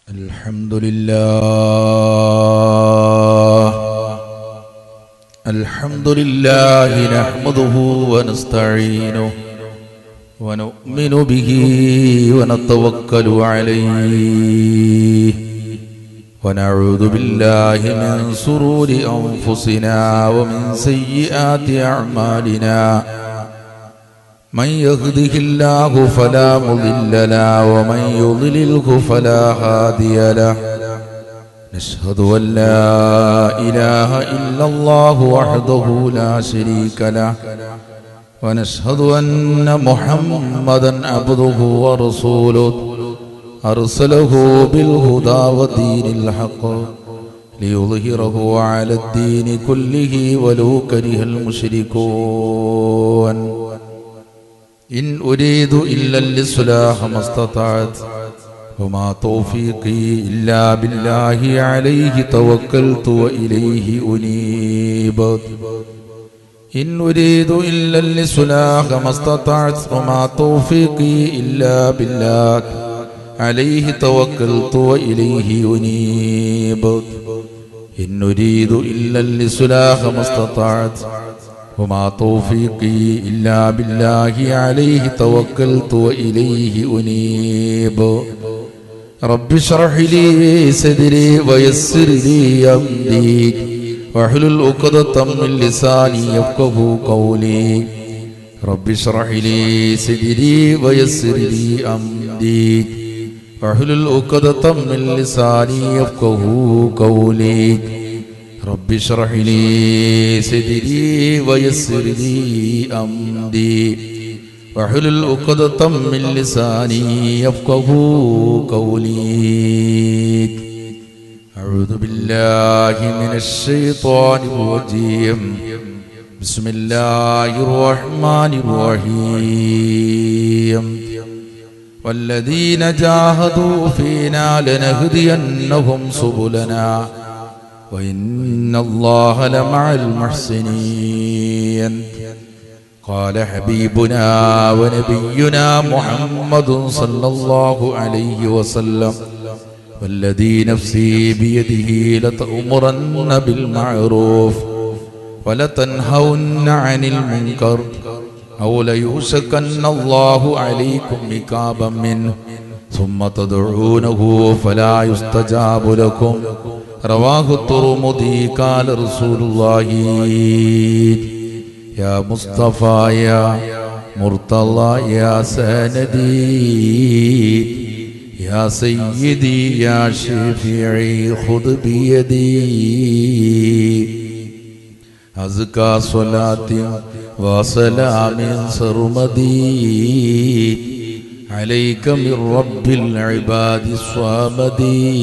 الحمد لله نحمده ونستعينه ونؤمن به ونتوكل عليه ونعوذ بالله من شرور أنفسنا ومن سيئات أعمالنا من يهده الله فلا مضل له ومن يضلله فلا هادي له نشهد أن لا إله إلا الله وحده لا شريك له ونشهد أن محمدا عبده ورسوله أرسله بالهدى ودين الحق ليظهره على الدين كله ولو كره المشركون إن أريد إلا الإصلاح ما استطعت وما توفيقي إلا بالله عليه توكلت وإليه أنيب إن أريد إلا الإصلاح ما استطعت وما توفيقي إلا بالله عليه توكلت وإليه أنيب إن أريد إلا الإصلاح ما استطعت وما توفيقي إلا بالله عليه توكلت وإليه أنيب رب اشرح لي صدري ويسر لي أمري واحلل عقدة من لساني يفقهوا قولي رب اشرح لي صدري ويسر لي أمري واحلل عقدة من لساني يفقهوا قولي رب اشرح لي صدري ويسر لي أمري واحلل عقدة من لساني يفقهوا قولي أعوذ بالله من الشيطان الرجيم بسم الله الرحمن الرحيم والذين جاهدوا فينا لنهدينهم سبلنا وإن الله لمع المحسنين قال حبيبنا ونبينا محمد صلى الله عليه وسلم والذي نفسي بيده لتأمرن بالمعروف ولتنهون عن المنكر أو ليوشكن الله عليكم عقابا منه ثم تدعونه فلا يستجاب لكم رواه الترمذي قال رسول الله يا مصطفى يا مرتضى يا سندي يا سيدي يا شفيعي خذ بيدي أزكى صلاة وسلام سرمدي عليك من رب العباد الصامدي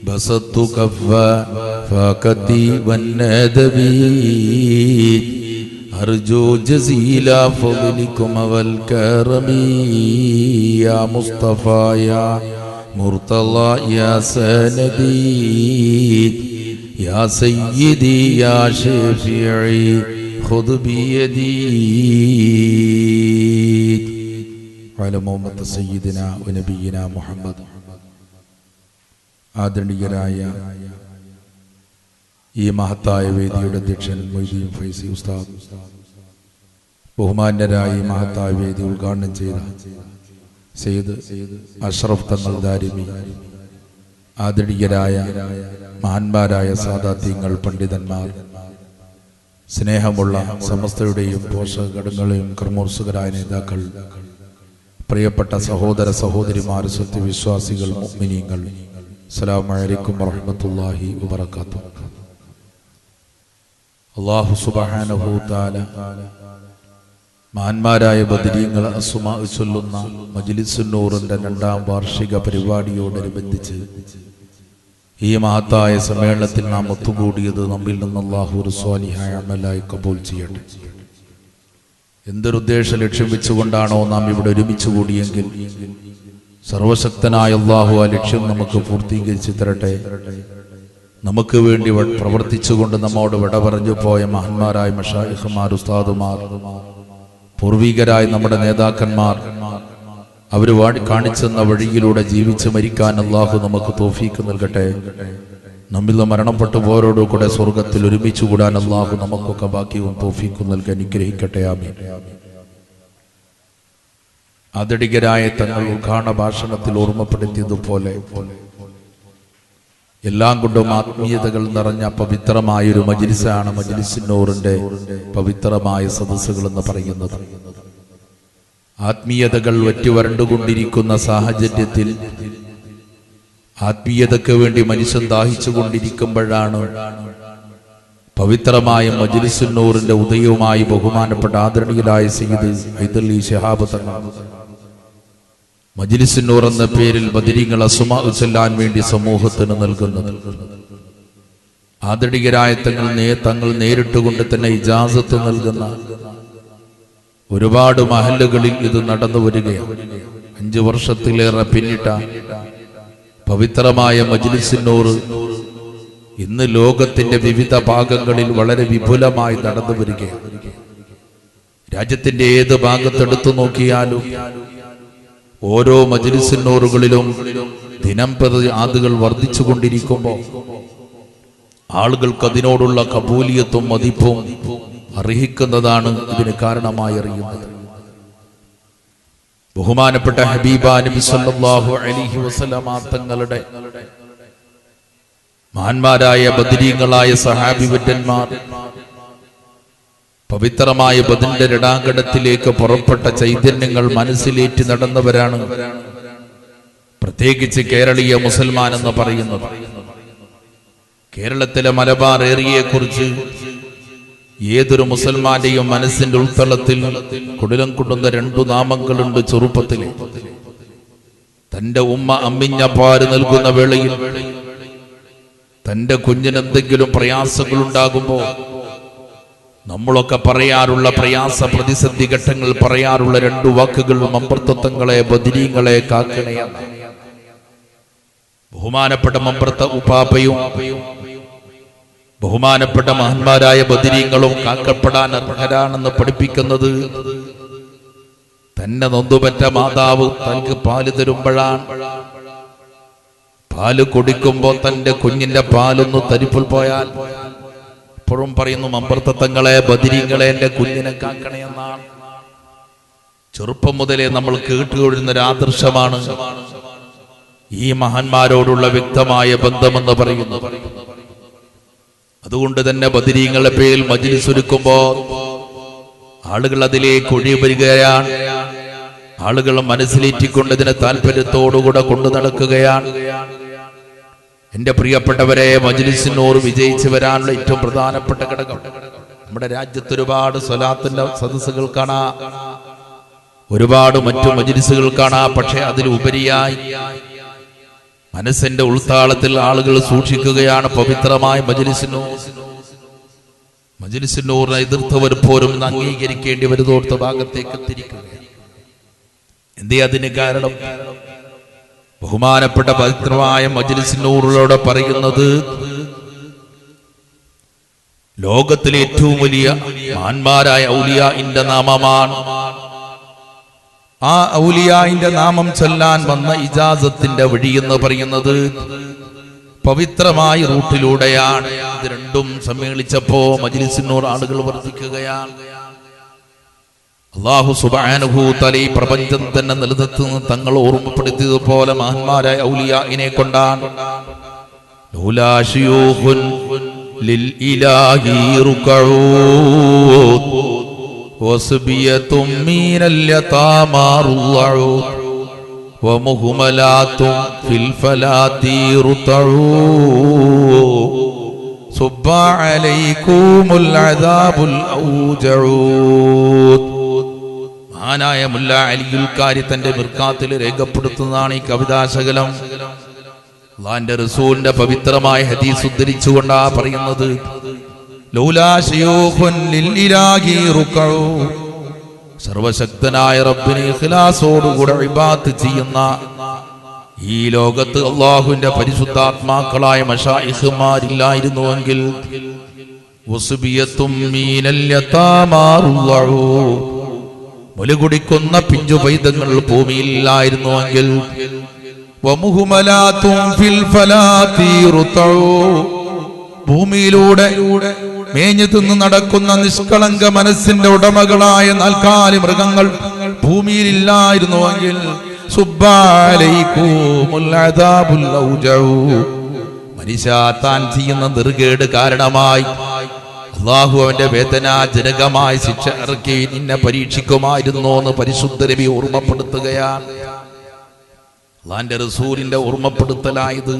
بسطت كفا فاكدي والندبي أرجو جزيل فضلكم والكرم يا مصطفى يا مرتضى يا سندي يا سيدي يا شفيعي خذ بيدي على محمد سيدنا ونبينا محمد ആദരണീയരായ ഈ മഹത്തായ വേദിയുടെ അധ്യക്ഷൻ മൊയ്തീൻ ഫൈസി ഉസ്താദ്, ബഹുമാന്യരായ ഈ മഹത്തായ വേദി ഉദ്ഘാടനം ചെയ്ത സയ്യിദ് അഷ്റഫ് തങ്ങൾ ദാരിമി, ആദരണീയരായ മഹാന്മാരായ സാദാത്യങ്ങൾ, പണ്ഡിതന്മാർ, സ്നേഹമുള്ള സമസ്തയുടെയും പോഷകഘടകങ്ങളെയും കർമ്മോത്സുകരായ നേതാക്കൾ, പ്രിയപ്പെട്ട സഹോദര സഹോദരിമാർ, സത്യവിശ്വാസികൾ, മുഅ്മിനീങ്ങൾ, അസ്സലാമു അലൈക്കും വറഹ്മത്തുള്ളാഹി വബറകാതുഹു. അല്ലാഹു സുബ്ഹാനഹു തആല മഹാന്മാരായ ബദരീങ്ങൾ അസ്മാ ചൊല്ലുന്ന മജ്ലിസുൻ നൂറിന്റെ 2ാം വാർഷിക പരിപാടിയോടനുബന്ധിച്ച് ഈ മഹത്തായ സമ്മേളനത്തിൽ നാം ഒത്തുകൂടിയത് നമ്മിൽ നിന്ന് അല്ലാഹു ഒരു സ്വാലിഹായ അമലായി കബൂൽ ചെയ്യട്ടെ. എന്തൊരു ഉദ്ദേശ ലക്ഷ്യം വെച്ചുകൊണ്ടാണോ നാം ഇവിടെ ഒരുമിച്ച് കൂടിയെങ്കിൽ സർവശക്തനായ അല്ലാഹു ആ ലക്ഷ്യം നമുക്ക് പൂർത്തീകരിച്ച് തരട്ടെ. നമുക്ക് വേണ്ടി പ്രവർത്തിച്ചുകൊണ്ട് നമ്മോട് വിട പറഞ്ഞു പോയ മഹാന്മാരായ മശായിഖുമാർ, ഉസ്താദുമാർ, പൂർവികരായ നമ്മുടെ നേതാക്കന്മാർ, അവർ കാണിച്ചെന്ന വഴിയിലൂടെ ജീവിച്ച് മരിക്കാൻ അള്ളാഹു നമുക്ക് തൗഫീക്ക് നൽകട്ടെ. നമ്മിൽ നിന്ന് മരണപ്പെട്ടു പോരോടു കൂടെ സ്വർഗത്തിൽ ഒരുമിച്ച് കൂടാൻ അള്ളാഹു നമുക്കൊക്കെ ഭാഗ്യവും തൗഫീക്കും നൽകി അനുഗ്രഹിക്കട്ടെ. ആമീൻ. ആദരികരായ തങ്ങൾ ഉദ്ഘാടന ഭാഷണത്തിൽ ഓർമ്മപ്പെടുത്തിയതുപോലെ എല്ലാം കൊണ്ടും ആത്മീയതകൾ നിറഞ്ഞ പവിത്രമായൊരു മജ്ലിസാണ് മജ്ലിസുന്നൂറിന്റെ പവിത്രമായ സദസ്സുകൾ എന്ന് പറയുന്നത്. ആത്മീയതകൾ വറ്റിവരണ്ടുകൊണ്ടിരിക്കുന്ന സാഹചര്യത്തിൽ ആത്മീയതയ്ക്ക് വേണ്ടി മനുഷ്യൻ ദാഹിച്ചു കൊണ്ടിരിക്കുമ്പോഴാണ് പവിത്രമായ മജ്ലിസുന്നൂറിന്റെ ഉദയവുമായി ബഹുമാനപ്പെട്ട ആദരണീയരായ സയ്യിദ് ഹൈദരലി ശിഹാബ് തങ്ങൾ മജ്ലിസുന്നൂർ എന്ന പേരിൽ ബദരീങ്ങൾ അസ്മാ ചൊല്ലാൻ വേണ്ടി സമൂഹത്തിന് നൽകുന്നത്. ആദരണീയരായ തങ്ങൾ നേരിട്ടുകൊണ്ട് തന്നെ ഇജാസത്ത് നൽകുന്ന ഒരുപാട് മഹല്ലുകളിൽ ഇത് നടന്നു വരികയാണ്. 5 വർഷത്തിലേറെ പിന്നിട്ട പവിത്രമായ മജ്ലിസുന്നൂർ ഇന്ന് ലോകത്തിന്റെ വിവിധ ഭാഗങ്ങളിൽ വളരെ വിപുലമായി നടന്നു വരികയാണ്. രാജ്യത്തിന്റെ ഏത് ഭാഗത്തെടുത്തു നോക്കിയാലും ഓരോ മജ്ലിസുന്നൂറുകളിലും ദിനംപ്രതി ആളുകൾ വർദ്ധിച്ചുകൊണ്ടിരിക്കുമ്പോൾ ആളുകൾക്ക് അതിനോടുള്ള കബൂലിയത്തും മതിപ്പും അർഹിക്കുന്നതാണ് ഇതിന് കാരണമായി അറിയുന്നത്. ബഹുമാനപ്പെട്ട ഹബീബ നബി സല്ലല്ലാഹു അലൈഹി വസല്ലമ തങ്ങളുടെ മഹാന്മാരായ ബദരീങ്ങളായ സഹാബി വര്യന്മാർ പവിത്രമായ ബദറിന്റെ രടാങ്കണത്തിലേക്ക് പുറപ്പെട്ട ചൈതന്യങ്ങൾ മനസ്സിലേറ്റി നടന്നവരാണ് പ്രത്യേകിച്ച് കേരളീയ മുസൽമാൻ എന്ന് പറയുന്നത്. കേരളത്തിലെ മലബാർ ഏരിയയെക്കുറിച്ച് ഏതൊരു മുസൽമാന്റെയും മനസ്സിന്റെ ഉൾത്തളത്തിൽ കുടിലം കൊണ്ടുന്ന 2 നാമങ്ങളുണ്ട്. ചെറുപ്പത്തിൽ തന്റെ ഉമ്മ അമ്മിഞ്ഞ പാല് നൽകുന്ന വേളയിൽ തന്റെ കുഞ്ഞിന് എന്തെങ്കിലും പ്രയാസങ്ങൾ ഉണ്ടാകുമ്പോ നമ്മളൊക്കെ പറയാറുള്ള പ്രയാസ പ്രതിസന്ധി ഘട്ടങ്ങൾ പറയാറുള്ള 2 വാക്കുകൾ മമ്പർത്തങ്ങളെ ബദരീങ്ങളെ കാക്കണയാണ്. ബഹുമാനപ്പെട്ട മമ്പർത്ത ഉപ്പാപ്പയും ബഹുമാനപ്പെട്ട മഹാന്മാരായ ബദരീങ്ങളും കാക്കപ്പെടാൻ അർഹരാണെന്ന് പഠിപ്പിക്കുന്നത് തന്നെ നൊന്തുപറ്റ മാതാവ് തനിക്ക് പാല് തരുമ്പോഴാണ്. പാല് കുടിക്കുമ്പോ തന്റെ കുഞ്ഞിന്റെ പാലൊന്ന് തരിപ്പിൽ പോയാൽ ഇപ്പോഴും പറയുന്നു മമ്പർത്തങ്ങളെ ബദരീങ്ങളെ എന്റെ കുഞ്ഞിനെ കാക്കണയെന്നാണ്. ചെറുപ്പം മുതലേ നമ്മൾ കേട്ടുകൊണ്ടിരുന്നൊരു ആദർശമാണ് ഈ മഹാന്മാരോടുള്ള വ്യക്തമായ ബന്ധമെന്ന് പറയുന്നു. അതുകൊണ്ട് തന്നെ ബദരീങ്ങളെ പേരിൽ മജ്ലിസ് ഒരുക്കുമ്പോ ആളുകൾ അതിലേക്ക് ഒഴുകി വരികയാണ്. ആളുകൾ മനസ്സിലേറ്റിക്കൊണ്ടതിനെ താല്പര്യത്തോടുകൂടെ കൊണ്ടു നടക്കുകയാണ്. എന്റെ പ്രിയപ്പെട്ടവരെ, മജ്ലിസുന്നൂർ വിജയിച്ചു വരാനുള്ള ഏറ്റവും പ്രധാനപ്പെട്ട ഘടകം നമ്മുടെ രാജ്യത്ത് ഒരുപാട് സ്വലാത്തിന്റെ സദസ്സുകൾ കാണാം, ഒരുപാട് മറ്റു മജ്ലിസുകൾ കാണാം. പക്ഷെ അതിലുപരിയായി മനസ്സിന്റെ ഉൾത്താളത്തിൽ ആളുകൾ സൂക്ഷിക്കുകയാണ് പവിത്രമായ മജ്ലിസുന്നൂറിനെ എതിർത്തവർ പോലും അംഗീകരിക്കേണ്ടി വരുന്നോർത്ത ഭാഗത്തേക്ക് തിരിക്കുകയാണ്. എന്തേ അതിന് കാരണം? ബഹുമാനപ്പെട്ട പവിത്രമായ മജ്ലിസുന്നൂറിലൂടെ പറയുന്നത് ലോകത്തിലെ ഏറ്റവും വലിയ മഹാന്മാരായ ഔലിയാഇന്റെ നാമമാണ്. ആ ഔലിയാഇന്റെ നാമം ചൊല്ലാൻ വന്ന ഇജാസത്തിന്റെ വഴി എന്ന് പറയുന്നത് പവിത്രമായ റൂട്ടിലൂടെയാണ്. ഇത് രണ്ടും സമ്മേളിച്ചപ്പോ മജ്ലിസുന്നൂർ ആളുകൾ വർദ്ധിക്കുകയാണ്. അല്ലാഹു സുബ്ഹാനഹു തആല ഈ പ്രപഞ്ചം തന്നെ നിലനിർത്തുന്ന തങ്ങൾ ഓർമ്മപ്പെടുത്തിയതുപോലെ മഹാന്മാരായ ഔലിയാഇനെ കൊണ്ടാണ്. ലൗലാ ശുയൂഖുൻ ലിൽ ഇലാഹി റുകഊ വസ്ബിയതും മിനൽ യതാമാ റുഅൂ വമുഹ്മലാതും ഫിൽ ഫലാത്തി റുതഊ സുബ്ബ അലൈകുമുൽ അദാബുൽ ഔജഊ. മഹാനായ മുല്ല അലിയുൽ ഖാരി തന്റെ മിർകാത്തിൽ രേഖപ്പെടുത്തുന്നതാണ് ഈ കവിതാശകലം. അല്ലാഹുവിന്റെ റസൂലിന്റെ പവിത്രമായ ഹദീസ് ഉദ്ധരിച്ചുകൊണ്ടാ പറയുന്നത്, ലൗലാ ശയൂഖുൻ ലിൽ ഇലാഹി റുകഊ. സർവശക്തനായ റബ്ബിനെ ഇഖ്ലാസോടുകൂടെ ഇബാദത്ത് ചെയ്യുന്ന ഈ ലോകത്ത് അല്ലാഹുവിന്റെ പരിശുദ്ധാത്മാക്കളായ മശായിഖുമാരില്ലായിരുന്നുവെങ്കിൽ വസ്ബിയത്തും മീനൽ യതാമാ റുഅൂ മുലുകുടിക്കുന്ന പിഞ്ചു പൈതങ്ങൾ ഭൂമിയിലായിരുന്നുവെങ്കിൽ ഭൂമിയിലൂടെ മേഞ്ഞു തിന്ന് നടക്കുന്ന നിഷ്കളങ്ക മനസ്സിന്റെ ഉടമകളായ നാൽക്കാലി മൃഗങ്ങൾ ഭൂമിയിലില്ലായിരുന്നുവെങ്കിൽ മനുഷ്യ താൻ ചെയ്യുന്ന നിർഗേട് കാരണമായി അള്ളാഹു അവന്റെ വേദനാജനകമായ ശിക്ഷ ഇറക്കി നിന്നെ പരീക്ഷിക്കുമായിരുന്നു എന്ന് പരിശുദ്ധ നബി ഓർമ്മപ്പെടുത്തുകയാണ്. അള്ളാന്റെ റസൂലിന്റെ ഓർമ്മപ്പെടുത്തലായത്.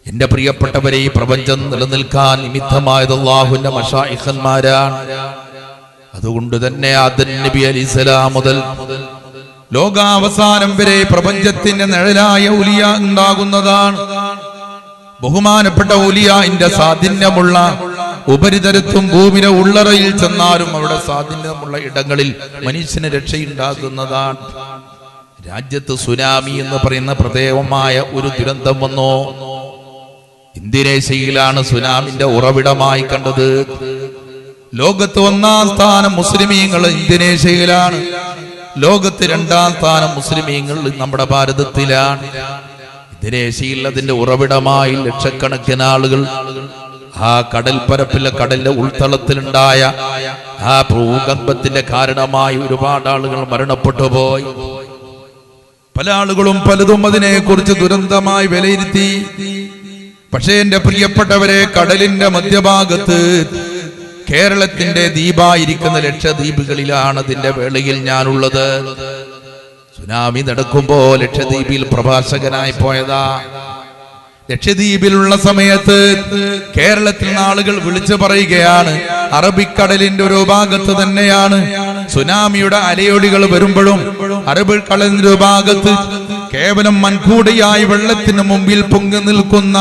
എന്റെ പ്രിയപ്പെട്ടവരെ, ഈ പ്രപഞ്ചം നിലനിൽക്കാൻ നിമിത്തമായത് അള്ളാഹുവിന്റെ മശായിഖന്മാരാണ്. അതുകൊണ്ട് തന്നെ ആദം നബി അലൈഹിസ്സലാം മുതൽ ലോകാവസാനം വരെ പ്രപഞ്ചത്തിന്റെ നിഴലായ ഔലിയ ഉണ്ടാകുന്നതാണ്. ബഹുമാനപ്പെട്ട ഔലിയാന്റെ സാന്നിധ്യമുള്ള ഉപരിതലത്തും ഭൂമിയുടെ ഉള്ളറയിൽ ചെന്നാലും അവിടെ സാന്നിധ്യമുള്ള ഇടങ്ങളിൽ മനുഷ്യന് രക്ഷയുണ്ടാകുന്നതാണ്. രാജ്യത്ത് സുനാമി എന്ന് പറയുന്ന പ്രത്യേകമായ ഒരു ദുരന്തം വന്നോ. ഇന്തോനേഷ്യയിലാണ് സുനാമിന്റെ ഉറവിടമായി കണ്ടത്. ലോകത്ത് 1-ാം സ്ഥാനം മുസ്ലിമീങ്ങൾ ഇന്തോനേഷ്യയിലാണ്. ലോകത്ത് 2-ാം സ്ഥാനം മുസ്ലിമീങ്ങൾ നമ്മുടെ ഭാരതത്തിലാണ്. ഇന്തോനേഷ്യയിൽ അതിന്റെ ഉറവിടമായി ലക്ഷക്കണക്കിന് ആളുകൾ ആ കടൽപ്പരപ്പിലെ കടലിന്റെ ഉൾത്തളത്തിലുണ്ടായ ആ ഭൂകമ്പത്തിന്റെ കാരണമായി ഒരുപാട് ആളുകൾ മരണപ്പെട്ടു പോയി. പല ആളുകളും പലതും അതിനെ കുറിച്ച് ദുരന്തമായി വിലയിരുത്തി. പക്ഷേ എന്റെ പ്രിയപ്പെട്ടവരെ, കടലിന്റെ മധ്യഭാഗത്ത് കേരളത്തിന്റെ ദ്വീപായിരിക്കുന്ന ലക്ഷദ്വീപുകളിലാണ് അതിന്റെ വേളയിൽ ഞാനുള്ളത്. സുനാമി നടക്കുമ്പോ ലക്ഷദ്വീപിൽ പ്രഭാഷകനായി പോയതാ. ലക്ഷദ്വീപിലുള്ള സമയത്ത് കേരളത്തിൽ ആളുകൾ വിളിച്ചു പറയുകയാണ്, അറബിക്കടലിന്റെ ഒരു ഭാഗത്ത് തന്നെയാണ് സുനാമിയുടെ അലയൊലികൾ വരുമ്പോഴും അറബിക്കടലിന്റെ ഒരു ഭാഗത്ത് കേവലം മൺകൂടയായി വെള്ളത്തിന് മുമ്പിൽ പൊങ്ങി നിൽക്കുന്ന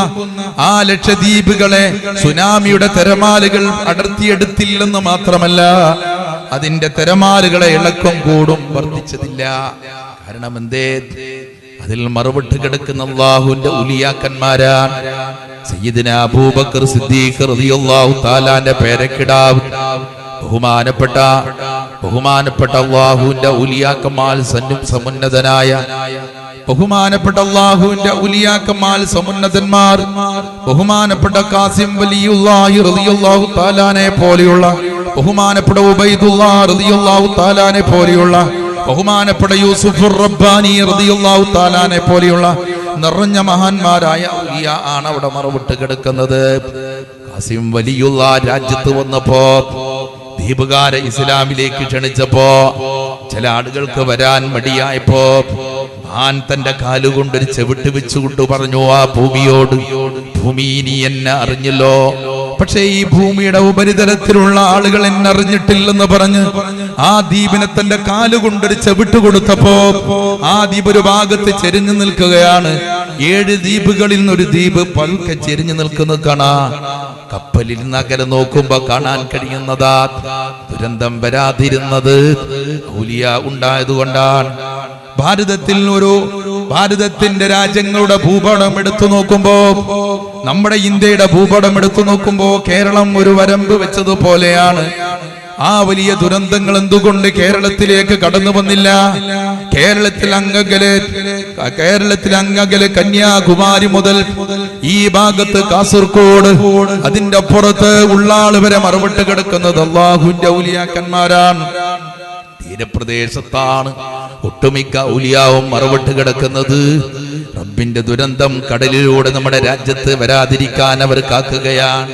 ആ ലക്ഷദ്വീപുകളെ സുനാമിയുടെ തിരമാലകൾ അടർത്തിയെടുത്തില്ലെന്ന് മാത്രമല്ല, അതിന്റെ തിരമാലകളെ ഇളക്കം കൂടും വർദ്ധിച്ചതില്ല. കാരണം എന്തേ? അതിൽ മറുപട്ട് കിടക്കുന്ന അല്ലാഹുവിന്റെ ഉലിയാക്കന്മാരാണ്. സയ്യിദുനാ അബൂബക്കർ സിദ്ദീഖ് റളിയല്ലാഹു തആലാന്റെ പേരക്കിടാവ് ബഹുമാനപ്പെട്ട അല്ലാഹുവിന്റെ ഉലിയാക്കന്മാർ സമുന്നതനായ ബഹുമാനപ്പെട്ട അല്ലാഹുവിന്റെ ഉലിയാക്കന്മാർ സമുന്നതന്മാർ ബഹുമാനപ്പെട്ട ഖാസിം വലിയുല്ലാഹി റളിയല്ലാഹു തആലാനെ പോലെയുള്ള ബഹുമാനപ്പെട്ട ഉബൈദുല്ലാഹ് റളിയല്ലാഹു തആലാനെ പോലെയുള്ള ബഹുമാനപ്പെട്ട യൂസുഫുർ റബ്ബാനി റളിയല്ലാഹു തആലാനെ പോലെയുള്ള നിറഞ്ഞ മഹാന്മാരായ ഔലിയ ആണ് അവിടെ മറവിട്ട് കിടക്കുന്നത്. ഖാസിം വലിയുള്ള രാജ്യത്ത് വന്നപ്പോ ദീപകാരെ ഇസ്ലാമിലേക്ക് ക്ഷണിച്ചപ്പോ ചില ആളുകൾക്ക് വരാൻ മടിയായപ്പോ ഞാൻ തന്റെ കാലുകൊണ്ടൊരു ചെവിട്ട് വെച്ചുകൊണ്ട് പറഞ്ഞു, ആ ഭൂമിയോട്, ഭൂമി നീ എന്നെ അറിഞ്ഞല്ലോ, പക്ഷേ ഈ ഭൂമിയുടെ ഉപരിതലത്തിലുള്ള ആളുകൾ എന്നെ അറിഞ്ഞിട്ടില്ലെന്ന് പറഞ്ഞ് ആ ദ്വീപിനെ തന്റെ കാലുകൊണ്ടൊരു ചെവിട്ട് കൊടുത്തപ്പോ ആ ദ്വീപ് ഒരു ഭാഗത്ത് ചെരിഞ്ഞു നിൽക്കുകയാണ്. 7 ദ്വീപുകളിൽ നിന്നൊരു ദ്വീപ് പതുക്കെ ചെരിഞ്ഞു നിൽക്കുന്നത് കാണാ. കപ്പലിൽ നഗരം നോക്കുമ്പോ കാണാൻ കഴിയുന്നതാ ദുരന്തം വരാതിരുന്നത് ഔലിയ ഉണ്ടായതുകൊണ്ടാണ്. ഭാരതത്തിന്റെ രാജ്യങ്ങളുടെ ഭൂപടം എടുത്തു നോക്കുമ്പോ, നമ്മുടെ ഇന്ത്യയുടെ ഭൂപടം എടുത്തു നോക്കുമ്പോ കേരളം ഒരു വരമ്പ് വെച്ചതുപോലെയാണ്. ആ വലിയ ദുരന്തങ്ങൾ എന്തുകൊണ്ട് കേരളത്തിലേക്ക് കടന്നു വന്നില്ല? കേരളത്തിൽ അങ്ങകലെ കന്യാകുമാരി മുതൽ ഈ ഭാഗത്ത് കാസർഗോഡ്, അതിന്റെ അപ്പുറത്ത് ഉള്ളാള് വരെ മറുപട്ട് കിടക്കുന്നത് അല്ലാഹുവിന്റെ ഔലിയാക്കന്മാരാണ്. തീരപ്രദേശത്താണ് ഒട്ടുമിക്ക ഔലിയാവും മറവിട്ട് കിടക്കുന്നത്. റബ്ബിന്റെ ദുരന്തം കടലിലൂടെ നമ്മുടെ രാജ്യത്ത് വരാതിരിക്കാൻ അവർ കാക്കുകയാണ്.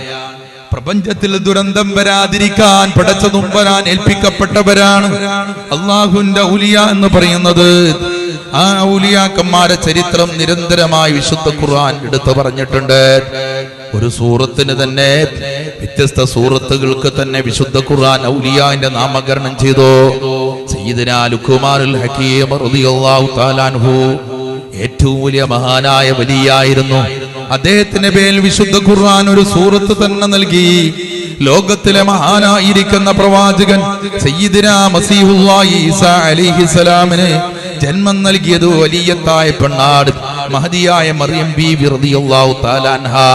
പ്രപഞ്ചത്തിൽ ദുരന്തം വരാതിരിക്കാൻ പടച്ചതും വരാൻ ഏൽപ്പിക്കപ്പെട്ടവരാണ് അല്ലാഹുവിന്റെ ഔലിയ എന്ന് പറയുന്നത്. ആ ഔലിയാക്കന്മാരെ ചരിത്രം നിരന്തരമായി വിശുദ്ധ ഖുർആൻ എടുത്തു പറഞ്ഞിട്ടുണ്ട്. ഒരു സൂറത്തിന് തന്നെ വ്യത്യസ്ത സൂറത്തുകൾക്ക് തന്നെ വിശുദ്ധ ഖുർആൻ ഔലിയാന്റെ നാമകരണം ചെയ്തു. സയ്യിദുനാ ലുഖ്മാനുൽ ഹകീം റളിയല്ലാഹു തആല അൻഹു ഏറ്റവും വലിയ മഹാനായ വലിയായിരുന്നു. അദ്ദേഹത്തിന്റെ പേരിൽ വിശുദ്ധ ഖുർആൻ ഒരു സൂറത്ത് തന്നെ നൽകി. ലോകത്തിലെ മഹാനായിരിക്കുന്ന പ്രവാചകൻ സയ്യിദുനാ മസീഹുല്ലാഹി ഈസാ അലൈഹിസ്സലാമിന് ജന്മം നൽകിയത് വലിയത്തായ പെണ്ണാട് മഹദിയായ മറിയം ബീവി റളിയല്ലാഹു തആല അൻഹാ.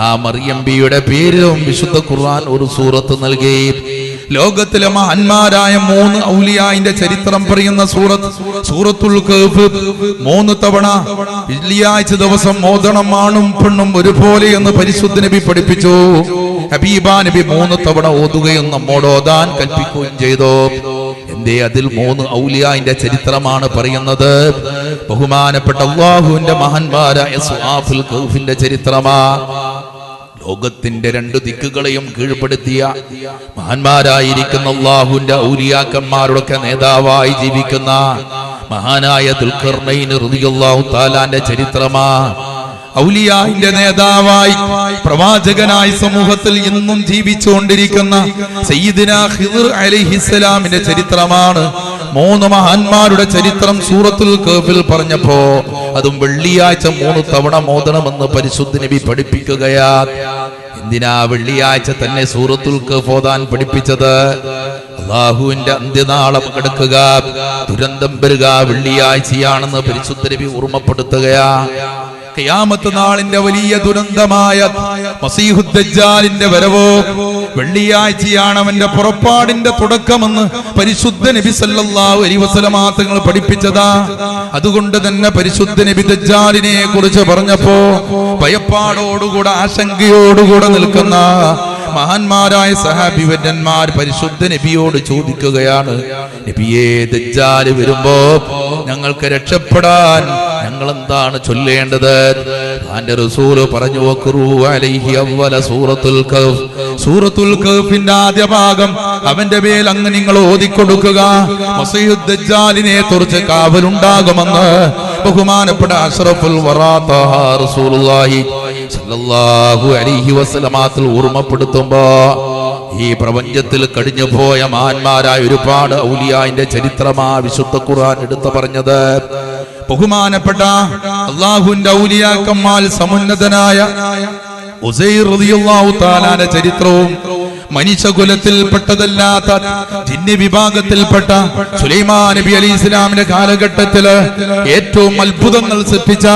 ആ മറിയം ബീവിയുടെ പേരിലും വിശുദ്ധ ഖുർആൻ ഒരു സൂറത്ത് നൽകി. ലോകത്തിലെ മഹാന്മാരായ 3 ഔലിയായിന്റെ ചരിത്രം പറയുന്ന സൂറത്തുൽ കഹ്ഫ് 3 തവണ വെള്ളിയാഴ്ച ദിവസം ഓതണം. ആണും പെണ്ണും ഒരുപോലെ എന്ന് പരിശുദ്ധ നബി പഠിപ്പിച്ചു. ഹബീബാ നബി 3 തവണ ഓതുകയും നമ്മോട് ഓതാൻ കൽപ്പിക്കുകയും ചെയ്തു. എന്തേ? അതിൽ 3 ഔലിയായിന്റെ ചരിത്രമാണ് പറയുന്നത്. ബഹുമാനപ്പെട്ട അല്ലാഹുവിന്റെ മഹാന്മാരായ അസ്ഹാബുൽ കഹ്ഫിന്റെ ചരിത്രമാ. ലോകത്തിന്റെ 2 ദിക്കുകളെയും കീഴ്പ്പെടുത്തിയ മഹാന്മാരായിരിക്കുന്ന അല്ലാഹുവിന്റെ ഔലിയാക്കന്മാരുടെ നേതാവായി ജീവിക്കുന്ന മഹാനായ ദുൽഖർനൈൻ റളിയല്ലാഹു തആലാന്റെ ചരിത്രമാ. ഔലിയായിന്റെ നേതാവായി പ്രവാചകനായി സമൂഹത്തിൽ ഇന്നും ജീവിച്ചുകൊണ്ടിരിക്കുന്ന സയ്യിദിന ഖിദ്ർ അലൈഹിസ്സലാമിന്റെ ചരിത്രമാണ്. 3 മഹാന്മാരുടെ ചരിത്രം സൂറത്തുൽ കഹ്ഫിൽ പറഞ്ഞപ്പോ അതും വെള്ളിയാഴ്ച 3 തവണ മോദണമെന്ന് പരിശുദ്ധ നബി പഠിപ്പിക്കുകയാ. എന്തിനാ വെള്ളിയാഴ്ച തന്നെ സൂറത്തുൽ കഹ്ഫ് ഓതാൻ പഠിപ്പിച്ചത്? അല്ലാഹുവിന്റെ അന്ത്യനാളം കിടക്കുക, ദുരന്തം വരിക വെള്ളിയാഴ്ചയാണെന്ന് പരിശുദ്ധ നബി ഓർമ്മപ്പെടുത്തുകയാ. ഖിയാമത്ത് നാളിന്റെ വലിയ ദുരന്തമായ മസീഹുദ് ദജ്ജാലിന്റെ വരവോ വെള്ളിയാഴ്ചയാണ്, അവന്റെ പുറപ്പാടിന്റെ തുടക്കമെന്ന് പരിശുദ്ധ നബി സല്ലല്ലാഹു അലൈഹി വസല്ലം തങ്ങൾ പഠിപ്പിച്ചതാ. അതുകൊണ്ട് തന്നെ പരിശുദ്ധ നബി ദജ്ജാലിനെ കുറിച്ച് പറഞ്ഞപ്പോ ഭയപ്പാടോടുകൂടെ ആശങ്കയോടുകൂടെ നിൽക്കുന്ന മഹാന്മാരായ സഹാബിവര്യന്മാർ പരിശുദ്ധ നബിയോട് ചോദിക്കുകയാണ്, നബിയേ ദജ്ജാല് വരുമ്പോ ഞങ്ങൾക്ക് രക്ഷപ്പെടാൻ ഞങ്ങൾ എന്താണ് ചൊല്ലേണ്ടത്? അന്റെ റസൂല് പറഞ്ഞു, അലൈഹി അവ്വല സൂറത്തുൽ കഹ്ഫ്, സൂറത്തുൽ കഹ്ഫിന്റെ ആദ്യ ഭാഗം അവന്റെ മേൽ അങ്ങ് നിങ്ങൾ ഓതിക്കൊടുക്കുക. മസീഹുദ് ദജ്ജാലിനെ കുറിച്ച് കാവലുണ്ടാകുമെന്ന് ബഹുമാനപ്പെട്ട അഷ്റഫുൽ വറാ ത്വാഹ റസൂലുള്ളാഹി സല്ലല്ലാഹു അലൈഹി വസല്ലം ഓർമ്മപ്പെടുത്തുമ്പോ ഈ പ്രപഞ്ചത്തിൽ കഴിഞ്ഞു പോയ മഹാന്മാരായ ഒരുപാട് ഔലിയായിന്റെ ചരിത്രമാ വിശുദ്ധ ഖുർആൻ എടുത്തു പറഞ്ഞത്. ബഹുമാനപ്പെട്ട അല്ലാഹുവിന്റെ ഔലിയാക്കന്മാർ സമുന്നതനായ ഉസൈർ റളിയല്ലാഹു തആലാന്റെ ചരിത്രവും മനുഷ്യകുലത്തിൽപ്പെട്ടതല്ലാത്ത ജിന്ന് വിഭാഗത്തിൽപ്പെട്ട സുലൈമാൻ നബി അലൈഹി ഇസ്ലാമിന്റെ കാലഘട്ടത്തില് ഏറ്റവും അത്ഭുതങ്ങൾ സൃഷ്ടിച്ച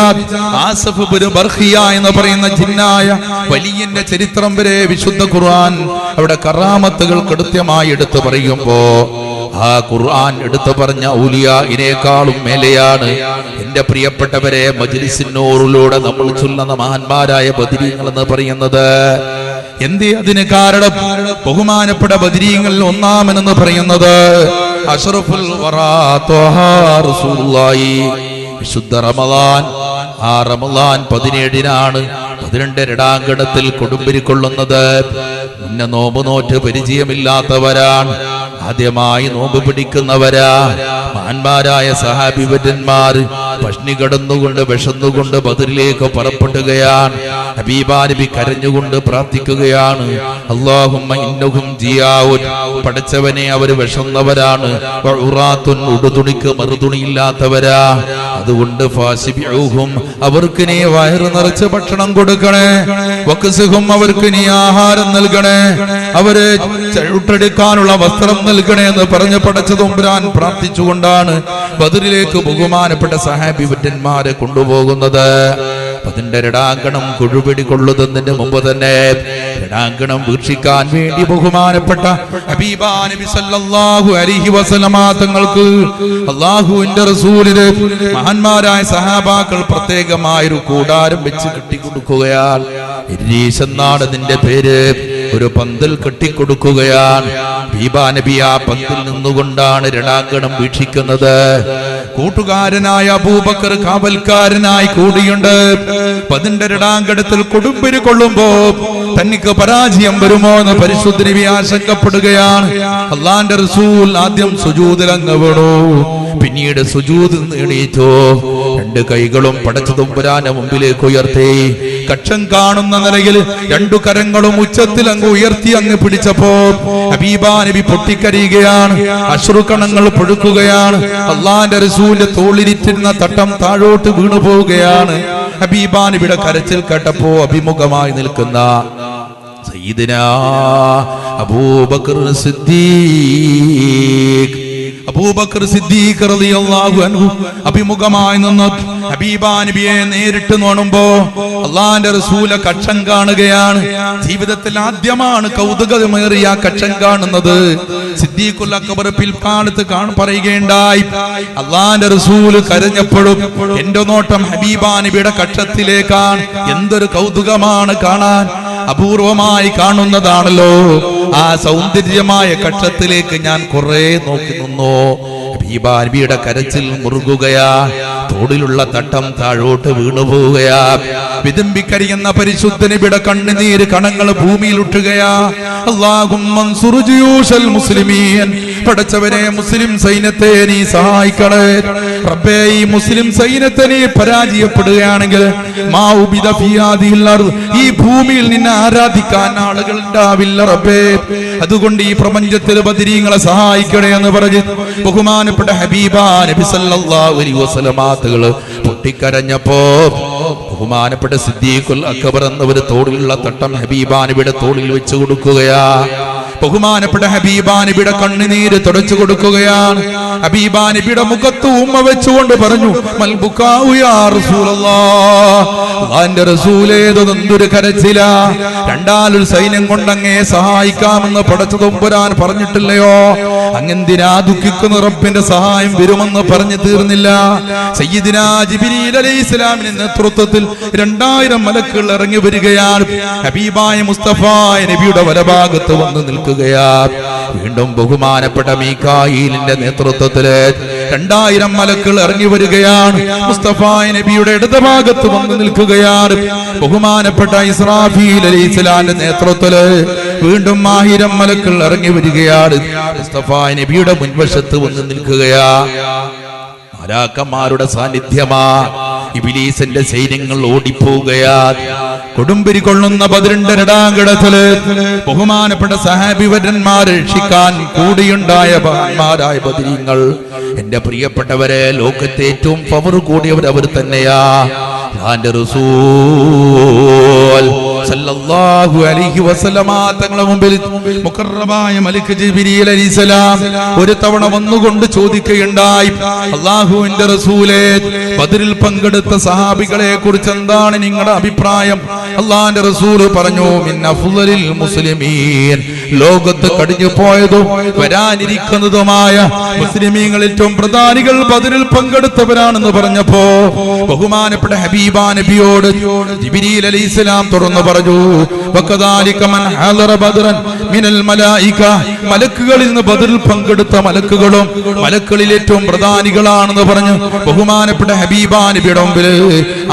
ആസഫ് ഇബ്നു ബർഖിയ എന്ന് പറയുന്ന ജിന്നായ വലിയന്റെ ചരിത്രം വരെ വിശുദ്ധ ഖുർആൻ അവിടെ കറാമത്തുകൾ കൃത്യമായി എടുത്തു പറയുമ്പോ ആ ഖുർആൻ എടുത്തു പറഞ്ഞ ഔലിയായിനേക്കാളും മേലെയാണ് എന്റെ പ്രിയപ്പെട്ടവരെ മജ്ലിസിന്നൂറിലൂടെ നമ്മൾ ചൊല്ലുന്ന മഹാന്മാരായ ബദരീങ്ങൾ എന്ന് പറയുന്നത്. എന്തേ അതിന് കാരണം? ബഹുമാനപ്പെട്ട ബദരീങ്ങളിൽ ഒന്നാമനെന്ന് പറയുന്നത് അഷ്റഫുൽ വറാ ത്വാഹ റസൂലുള്ളാഹി. വിശുദ്ധ റമളാൻ, ആ റമളാൻ 17-നാണ് 12 രടാങ്കണത്തിൽ കൊടുമ്പിരി കൊള്ളുന്നത്. മുന്നേ നോമ്പ് നോറ്റ് പരിചയമില്ലാത്തവരാണ്, ആദ്യമായി നോമ്പ് പിടിക്കുന്നവരാ. മഹാന്മാരായ സഹാബിവര്യന്മാർ പഷ്ണി കടന്നുകൊണ്ട് വിശന്നുകൊണ്ട് ബദറിലേക്ക് പുറപ്പെടുകയാണ്. ഹബീബാ നബി കരഞ്ഞുകൊണ്ട് പ്രാർത്ഥിക്കുകയാണ്, അല്ലാഹുമ്മ ഇന്നഹും ജിയാഉൻ, പടച്ചവനെ അവർ വിശന്നവരാണ്, വഉറാത്തുൻ, ഉടുതുണിക്ക് മറുതുണിയില്ലാത്തവരാ. അതുകൊണ്ട് ഫാസിബിഉഹും, അവർക്ക് നീ വയറ് നിറച്ച് ഭക്ഷണം കൊടുക്കണേ. വക്സുഹും, അവർക്ക് നീ ആഹാരം നൽകണേ. അവരെ ചുട്ടെടുക്കാനുള്ള വസ്ത്രം നൽകണേ എന്ന് പറഞ്ഞ് പടച്ചതമ്പുരാൻ പ്രാർത്ഥിച്ചുകൊണ്ടാണ് ബദറിലേക്ക് ബഹുമാനപ്പെട്ട സഹാബിവര്യന്മാരെ കൊണ്ടുപോകുന്നത്. അതിന്റെ രടാങ്കണം കുഴുപിടി കൊള്ളുന്നതിന് മുമ്പ് തന്നെ രടാങ്കണം വീക്ഷിക്കാൻ വേണ്ടി ബഹുമാനപ്പെട്ട ഹബീബാ നബി സല്ലല്ലാഹു അലൈഹി വസല്ലം തങ്ങൾക്ക് അല്ലാഹുവിന്റെ റസൂലിനെ മഹാന്മാരായ സഹാബാക്കൾ പ്രത്യേകമായൊരു കൂടാരം വെച്ച് കെട്ടിക്കൊടുക്കുകയാണ്. ഇരീശ് എന്നാണ് അതിന്റെ പേര്. ഒരു പന്തൽ കെട്ടിക്കൊടുക്കുകയാണ്. ഹബീബാ നബി ആ പന്തിൽ നിന്നുകൊണ്ടാണ് രടാങ്കണം വീക്ഷിക്കുന്നത്. കൂട്ടുകാരനായ അബൂബക്കർ കാവൽക്കാരനായി കൂടിയുണ്ട്. 10 രടാങ്കണത്തിൽ കൊടുമ്പിരി കൊള്ളുമ്പോ തനിക്ക് പരാജയം വരുമോ എന്ന് പരിശുദ്ധ നബി ആശങ്കപ്പെടുകയാണ്. അല്ലാഹുവിന്റെ റസൂൽ ആദ്യം സുജൂദിൽ അങ്ങ് വീണു, പിന്നീട് സുജൂദിൽ നിന്ന് എണീറ്റു. 2 കൈകളും പടച്ചതമ്പുരാന്റെ മുമ്പിലേക്ക് ഉയർത്തി. കക്ഷം കാണുന്ന നിലയിൽ 2 കരങ്ങളും ഉച്ചത്തിൽ അങ്ങ് ഉയർത്തി അങ്ങ് പിടിച്ചപ്പോ ഹബീബാ നബി പൊട്ടിക്കരയുകയാണ്. അശ്രുകണങ്ങൾ പൊഴുക്കുകയാണ്. അല്ലാഹുവിന്റെ റസൂലിന്റെ തോളിലിരുന്ന തട്ടം താഴോട്ട് വീണു പോവുകയാണ്. ഹബീബാ നബിയുടെ കരച്ചിൽ കേട്ടപ്പോ അഭിമുഖമായി നിൽക്കുന്ന സയ്യിദനാ അബൂബക്കർ സിദ്ദീഖ് അബൂബക്കർ സിദ്ദീഖ് റളിയല്ലാഹു അൻഹു അഭിമുഖമായി നിന്ന് ഹബീബാ നബിയെ നേരിട്ട് കാണുമ്പോ അള്ളാന്റെ റസൂല കക്ഷം കാണുകയാണ്. ജീവിതത്തിൽ ആദ്യമാണ് കൗതുകമേറിയ കക്ഷം കാണുന്നത്. സിദ്ദീഖുൽ അക്ബർ പിൽക്കാലത്ത് പറയുകയുണ്ടായി, അള്ളാന്റെ റസൂല് കരഞ്ഞപ്പോഴും എന്റെ നോട്ടം ഹബീബാ നബിയുടെ കക്ഷത്തിലേക്കാണ്. എന്തൊരു കൗതുകമാണ് കാണാൻ, അപൂർവമായി കാണുന്നതാണല്ലോ. ആ സൗന്ദര്യമായ കക്ഷത്തിലേക്ക് ഞാൻ കുറെ നോക്കി നിന്നു. ഹബീബാ നബിയുടെ കരച്ചിൽ മുറുകുകയാ, തോടിലുള്ള തട്ടം താഴോട്ട് വീണുപോവുകയാ. വിതുമ്പിക്കരിയുന്ന പരിശുദ്ധ നബിയുടെ കണ്ണുനീര് കണങ്ങൾ ഭൂമിയിൽ ഉട്ടുകയാ. അല്ലാഹുമ്മൻസുർ ജുയൂശൽ മുസ്ലിമീൻ, പടച്ചവനെ മുസ്ലിം സൈന്യത്തെ നീ സഹായിക്കണേ റബ്ബേ. ഈ മുസ്ലിം സൈന്യത്തെ നീ പരാജയപ്പെടുകയാണെങ്കിൽ മാ ഉബിദ ഫീ ഹാദിഹിൽ അർദ്, ഈ ഭൂമിയിൽ നിന്നെ ആരാധിക്കാൻ ആളുകൾ ഉണ്ടാവില്ല റബ്ബേ. അതുകൊണ്ട് ഈ പ്രപഞ്ചത്തിൽ ബദരീങ്ങളെ സഹായിക്കണേ എന്ന് പറഞ്ഞ് ബഹുമാനപ്പെട്ട ഹബീബാ നബി സല്ലല്ലാഹു അലൈഹി വസല്ലം തങ്ങൾ പൊട്ടിക്കരഞ്ഞപ്പോ ബഹുമാനപ്പെട്ട സിദ്ദീഖുൽ അക്ബർ എന്നവർ തോളിലുള്ള തട്ടം ഹബീബാ നബിയുടെ തോളിൽ വെച്ച് കൊടുക്കുകയാ. ബഹുമാനപ്പെട്ട ഹബീബാ നബിയുടെ കണ്ണുനീര് തുടച്ചു കൊടുക്കുകയാണ്. ഹബീബാ നബിയുടെ മുഖത്ത് ഉമ്മ വെച്ചുകൊണ്ട് പറഞ്ഞു, മൽ ബുകാഉ യാ റസൂലല്ലാഹ്, അല്ലാഹുവിന്റെ റസൂലേ ഇതൊരു കരച്ചിലാ. രണ്ടാലൊരു സൈന്യം കൊണ്ടങ്ങേ സഹായിക്കാമെന്ന് പടച്ച തമ്പുരാൻ പറഞ്ഞിട്ടില്ലയോ? അങ്ങെന്തിനാ ദുഃഖിക്കുന്ന? റബ്ബിന്റെ സഹായം വരുമെന്ന് പറഞ്ഞു തീർന്നില്ല. സയ്യിദിനാ ജിബ്രീൽ അലൈഹിസ്സലാമിന്റെ നേതൃത്വത്തിൽ 2000 മലക്കുകൾ ഇറങ്ങി വരികയാണ്. ഹബീബായ മുസ്തഫ നബിയുടെ വലഭാഗത്ത് വന്ന് നിൽക്കുകയാ. വീണ്ടും ബഹുമാനപ്പെട്ട മീകായീലിന്റെ നേതൃത്വത്തില് 2000 മലക്കുകൾ ഇറങ്ങി വരികയാണ്. മുസ്തഫ നബിയുടെ ഇടതുഭാഗത്ത് വന്ന് നിൽക്കുകയാണ്. ബഹുമാനപ്പെട്ട ഇസ്രാഫീൽ അലൈഹിസ്സലാമിന്റെ നേതൃത്വത്തില് വീണ്ടും 1000 മലക്കുകൾ ഇറങ്ങി വരികയാണ്. മുസ്തഫ നബിയുടെ മുൻവശത്ത് വന്ന് നിൽക്കുകയാ. മലാക്കന്മാരുടെ സാന്നിധ്യമാ. ഇബ്ലീസിന്റെ സൈന്യങ്ങൾ ഓടിപ്പോവുകയാ. കൊടുമ്പിരി കൊള്ളുന്ന ബദറിന്റെ രടാങ്കടത്തില് ബഹുമാനപ്പെട്ട സഹാബിവരന്മാരെ രക്ഷിക്കാൻ കൂടിയുണ്ടായ മഹാന്മാരായ ബദരീങ്ങൾ. എന്റെ പ്രിയപ്പെട്ടവരെ, ലോകത്തെ ഏറ്റവും പവർ കൂടിയവർ അവർ തന്നെയാ. റസൂൽ സല്ലല്ലാഹു അലൈഹി വസല്ലമ തങ്ങളുടെ മുമ്പിൽ മുഖറബായ മലിക് ജിബ്രീൽ അലൈഹിസ്സലാം ഒരു തവണ വന്നുകൊണ്ട് ചോദിക്കുകയുണ്ടായി, അല്ലാഹുവിന്റെ റസൂലേ, ബദറിൽ പങ്കെടുത്ത സഹാബികളെ കുറിച്ച് എന്താണ് നിങ്ങളുടെ അഭിപ്രായം? അല്ലാഹുവിന്റെ റസൂല് പറഞ്ഞു, മിൻ അഫ്ളലിൽ മുസ്ലിമീൻ, ലോകത്ത് കഴിഞ്ഞു പോയതും വരാനിരിക്കുന്നതുമായ മുസ്ലിമീങ്ങളിൽ ഏറ്റവും പ്രധാനികൾ ബദറിൽ പങ്കെടുത്തവരാണെന്ന് പറഞ്ഞപ്പോ ബഹുമാനപ്പെട്ട ഹബീബാ നബിയോട് ജിബ്രീൽ അലൈഹിസ്സലാം തുറന്നു പറഞ്ഞു, വകദാലിക മൻ ഹദറ ബദറൻ മിനൽ മലായിക, മലക്കുകളിൽ നിന്ന് ബദറിൽ പങ്കെടുത്ത മലക്കുകളും മലക്കുകളിൽ ഏറ്റവും പ്രധാനികളാണെന്ന് പറഞ്ഞു ബഹുമാനപ്പെട്ട ഹബീബാ നബിയുടെ മുമ്പിൽ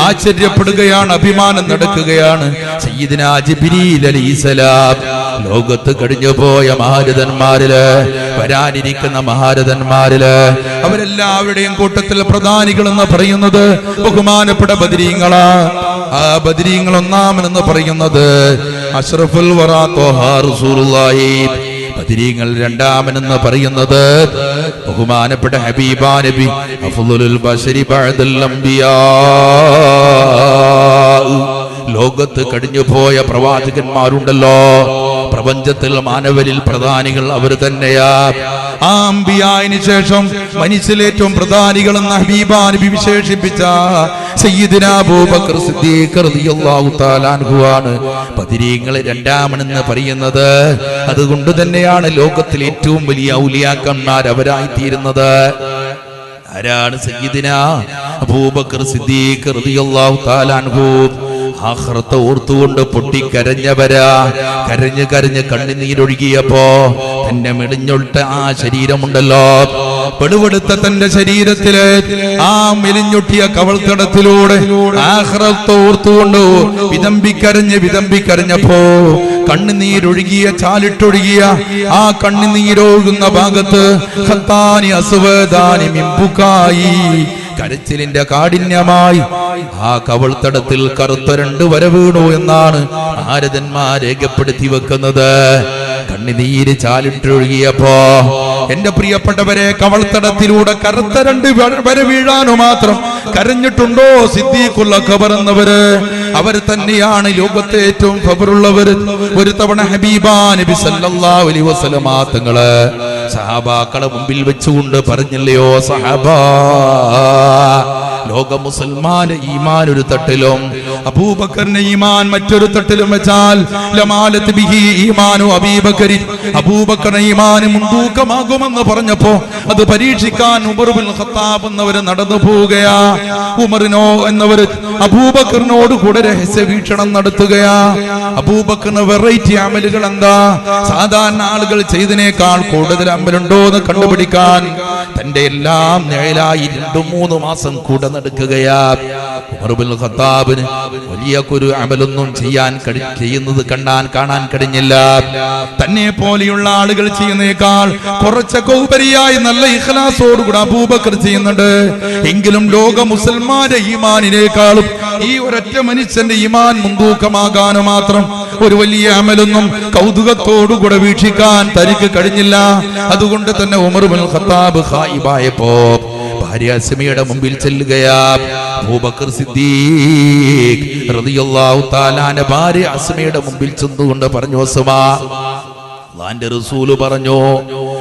ആശ്ചര്യപ്പെടുകയാണ്, അഭിമാനം നടക്കുകയാണ്. സയ്യിദുനാ ജിബ്രീൽ അലൈഹിസ്സലാം ലോകത്ത് കഴിഞ്ഞു പോയ മഹാരഥന്മാരില്, വരാനിരിക്കുന്ന മഹാരഥന്മാരില് അവരെല്ലാവരുടെയും കൂട്ടത്തിൽ പ്രധാനികൾ എന്ന് പറയുന്നത് ബഹുമാനപ്പെട്ട ബദരീങ്ങളാ. ആ ബദരീങ്ങൾ ഒന്നാമനെന്ന് പറയുന്നത് അഷ്റഫുൽ വറാ ത്വഹ റസൂലുള്ളാഹി. ബദരീങ്ങൾ രണ്ടാമനെന്ന് പറയുന്നത് ബഹുമാനപ്പെട്ട ഹബീബാ നബി അഫ്ളലുൽ ബശരി ബഅദൽ അംബിയാ. ലോകത്ത് കഴിഞ്ഞു പോയ പ്രവാചകന്മാരുണ്ടല്ലോ, പ്രപഞ്ചത്തിൽ മാനവരിൽ പ്രധാനികൾ അവർ തന്നെയാ. ആ അംബിയായിന് ശേഷം മനുഷ്യലേറ്റവും പ്രധാനികളെന്ന് ഹബീബാ നബി വിശേഷിപ്പിച്ച സയ്യിദുനാ അബൂബക്കർ സിദ്ദീഖ് റളിയല്ലാഹു തആല അൻഹുവാണ് ബദരീങ്ങൾ രണ്ടാമനെന്ന് പറയുന്നത്. അതുകൊണ്ട് തന്നെയാണ് ലോകത്തിലെ ഏറ്റവും വലിയ ഔലിയാക്കന്മാർ അവരായിത്തീരുന്നത്. ആരാണ്? സയ്യിദുനാ അബൂബക്കർ സിദ്ദീഖ് റളിയല്ലാഹു തആല അൻഹു. ആഖിറത്തെ ഓർത്തുകൊണ്ട് പൊട്ടിക്കരഞ്ഞവരാ. കരഞ്ഞ് കരഞ്ഞ് കണ്ണുനീരൊഴുകിയപ്പോ തന്റെ മെലിഞ്ഞൊട്ട ആ ശരീരമുണ്ടല്ലോ, പെടുപെടുത്ത തന്റെ ശരീരത്തില് ആ മെലിഞ്ഞൊട്ടിയ കവൾത്തടത്തിലൂടെ ആഖിറത്തെ ഓർത്തുകൊണ്ട് വിതമ്പിക്കരഞ്ഞപ്പോ കണ്ണുനീരൊഴുകിയ, ചാലിട്ടൊഴുകിയ ആ കണ്ണുനീരൊഴുകുന്ന ഭാഗത്ത് ഖത്താനി അസ്വദാനി മിൻ ബുകായി, കരച്ചിലിന്റെ കാഠിന്യമായി ആ കവൾത്തടത്തിൽ കറുത്ത 2 വര വീണു എന്നാണ് ഭാരതന്മാർ രേഖപ്പെടുത്തി വെക്കുന്നത്. കണ്ണുനീര് ചാലിട്ടൊഴുകിയപ്പോ എന്റെ പ്രിയപ്പെട്ടവരെ കവൾത്തടത്തിലൂടെ കറുത്ത 2 വര വീഴാനു മാത്രം കരഞ്ഞിട്ടുണ്ടോ സിദ്ദീഖുൽ അക്ബർ എന്നവര്? അവർ തന്നെയാണ് ലോകത്തെ ഏറ്റവും ഖബറുള്ളവർ. ഒരു തവണ ഹബീബാ നബി സല്ലല്ലാഹു അലൈഹി വസല്ലം തങ്ങള് സഹാബാക്കളെ മുമ്പിൽ വെച്ചുകൊണ്ട് പറഞ്ഞില്ലയോ, സഹാബാ, ലോക മുസൽമാന്റെ ഈമാൻ ഒരു തട്ടിലും അബൂബക്കറിന്റെ ഈമാൻ മറ്റൊരു തട്ടിലും വെച്ചാൽ ലമാലത്ത് ബിഹി ഈമാനു അബീബക്കരി, അബൂബക്കറിന്റെ ഈമാൻ മുൻതൂക്കമാകുമെന്ന് പറഞ്ഞപ്പോ അത് പരീക്ഷിക്കാൻ ഉമർ ഇബ്നുൽ ഖത്താബ് എന്നവര് നടന്നു പോവുകയാ. ഉമറിനോ എന്നവര് അബൂബക്കറിനോട് കൂടെ രഹസ്യ വീക്ഷണം നടത്തുകയാ. അബൂബക്കറിന് വെറൈറ്റി അമലുകൾ എന്താ, സാധാരണ ആളുകൾ ചെയ്തതിനേക്കാൾ കൂടുതൽ അമലുണ്ടോ എന്ന് കണ്ടുപിടിക്കാൻ തന്റെ എല്ലാം നിഴലായി 2-3 മാസം കൂടെ നടക്കുകയാ. ഉമർ ഇബ്നുൽ ഖത്താബിന് വലിയ ഒരു അമലൊന്നും ചെയ്യുന്നത് കാണാൻ കഴിഞ്ഞില്ല. തന്നെ പോലെയുള്ള ആളുകൾ ചെയ്യുന്നേക്കാൾ കുറച്ചൊക്കെ ഉപരിയായി നല്ല ഇഖ്ലാസോടുകൂടെ അബൂബക്കർ ചെയ്യുന്നുണ്ട്. എങ്കിലും ലോക മുസൽമാന്റെ ഈമാനിനേക്കാളും ഈ ഒരൊറ്റ മനുഷ്യന്റെ ഈമാൻ മുൻതൂക്കമാകാനും മാത്രം ഒരു വലിയ അമലൊന്നും കൗതുകത്തോടുകൂടെ വീക്ഷിക്കാൻ തനിക്ക് കഴിഞ്ഞില്ല. അതുകൊണ്ട് തന്നെ ഉമർ ഇബ്നുൽ ഖത്താബ് ഖായിബായപ്പോ ഭാര്യ അസ്മയുടെ മുമ്പിൽ ചെല്ലുകയാ. അബൂബക്കർ സിദ്ദീഖ് റളിയല്ലാഹു തആല അൻഹു ഭാര്യ അസ്മയുടെ മുമ്പിൽ ചെന്നുകൊണ്ട് പറഞ്ഞു, അസ്മാ, അല്ലാഹുവിന്റെ റസൂല് പറഞ്ഞു,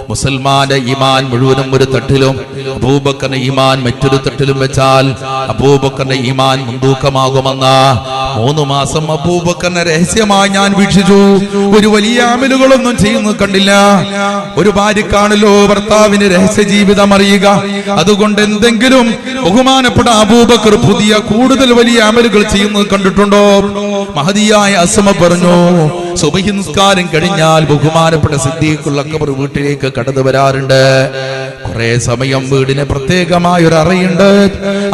മുസൽമാന്റെ ഈമാൻ മുഴുവനും ഒരു തട്ടിലും അബൂബക്കറിന്റെ ഈമാൻ മറ്റൊരു തട്ടിലും വെച്ചാൽ അബൂബക്കറിന്റെ ഈമാൻ മുൻതൂക്കമാകുമെന്ന. 3 മാസം അബൂബക്കറിനെ രഹസ്യമായി ഞാൻ വീക്ഷിച്ചു. ഒരു വലിയ അമലുകളൊന്നും ചെയ്യുന്നു കണ്ടില്ല. ഒരു ഭാര്യക്കാണല്ലോ ഭർത്താവിന് രഹസ്യ ജീവിതം അറിയുക. അതുകൊണ്ട് എന്തെങ്കിലും ബഹുമാനപ്പെട്ട അബൂബക്കർ പുതിയ കൂടുതൽ വലിയ അമലുകൾ ചെയ്യുന്നത് കണ്ടിട്ടുണ്ടോ? മഹദിയായ അസ്മ പറഞ്ഞു, സുബഹി നിസ്കാരം കഴിഞ്ഞാൽ ബഹുമാനപ്പെട്ട സിദ്ദീഖുൽ അക്ബർ വീട്ടിലേക്ക് കടന്നു വരാറുണ്ട്. കുറെ സമയം വീടിന് പ്രത്യേകമായ ഒരു അറയുണ്ട്.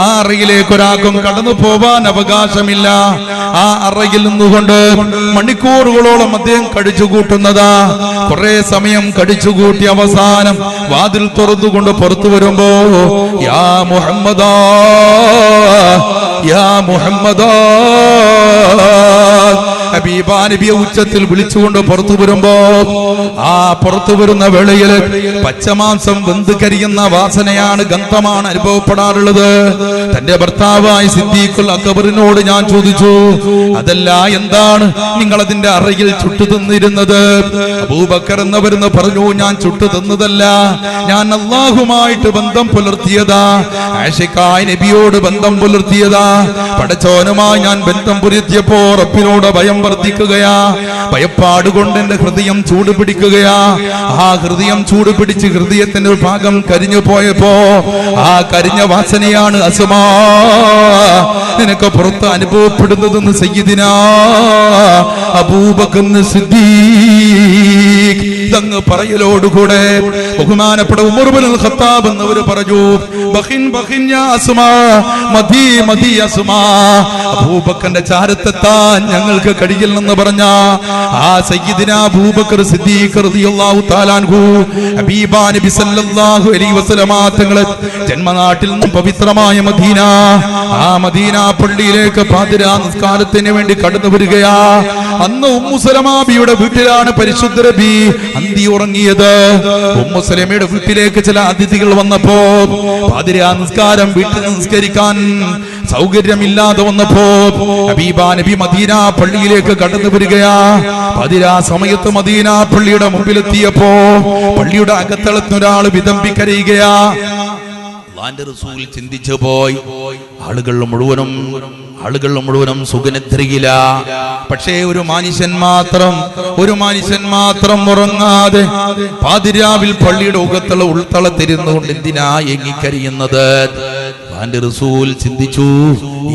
ആ അറയിലേക്ക് ഒരാൾക്കും കടന്നു പോവാൻ അവകാശമില്ല. ആ അറയിൽ നിന്നുകൊണ്ട് മണിക്കൂറുകളോളം അദ്ദേഹം കഴിച്ചുകൂട്ടുന്നതാ. കുറെ സമയം കഴിച്ചുകൂട്ടി അവസാനം വാതിൽ തുറന്നുകൊണ്ട് പുറത്തു വരുമ്പോ, യാ മുഹമ്മദാ, യാ മുഹമ്മദാ, ഹബീബാ നബിയെ ഉച്ചത്തിൽ വിളിച്ചുകൊണ്ട് പുറത്തു വരുമ്പോ ആ പുറത്തു വരുന്ന വേളയിൽ പച്ചമാംസം വെന്ത് കരിയുന്ന വാസനയാണ്, ഗന്ധമാണ് അനുഭവപ്പെടാറുള്ളത്. തന്റെ ഭർത്താവായ സിദ്ദീഖുൽ അക്ബറിനോട് ഞാൻ ചോദിച്ചു, അതല്ല, എന്താണ് നിങ്ങൾ അതിന്റെ അറയിൽ ചുട്ടു തിന്നിരുന്നത്? അബൂബക്കർ എന്നവരെന്ന് പറഞ്ഞു, ഞാൻ ചുട്ടു തിന്നതല്ല, ഞാൻ അല്ലാഹുമായിട്ട് ബന്ധം പുലർത്തിയതാ, ആശിഖായ നബിയോട് ബന്ധം പുലർത്തിയതാ. പടച്ചോനുമായി ഞാൻ ബന്ധം പുലർത്തിയപ്പോ റബ്ബിനോട് ഭയം വർദ്ധിക്കുകയാ. ഭയപ്പാട് കൊണ്ട് എന്റെ ഹൃദയം ചൂട് പിടിക്കുകയാ. ആ ഹൃദയം ചൂട് പിടിച്ച് ഹൃദയത്തിന്റെ ഒരു ഭാഗം കരിഞ്ഞു പോയപ്പോ ആ കരിഞ്ഞ വാസനയാണ് അസ്മാ നിനക്ക് പുറത്ത് അനുഭവപ്പെടുന്നതെന്ന് സയ്യിദിനാ അബൂബക്കർ സിദ്ദീഖ് തങ്ങൾ പറയലോടുകൂടെ ബഹുമാനപ്പെട്ട ഉമർ ഇബ്നുൽ ഖത്താബ് എന്നവർ പറഞ്ഞു, ബഖിൻ ബഖിൻ യാ അസ്മാ, മദി മദി അസ്മാ, അബൂബക്കറിന്റെ ചാരത്തെത്താൻ ഞങ്ങൾക്ക് കഴിയില്ലെന്ന് പറഞ്ഞ ആ സയ്യിദിനാ അബൂബക്കർ സിദ്ദീഖ് റളിയല്ലാഹു തആല അൻഹു ഹബീബാ നബി സല്ലല്ലാഹു അലൈഹി വസല്ലം തങ്ങളെ ജന്മനാട്ടിൽ നിന്നും പവിത്രമായ മദീന, ആ മദീന പള്ളിയിലേക്ക് പാതിരാ നിസ്കാരത്തിന് വേണ്ടി കടന്നു വരികയാ. അന്ന് ഉമ്മു സലമാബിയുടെ വീട്ടിലാണ് പരിശുദ്ധ നബി അന്തി ഉറങ്ങിയത്. ഉമ്മു സലമയുടെ വീട്ടിലേക്ക് ചില അതിഥികൾ വന്നപ്പോ പാതിരാ നിസ്കാരം വീട്ടിൽ നിസ്കരിക്കാൻ സൗകര്യമില്ലാതെ വന്നപ്പോ ഹബീബാ നബി മദീന പള്ളിയിലേക്ക് കടന്നു വരികയാ. പാതിരാ സമയത്ത് മദീന പള്ളിയുടെ മുമ്പിലെത്തിയപ്പോ പള്ളിയുടെ അകത്തളത്തിനൊരാൾ വിതമ്പിക്കരയുകയാ. അല്ലാഹുവിന്റെ റസൂൽ ചിന്തിച്ചു പോയി, ആളുകൾ മുഴുവനും സുഖനിദ്രയില്ല. പക്ഷേ ഒരു മനുഷ്യൻ മാത്രം ഉറങ്ങാതെ പാതിരാവിൽ പള്ളിയുടെ ഉൾത്തളത്തിരുന്നുകൊണ്ട് എന്തിനാ എങ്ങിക്കരിയുന്നത്? അല്ലാഹുവിന്റെ റസൂൽ ചിന്തിച്ചു,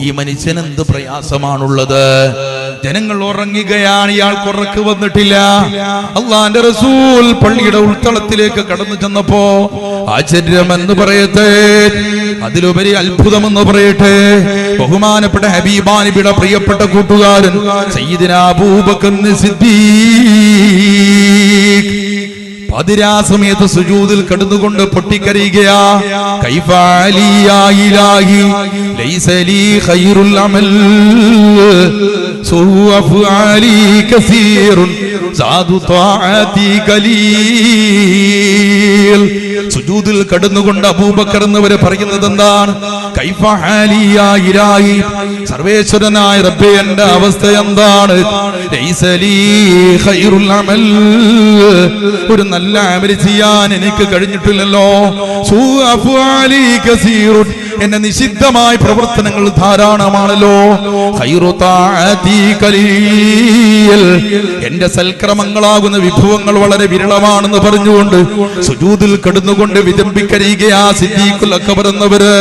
ഈ മനുഷ്യൻ എന്ത് പ്രയാസമാണുള്ളത്? ജനങ്ങൾ ഉറങ്ങുകയാണ്, ഇയാൾക്ക് ഉറക്ക് വന്നിട്ടില്ല. അല്ലാഹുവിന്റെ റസൂൽ പള്ളിയുടെ ഉൾത്തളത്തിലേക്ക് കടന്നു ചെന്നപ്പോ ആശ്ചര്യമെന്ന് പറയട്ടെ, അതിലുപരി അത്ഭുതമെന്ന് പറയട്ടെ, ബഹുമാനപ്പെട്ട ഹബീബാ നബിയുടെ പ്രിയപ്പെട്ട കൂട്ടുകാരൻ സയ്യിദിനാ അബൂബക്കർ സിദ്ദീഖ് പതിരാ സമയത്ത് സുജൂദിൽ കിടന്നുകൊണ്ട് പൊട്ടിക്കരയുകയാ. കൈഫാലി യാ ഇലാഹി ലൈസ ലീ ഖൈറുൽ അമൽ സുഅഫ്ആലി കസീറുൻ സാദു ത്വാഅതി ഖലീൽ. സുജൂദിൽ കിടന്നുകൊണ്ട് അബൂബക്കർ എന്നവരെ പറയുന്നത് എന്താണ്? കൈഫ ഹാലി യാ ഇലാഹി, സർവേശ്വരനായ റബ്ബേ എന്റെ അവസ്ഥ എന്താണ്? ലൈസ ലീ ഖൈറുൽ അമൽ, ഒരു നല്ല അമൽ ചെയ്യാൻ എനിക്ക് കഴിഞ്ഞിട്ടില്ലല്ലോ. സുഅഫ്ആലി കസീറുൻ, എന്നെ നിഷിദ്ധമായ പ്രവർത്തനങ്ങൾ ധാരാളമാണല്ലോ. ഖൈറു ത്വാഅതി ഖലീൽ, എന്റെ സൽക്രമങ്ങളാകുന്ന വിഭവങ്ങൾ വളരെ വിരളമാണെന്ന് പറഞ്ഞുകൊണ്ട് സുജൂദിൽ കിടന്നുകൊണ്ട് വിതമ്പിക്കരയുകയാ സിദ്ദീഖുൽ അക്ബർ എന്നവര്.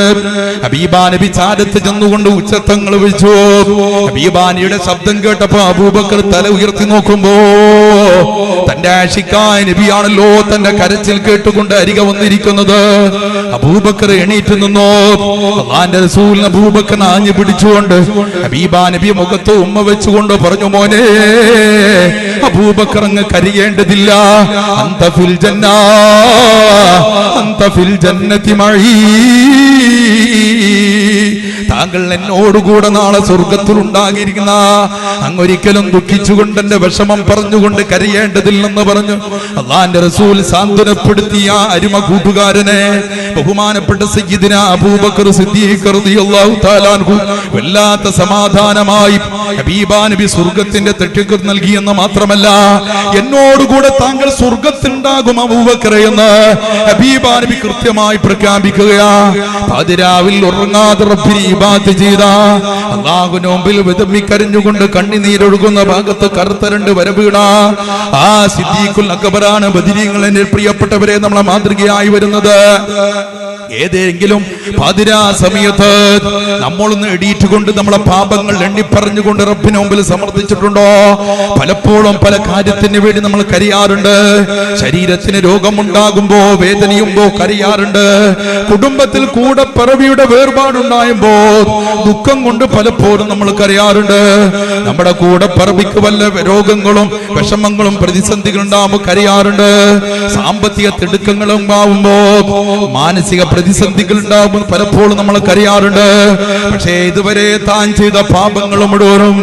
ഹബീബാ നബി ചാരത്ത് ചെന്നുകൊണ്ട് ഉച്ചത്തങ്ങൾ വിളിച്ചു. ഹബീബാനിയുടെ ശബ്ദം കേട്ടപ്പോ അബൂബക്കർ തല ഉയർത്തി നോക്കുമ്പോ തന്റെ ആഷിക്കായ നബിയാണല്ലോ തന്റെ കരച്ചിൽ കേട്ടുകൊണ്ട് അരികെ വന്നിരിക്കുന്നത്. അബൂബക്കർ എണീറ്റ് നിന്നോ. അല്ലാഹുവിന്റെ റസൂൽ അബൂബക്കർ ആഞ്ഞു പിടിച്ചുകൊണ്ട് ഹബീബാ നബി മുഖത്ത് ഉമ്മ വെച്ചുകൊണ്ട് പറഞ്ഞു, മോനെ അബൂബക്കർ അങ്ങ് കരയേണ്ടതില്ല. അന്ത ഫിൽ ജന്ന, അന്ത ഫിൽ ജന്നതി മഈ, താങ്കൾ എന്നോടുകൂടെ നാളെ സ്വർഗത്തിൽ ഉണ്ടാകിയിരിക്കുന്ന, അങ്ങൊരിക്കലും ദുഃഖിച്ചുകൊണ്ട് എന്റെ വിഷമം പറഞ്ഞുകൊണ്ട് കരയേണ്ടതില്ലെന്ന് പറഞ്ഞു അല്ലാഹുവിന്റെ റസൂൽ സാന്ത്വനപ്പെടുത്തിയ അരുമ കൂട്ടുകാരനെ ബഹുമാനപ്പെട്ട സയ്യിദിന അബൂബക്കർ സിദ്ദീഖ് റളിയല്ലാഹു തആല അൻഹു വല്ലാത്ത സമാധാനമായി ഹബീബാ നബി സ്വർഗത്തിന്റെ തെട്ടിക്ക് നൽകിയെന്ന് മാത്രമല്ല, എന്നോടുകൂടെ താങ്കൾ സ്വർഗത്തിലുണ്ടാകും അബൂബക്കറെ എന്ന് ഹബീബാ നബി കൃത്യമായി പ്രഖ്യാപിക്കുകയാ. പാതിരാവിൽ ഉറങ്ങാതെ റബ്ബിനെ ഇബാദത്ത് ചെയ്ത, അല്ലാഹുവിന്റെ മുമ്പിൽ വിതമ്മിക്കരഞ്ഞുകൊണ്ട് കണ്ണുനീരൊഴുകുന്ന ഭാഗത്ത് കറുത്ത രണ്ട് വരവീണ ആ സിദ്ദീഖുൽ അക്ബറാണ്. ബദരീങ്ങളുടെ പ്രിയപ്പെട്ടവരെ നമ്മളെ മാതൃകയായി വരുന്നത്. ഏതെങ്കിലും പാതിരാ സമയത്ത് നമ്മളൊന്ന് എടീറ്റുകൊണ്ട് നമ്മളെ പാപങ്ങൾ എണ്ണിപ്പറഞ്ഞുകൊണ്ട് റബ്ബിന് മുമ്പിൽ സമർപ്പിച്ചിട്ടുണ്ടോ? പലപ്പോഴും പല കാര്യത്തിന് വേണ്ടി നമ്മൾ കരയാറുണ്ട്. ശരീരത്തിന് രോഗമുണ്ടാകുമ്പോ വേദനയുമ്പോ കരയാറുണ്ട്. കുടുംബത്തിൽ കൂടെ പിറവിയുടെ വേർപാടുണ്ടായുമ്പോ ദുഃഖം കൊണ്ട് പലപ്പോഴും നമ്മൾ കരയാറുണ്ട്. നമ്മുടെ കൂടെ പിറവിക്ക് വല്ല രോഗങ്ങളും വിഷമങ്ങളും പ്രതിസന്ധികൾ ഉണ്ടാകുമ്പോൾ കരയാറുണ്ട്. സാമ്പത്തിക തിടുക്കങ്ങളും ആവുമ്പോ മാനസിക പ്രതിസന്ധികൾ ഉണ്ടാകുമ്പോൾ പലപ്പോഴും നമ്മൾ കരയാറുണ്ട്. പക്ഷേ ഇതുവരെ താൻ ചെയ്ത പാപങ്ങളും മുഴുവനും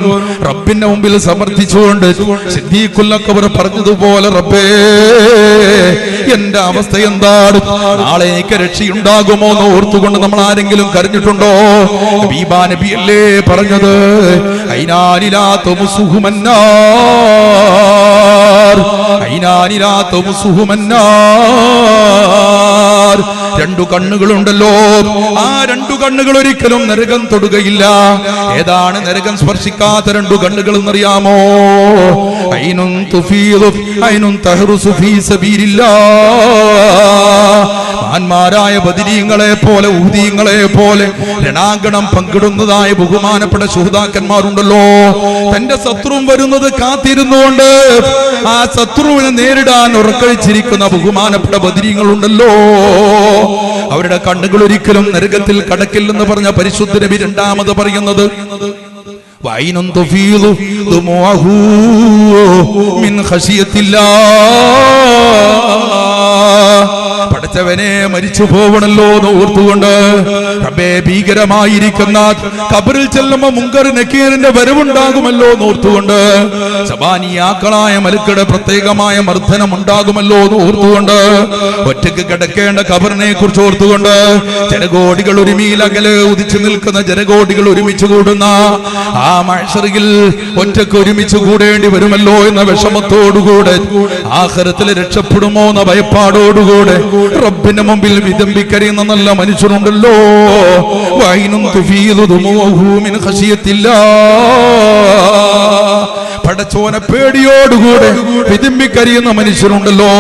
റബ്ബിന്റെ മുമ്പിൽ സമർപ്പിച്ചുകൊണ്ട് സിദ്ദീഖുൽ അക്ബർ പറഞ്ഞതുപോലെ, റബ്ബേ എന്റെ അവസ്ഥ എന്താണ്? നാളെ എനിക്ക് രക്ഷയുണ്ടാകുമോ എന്ന് ഓർത്തുകൊണ്ട് നമ്മൾ ആരെങ്കിലും കരഞ്ഞിട്ടുണ്ടോ? ഹബീബാ നബിയല്ലേ പറഞ്ഞത്, ഐനാനിലാ തുമുസുഹുമന്നാർ, ഐനാനിലാ തുമുസുഹുമന്നാർ. രണ്ടു കണ്ണുകളുണ്ടല്ലോ, ആ രണ്ടു കണ്ണുകൾ ഒരിക്കലും നരകം തൊടുകയില്ല. ഏതാണ് നരകം സ്പർശിക്കാത്ത രണ്ടു കണ്ണുകൾ എന്നറിയാമോ? ഐനുൻ തുഫീദു ഐനുൻ തഹ്റുസു ഫീ സബീലില്ലാഹ്. മഹാന്മാരായ ബദരീങ്ങളെ പോലെ ഉഹദീങ്ങളെ പോലെ രണാങ്കണം പങ്കിടുന്നതായ ബഹുമാനപ്പെട്ട ശുഹദാക്കന്മാരുണ്ടല്ലോ. തന്റെ ശത്രു വരുന്നത് കാത്തിരുന്നുകൊണ്ട് ആ ശത്രുവിനെ നേരിടാൻ ഉറക്കഴിച്ചിരിക്കുന്ന ബഹുമാനപ്പെട്ട ബദരീങ്ങളുണ്ടല്ലോ. അവരുടെ കണ്ണുകൾ ഒരിക്കലും നരകത്തിൽ കടക്കില്ലെന്ന് പറഞ്ഞ പരിശുദ്ധ നബി രണ്ടാമത് പറയുന്നത്, വൈനുൻ തുഫീദു ദുമുഅഹു മിൻ ഖശിയത്തില്ലാഹ്. പടച്ചവനെ മരിച്ചു പോവണല്ലോ എന്ന് ഓർത്തുകൊണ്ട് റബ്ബേ ഭീകരമായിരിക്കുന്ന ഖബറിൽ ചെല്ലുമ്പോ മുങ്കർ നക്കീറിന്റെ വരവുണ്ടാകുമല്ലോ എന്ന് ഓർത്തുകൊണ്ട് സബാനിയാക്കളായ മലക്കുടെ പ്രത്യേകമായ മർദ്ദനം ഉണ്ടാകുമല്ലോ എന്ന് ഓർത്തുകൊണ്ട് ഒറ്റയ്ക്ക് കിടക്കേണ്ട ഖബറിനെ കുറിച്ച് ഓർത്തുകൊണ്ട് ജനകോടികൾ ഒരുമിയിലകലെ ഉദിച്ചു നിൽക്കുന്ന ജനകോടികൾ ഒരുമിച്ച് കൂടുന്ന ആ മഹ്ശറിൽ ഒറ്റയ്ക്ക് ഒരുമിച്ച് കൂടേണ്ടി വരുമല്ലോ എന്ന വിഷമത്തോടുകൂടെ ആഖിറത്തിൽ രക്ഷപ്പെടുമോ എന്ന ഭയപ്പാടോടുകൂടെ റബ്ബിന്റെ മുമ്പിൽ വിതമ്പിക്കരയുന്ന നല്ല മനുഷ്യരുണ്ടല്ലോ. വൈനും തുഫീദു ദുമുഅഹു മിൻ ഖശിയത്തില്ലാഹ്. പടച്ചോനെ പേടിയോടുകൂടെ വിതുമ്പിക്കരിയുന്ന മനുഷ്യരുണ്ടല്ലോ.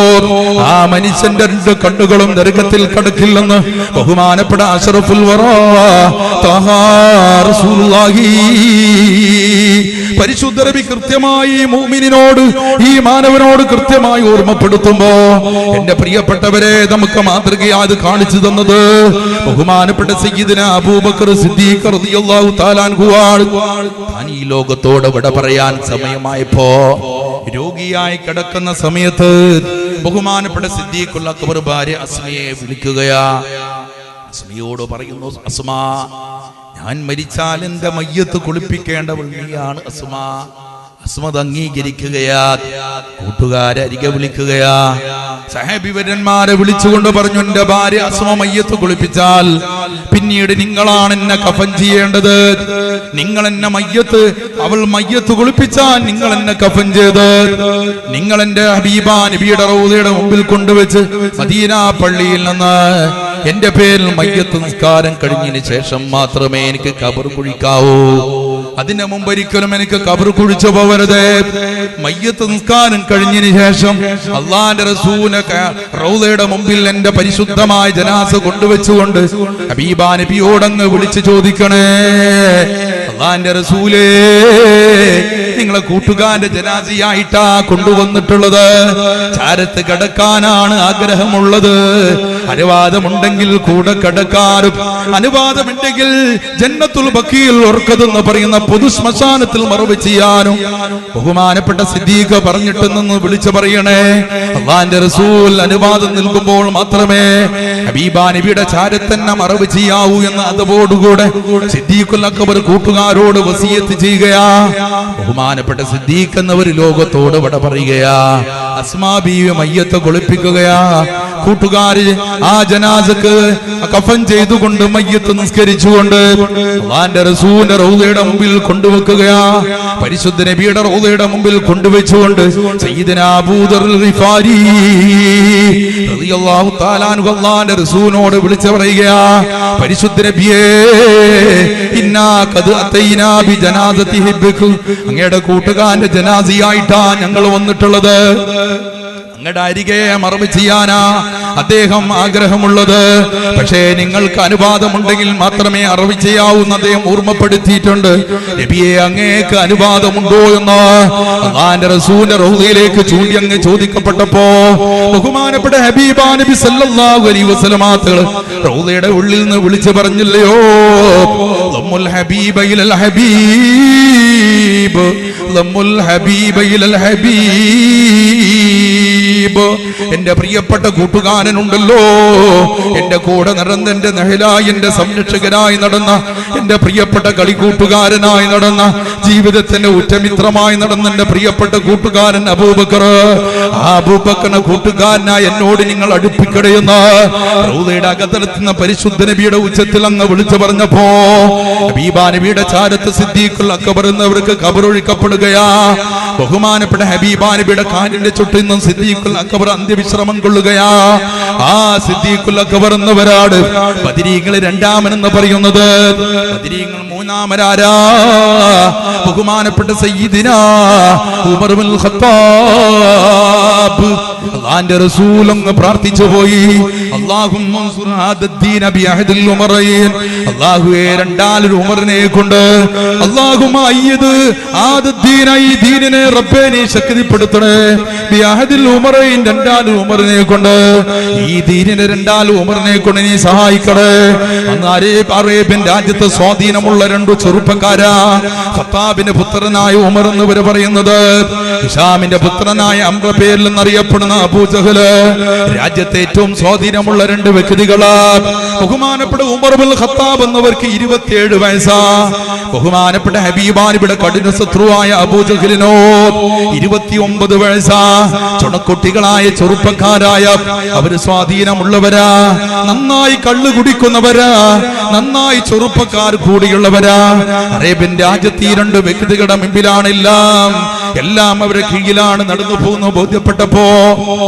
ആ മനുഷ്യന്റെ രണ്ട് കണ്ണുകളും നരകത്തിൽ കടക്കില്ലെന്ന് ബഹുമാനപ്പെട്ട അഷ്റഫുൽ വറാ തഹാ റസൂലുള്ളാഹി പരിശുദ്ധ നബി കൃത്യമായി മുഅ്മിനിനോട്, ഈ മാനവനോട് കൃത്യമായി ഓർമ്മപ്പെടുത്തുമ്പോ എന്റെ പ്രിയപ്പെട്ടവരെ നമുക്ക് മാതൃകയാത് കാണിച്ചു തന്നത് ബഹുമാനപ്പെട്ട സയ്യിദുനാ അബൂബക്കർ സിദ്ദീഖ് റളിയല്ലാഹു തആല അൻഹു ആണ്. താൻ ഈ ലോകത്തോട് വിട പറയാൻ സമയമായപ്പോ രോഗിയായി കിടക്കുന്ന സമയത്ത് ബഹുമാനപ്പെട്ട സിദ്ദീഖുൽ അക്ബർ ഭാര്യ അസ്മയെ വിളിക്കുകയാ. അസ്മയോട് പറയുന്നു, അസ്മാ, ഞാൻ മരിച്ചാൽ എന്റെ മയ്യത്ത് കുളിപ്പിക്കേണ്ടവൾ നീയാണ് അസ്മാ. അസ്മത് അംഗീകരിക്കുകയാ. കൂട്ടുകാരെ അരികെ വിളിക്കുകയാ. സഹാബിവരന്മാരെ വിളിച്ചുകൊണ്ട് പറഞ്ഞു, എന്റെ ഭാര്യ അസ്മ മയ്യത്ത് കുളിപ്പിച്ചാൽ പിന്നീട് നിങ്ങളാണ് എന്നെ കഫൻ ചെയ്യേണ്ടത്. നിങ്ങൾ എന്നെ അവൾ മയ്യത്ത് കുളിപ്പിച്ചാൽ നിങ്ങൾ എന്നെ കഫൻ ചെയ്ത് നിങ്ങൾ എന്റെ ഹബീബാ നബിയുടെ റൗളയുടെ മുമ്പിൽ കൊണ്ടുവച്ച് മദീന പള്ളിയിൽ നിന്ന് എന്റെ പേരിൽ മയ്യത്ത് നിസ്കാരം കഴിഞ്ഞതിന് ശേഷം മാത്രമേ എനിക്ക് ഖബർ കുഴിക്കാവൂ. അതിന്റെ മുമ്പ് ഒരിക്കലും എനിക്ക് ഖബർ കുഴിച്ചു പോവരുത്. മയ്യത്ത് നിസ്കാരം കഴിഞ്ഞതിന് ശേഷം അള്ളാന്റെ റസൂലിനെ റൗളയുടെ മുമ്പിൽ എന്റെ പരിശുദ്ധമായ ജനാസ കൊണ്ടുവച്ചുകൊണ്ട് ഹബീബാ നബിയോടങ്ങ് വിളിച്ചു ചോദിക്കണേ, അള്ളാന്റെ റസൂലേ, നിങ്ങളെ കൂട്ടുകാരന്റെ ജനാസയായിട്ടാ കൊണ്ടുവന്നിട്ടുള്ളത്. ചാരത്ത് കിടക്കാനാണ് ആഗ്രഹമുള്ളത്. അനുവാദമുണ്ടെങ്കിൽ കൂടെ കിടക്കാനും, അനുവാദമുണ്ടെങ്കിൽ ജന്നത്തുൽ ബഖീൽ ഉർക്കതെന്ന് പറയുന്ന പൊതു ശ്മശാനത്തിൽ മറവ് ചെയ്യാനും ബഹുമാനപ്പെട്ട സിദ്ദീഖ് പറഞ്ഞിട്ടെന്ന് വിളിച്ചു പറയണേ. അള്ളാന്റെ റസൂൽ അനുവാദം നൽകുമ്പോൾ മാത്രമേ ഹബീബാ നബിയുടെ ചാരത്തന്നെ മറവ് ചെയ്യാവൂ എന്ന് അതോടുകൂടെ സിദ്ദീഖുൽ അക്ബർ കൂട്ടുകാരോട് വസിയത്ത് ചെയ്യുകയാ. ബഹുമാനപ്പെട്ട സിദ്ദീഖ് എന്നവർ ലോകത്തോട് വിട പറയുകയാ. അസ്മാ ബീവി മയ്യത്ത് കുളിപ്പിക്കുകയാ. കൂട്ടുകാര് ആ ജനാസക്ക് കഫൻ ചെയ്തുകൊണ്ട് മയ്യത്ത് നിസ്കരിച്ചുകൊണ്ട് അല്ലാഹുവിന്റെ റസൂലിന്റെ റൗളയുടെ മുമ്പിൽ കൊണ്ടുവെക്കുകയാ. പരിശുദ്ധ നബിയുടെ റൗളയുടെ മുമ്പിൽ കൊണ്ടുവെച്ചുകൊണ്ട് സയ്യിദനാ അബൂദർ ഗിഫാരി റളിയല്ലാഹു തആല അൻഹു അല്ലാഹുവിന്റെ റസൂലിനോട് വിളിച്ചു പറയുകയാ, പരിശുദ്ധ നബിയേ, ഇന്നാ ഖദ് അതൈനാ ബി ജനാസതി ഹിബ്ബികു, അങ്ങയുടെ കൂട്ടുകാരന്റെ ജനാസയായിട്ടാ ഞങ്ങൾ വന്നിട്ടുള്ളത്. അങ്ങയുടെ അരികെ മറവ് ചെയ്യാനാ അദ്ദേഹം ആഗ്രഹമുള്ളത്. പക്ഷേ നിങ്ങൾക്ക് അനുവാദമുണ്ടെങ്കിൽ മാത്രമേ അറവ് ചെയ്യാവൂന്ന് അദ്ദേഹം ഓർമ്മപ്പെടുത്തിയിട്ടുണ്ട്. നബിയെ, അങ്ങേക്ക് അനുവാദമുണ്ടോ എന്ന് അല്ലാഹുവിന്റെ റസൂലിന്റെ റൗളയിലേക്ക് ചൂണ്ടി അങ്ങ് ചോദിക്കപ്പെട്ടപ്പോ ബഹുമാനപ്പെട്ട ഹബീബാ നബി സല്ലല്ലാഹു അലൈഹി വസല്ലം തങ്ങൾ റൗളയുടെ ഉള്ളിൽ നിന്ന് വിളിച്ചു പറഞ്ഞില്ലയോ, ലമ്മുൽ ഹബീബ ഇലൽ ഹബീബ്, ലമ്മുൽ ഹബീബ ഇലൽ ഹബീബ്. എന്റെ പ്രിയപ്പെട്ട കൂട്ടുകാരനുണ്ടല്ലോ, എന്റെ കൂടെ നടന്ന, എന്റെ നെഹലായി, എന്റെ സംരക്ഷകനായി നടന്ന, എന്റെ പ്രിയപ്പെട്ട കളിക്കൂട്ടുകാരനായി നടന്ന, ജീവിതത്തിന്റെ ഉറ്റമിത്രമായി നടന്ന എന്റെ പ്രിയപ്പെട്ട കൂട്ടുകാരൻ അബൂബക്കർ. ആ അബൂബക്കറിന്റെ കൂട്ടുകാരനായി എന്നോട് നിങ്ങൾ അടുപ്പിക്കടയെന്ന് റൗളയുടെ അകത്തലത്തുന്ന പരിശുദ്ധ നബിയുടെ ഉച്ചത്തിൽ അങ്ങ് വിളിച്ചു പറഞ്ഞപ്പോ ഹബീബാ നബിയുടെ ചാരത്ത് സിദ്ദീഖുൽ അക്ബർ എന്നവർക്ക് ഖബറൊഴിക്കപ്പെടുകയാ. ബഹുമാനപ്പെട്ട ഹബീബാ നബിയുടെ കാലിന്റെ ചുട്ടിൽ നിന്നും സിദ്ദീഖുൽ അക്ബർ അന്ത്യവിശ്രമം കൊള്ളുകയാ. ആ സിദ്ദീഖുൽ അക്ബർ എന്നവരാണ് ബദരീങ്ങൾ രണ്ടാമനെന്ന് പറയുന്നത്. ബദരീങ്ങൾ മൂന്നാമരാരാ? ബഹുമാനപ്പെട്ട സയ്യിദിനാ ഉമർ ഇബ്നുൽ ഖത്താബ്. അല്ലാഹുവിന്റെ റസൂൽ അങ്ങ് പ്രാർത്ഥിച്ചു പോയി, അല്ലാഹുമ്മ അൻസുർ ഹാദദ്ദീന ബിഅഹദിൽ ഉമറൈൻ, അല്ലാഹുവേ, രണ്ടാലൊരു ഉമറിനെ കൊണ്ട്, അല്ലാഹുമ്മ അയ്യിദ് ഹാദദ്ദീന, ഈ ദീനിനെ റബ്ബേ നീ ശക്തിപ്പെടുത്തണേ, ബിഅഹദിൽ ഉമറൈൻ, രണ്ടാലൊരു ഉമറിനെ കൊണ്ട്, ഈ ദീനിനെ രണ്ടാലൊരു ഉമറിനെ കൊണ്ട് നീ സഹായിക്കണേ. അന്ന് അറേബ്യൻ രാജ്യത്ത് സ്വാധീനമുള്ള രണ്ടു ചെറുപ്പക്കാരാ, ഖത്താബിന്റെ പുത്രനായ ഉമർ എന്നിവർ പറയുന്നത്, ഹിഷാമിന്റെ പുത്രനായ അംറ പേരിൽ എന്നറിയപ്പെടുന്ന അബൂജഹല്. രാജ്യത്തെ ഏറ്റവും സ്വാധീനമുള്ള രണ്ട് വ്യക്തികളാ. ബഹുമാനപ്പെട്ട ഉമർ ഇബ്നുൽ ഖത്താബ് എന്നവർക്ക് 27 വയസ്സാ. ബഹുമാനപ്പെട്ട ഹബീബാ നബിയുടെ കഠിന ശത്രുവായ അബൂജഹലിനോ 29 വയസ്സാ. ചുണക്കുട്ടികളായ ചെറുപ്പക്കാരായ അവര് സ്വാധീനമുള്ളവരാ, നന്നായി കള്ളു കുടിക്കുന്നവരാ, നന്നായി ചെറുപ്പക്കാർ കൂടിയുള്ളവരാ. അറേബ്യൻ രാജ്യത്ത് ഈ രണ്ട് വ്യക്തികളുടെ മുമ്പിലാണ് എല്ലാം അവരുടെ കീഴിലാണ് നടന്നു പോകുന്ന ബോധ്യപ്പെട്ടപ്പോ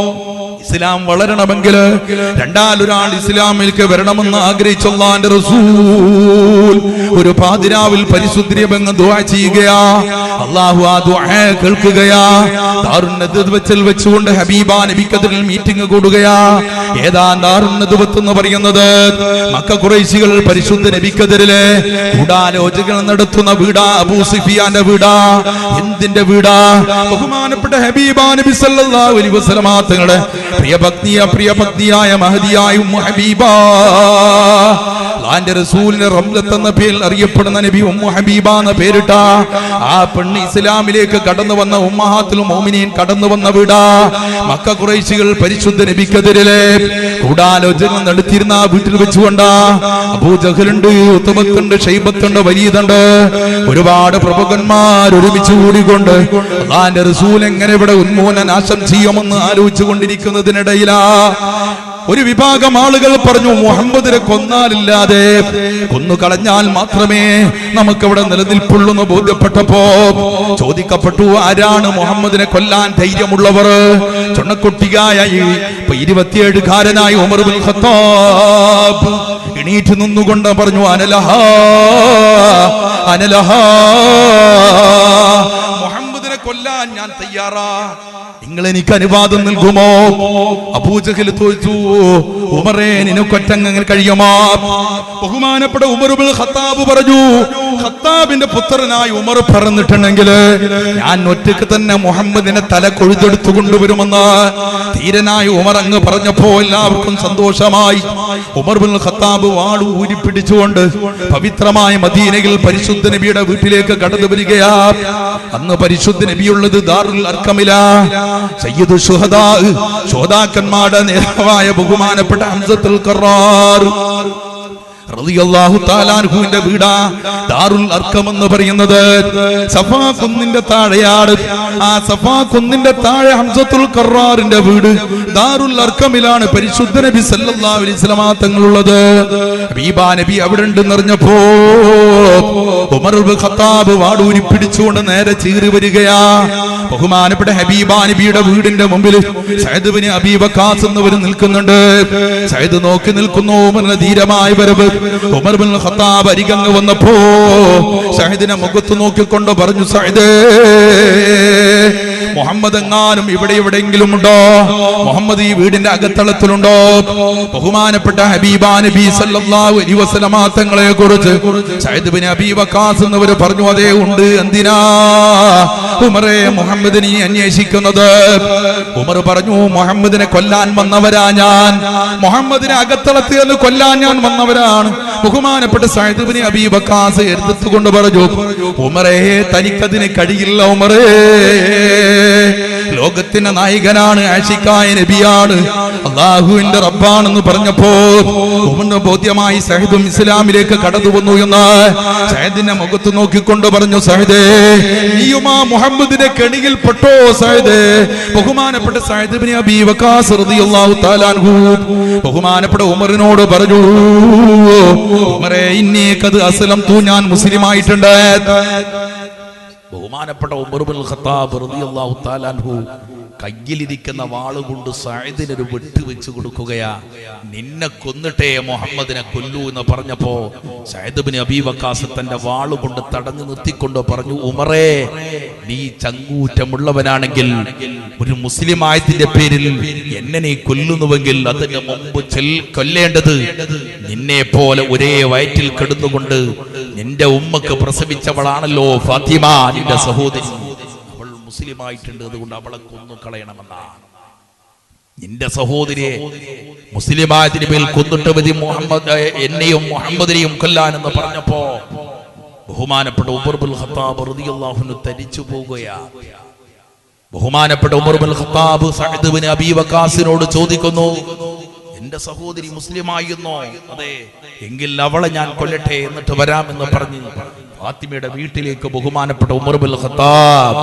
ഇസ്ലാം വളരണമെങ്കിൽ രണ്ടാലൊരാൾ ഇസ്ലാമിലേക്ക് വരണമെന്ന് ആഗ്രഹിച്ച അല്ലാഹുവിന്റെ റസൂൽ ഒരു പാതിരാവിൽ പരിശുദ്ധിയങ്ങ് ദുആ ചെയ്യുകയാ. അല്ലാഹു ആ ദുആ കേൾക്കുകയാ. ദാറുൻ നദ്വത്തിൽ വെച്ചുകൊണ്ട് ഹബീബ നബിക്കതിൽ മീറ്റിംഗ് കൂടുകയാ. ഏതാ ദാറുൻ നദ്വത്ത് എന്ന് പറയുന്നത്? മക്ക ഖുറൈശികൾ പരിശുദ്ധ നബിക്കതിരിലെ ഗൂഢാലോചനകൾ നടത്തുന്ന വീടാ. അബൂ സുഫിയാന്റെ വീടാ. എന്തിന്റെ വീടാ? ബഹുമാനപ്പെട്ട ഹബീബ നബി സല്ലല്ലാഹു അലൈഹി വസല്ലം തങ്ങളുടെ പ്രിയഭക്തിയായ മഹദിയായ ഉമ്മു ഹബീബ, അല്ലാഹുവിന്റെ റസൂലിന്റെ റംലത്ത് എന്ന പേരിൽ അറിയപ്പെടുന്ന നബി ഉമ്മു ഹബീബ എന്ന പേരിട്ട ആ പെണ്ണ് ഇസ്ലാമിലേക്ക് കടന്നു വന്ന ഉമ്മഹാത്തുൽ മുഅ്മിനീൻ കടന്നു വന്ന വീടാ. മക്ക ഖുറൈശികൾ പരിശുദ്ധ നബിക്കെതിരെ ഗൂഢാലോചന നടത്തിയിരുന്ന ആ വീട്ടിൽ വെച്ചുകൊണ്ടാ അബൂജഹലുണ്ട്, ഉത്ബത്തുണ്ട്, ഷൈബത്തുണ്ട്, വലീദുണ്ട്, ഒരുപാട് പ്രമുഖന്മാർ ഒരുമിച്ച് കൂടിക്കൊണ്ട് അല്ലാഹുവിന്റെ റസൂൽ എങ്ങനെ ഇവിടെ ഉന്മൂലനാശം ചെയ്യുമെന്ന് ആലോചിച്ചു കൊണ്ടിരിക്കുന്നതിനിടയിലാ ഒരു വിഭാഗം ആളുകൾ പറഞ്ഞു, മുഹമ്മദിനെ കൊന്നാലില്ലാതെ കൊന്നു കളഞ്ഞാൽ മാത്രമേ നമുക്കവിടെ നിലനിൽപ്പുള്ളൂ എന്ന് ബോധ്യപ്പെട്ടപ്പോ ചോദിക്കപ്പെട്ടു, ആരാണ് മുഹമ്മദിനെ കൊല്ലാൻ ധൈര്യമുള്ളവർ? ചുണക്കുട്ടിയായ 27-കാരനായ ഉമർ ഇബ്നുൽ ഖത്താബ് എണീറ്റ് നിന്നുകൊണ്ട് പറഞ്ഞു, അനലഹാ അനലഹാ, മുഹമ്മദിനെ കൊല്ലാൻ ഞാൻ തയ്യാറാ, നിങ്ങൾ എനിക്ക് അനുവാദം നൽകുമോ? അബൂജഹൽ ചോദിച്ചു, ഉമറേ നിനക്കൊറ്റങ്ങനെ കഴിയുമോ? ബഹുമാനപ്പെട്ട ഉമർ ഇബ്നുൽ ഖത്താബ് പറഞ്ഞു, ഖത്താബിന്റെ പുത്രനായി ഉമർ പറഞ്ഞിട്ടുണ്ടെങ്കിൽ ഞാൻ ഒറ്റയ്ക്ക് തന്നെ മുഹമ്മദിനെ തല കൊഴുതെടുത്തു കൊണ്ടുവരുമെന്ന് ധീരനായ ഉമർ അങ്ങ് പറഞ്ഞപ്പോ എല്ലാവർക്കും സന്തോഷമായി. ഉമർ ഇബ്നുൽ ഖത്താബ് വാൾ ഊരി പിടിച്ചുകൊണ്ട് പവിത്രമായ മദീനയിൽ പരിശുദ്ധ നബിയുടെ വീട്ടിലേക്ക് കടന്നു വരികയാ. അന്ന് പരിശുദ്ധ നബിയുള്ളത് ദാറുൽ അർഖമിലാ. സയ്യിദു ശുഹദാ, ശുഹദാക്കന്മാരുടെ നേതാവായ ബഹുമാനപ്പെട്ട ഹംസത്തുൽ ഖറാർ റളിയല്ലാഹു തആല അൻഹുവിന്റെ വീടാ ദാറുൽ അർഖം എന്ന് പറയുന്നത്. സഫാ കുന്നിന്റെ താഴെയാണ്. ആ സഫാ കുന്നിന്റെ താഴെ ഹംസത്തുൽ ഖറാറിന്റെ വീട് ദാറുൽ അർഖമിലാണ് പരിശുദ്ധ നബി സല്ലല്ലാഹു അലൈഹി വസല്ലം തങ്ങളുള്ളത്. ഹബീബാ നബി അവിടെ ഉണ്ടെന്ന് അറിഞ്ഞപ്പോ ഉമർ ഇബ്നുൽ ഖത്താബ് വാടൂരി പിടിച്ചുകൊണ്ട് നേരെ ചീറി വരികയാ. ബഹുമാനപ്പെട്ട ഹബീബാ നബിയുടെ വീടിന്റെ മുമ്പിൽ സഅദ് ഇബ്നു അബീ വഖാസ് എന്നവർ നിൽക്കുന്നുണ്ട്. സഅദ് നോക്കി നിൽക്കുന്നു. ഉമറിന്റെ ധീരമായ വരവ്. ഉമർ ഇബ്നുൽ ഖത്താബ് അരികങ്ങ് വന്നപ്പോ സഅദിനെ മുഖത്ത് നോക്കിക്കൊണ്ട് പറഞ്ഞു, സഅദേ, മുഹമ്മദ് എങ്ങാനും ഇവിടെ എവിടെയെങ്കിലും ഉണ്ടോ? മുഹമ്മദ് ഈ വീടിന്റെ അകത്തളത്തിലുണ്ടോ? ബഹുമാനപ്പെട്ട ഹബീബാ നബി സല്ലല്ലാഹു അലൈഹി വസല്ലം തങ്ങളെ കുറിച്ച് സഅദ് ഇബ്നു അബീ വഖാസ് എന്നവർ പറഞ്ഞു, അതേ ഉണ്ട്. എന്തിനാ ഉമറേ മുഹമ്മദിനെ അന്വേഷിക്കുന്നത്? ഉമർ പറഞ്ഞു, മുഹമ്മദിനെ കൊല്ലാൻ വന്നവരാ ഞാൻ. മുഹമ്മദിനെ അകത്തളത്തിൽ നിന്ന് കൊല്ലാൻ ഞാൻ വന്നവരാണ്. ബഹുമാനപ്പെട്ട സഅദ് ഇബ്നു അബീ വഖാസ് എടുത്തുകൊണ്ട് പറഞ്ഞു, ഉമറേ തനിക്കതിന് കഴിയില്ല. ഉമറേ ലോകത്തിന്റെ നായകനാണ്, ആശിക്കായ നബിയാണ്, അല്ലാഹുവിന്റെ റബ്ബാണെന്ന് പറഞ്ഞപ്പോ ഉമറിന് ബോധ്യമായി സഅദും ഇസ്ലാമിലേക്ക് കടന്നു വന്നു എന്ന്. സഅദിന്റെ മുഖത്ത് നോക്കിക്കൊണ്ട് പറഞ്ഞു, സഅദേ, നീയുമാ മുഹമ്മദിന്റെ കെണിയിൽ പെട്ടോ സഅദേ? ബഹുമാനപ്പെട്ട സഅദ് ഇബ്നു അബീ വഖാസ് റളിയല്ലാഹു തആല അൻഹു ബഹുമാനപ്പെട്ട ഉമറിനോട് പറഞ്ഞു, ഉമറേ ഇന്നി ഖദ് അസ്ലംതു, ഞാൻ മുസ്ലിം ആയിട്ടുണ്ട്. ബഹുമാനപ്പെട്ട ഉമർ ഇബ്നുൽ ഖത്താബ് റളിയല്ലാഹു തആല അൻഹു കയ്യിലിരിക്കുന്ന വാളുകൊണ്ട് സഅദിനൊരു വെട്ട് വെച്ച് കൊടുക്കുകയാ. നിന്നെ കൊന്നിട്ടേ മുഹമ്മദിനെ കൊല്ലൂ എന്ന് പറഞ്ഞപ്പോ സഅദ് ഇബ്നു അബീ വഖാസ് തന്റെ വാളുകൊണ്ട് തടഞ്ഞു നിർത്തിക്കൊണ്ട് പറഞ്ഞു, ഉമറേ നീ ചങ്കൂറ്റമുള്ളവനാണെങ്കിൽ ഒരു മുസ്ലിം ആയതിന്റെ പേരിൽ എന്നെ നീ കൊല്ലുന്നുവെങ്കിൽ അതിന് മുമ്പ് കൊല്ലേണ്ടത് നിന്നെ പോലെ ഒരേ വയറ്റിൽ കിടന്നുകൊണ്ട് നിന്റെ ഉമ്മക്ക് പ്രസവിച്ചവളാണല്ലോ ഫാത്തിമ, നിന്റെ സഹോദരി. അവൾ മുസ്ലിം ആയിട്ടുണ്ട്, അതുകൊണ്ട് അവളെ കൊന്നു കളയണമെന്നാണ്. നിന്റെ സഹോദരിയെ മുസ്ലിമായതിന് മേൽ കൊന്നിട്ട് മതി മുഹമ്മദ് എന്നെയും മുഹമ്മദിനെയും കൊല്ലാനെന്ന് പറഞ്ഞപ്പോ ബഹുമാനപ്പെട്ട ഉമർ ഇബ്നുൽ ഖത്താബ് റളിയല്ലാഹു അൻഹു തരിച്ചു പോകുകയാ. ബഹുമാനപ്പെട്ട ഉമർ ഇബ്നുൽ ഖത്താബ് സഅദ് ഇബ്നു അബീ വഖാസിനോട് ചോദിക്കുന്നു, എന്റെ സഹോദരി മുസ്ലിമായിരുന്നോ? അതെ, എങ്കിൽ അവളെ ഞാൻ കൊല്ലട്ടെ, എന്നിട്ട് വരാമെന്ന് പറഞ്ഞ് ഫാത്തിമയുടെ വീട്ടിലേക്ക് ബഹുമാനപ്പെട്ട ഉമർ ഇബ്നുൽ ഖത്താബ്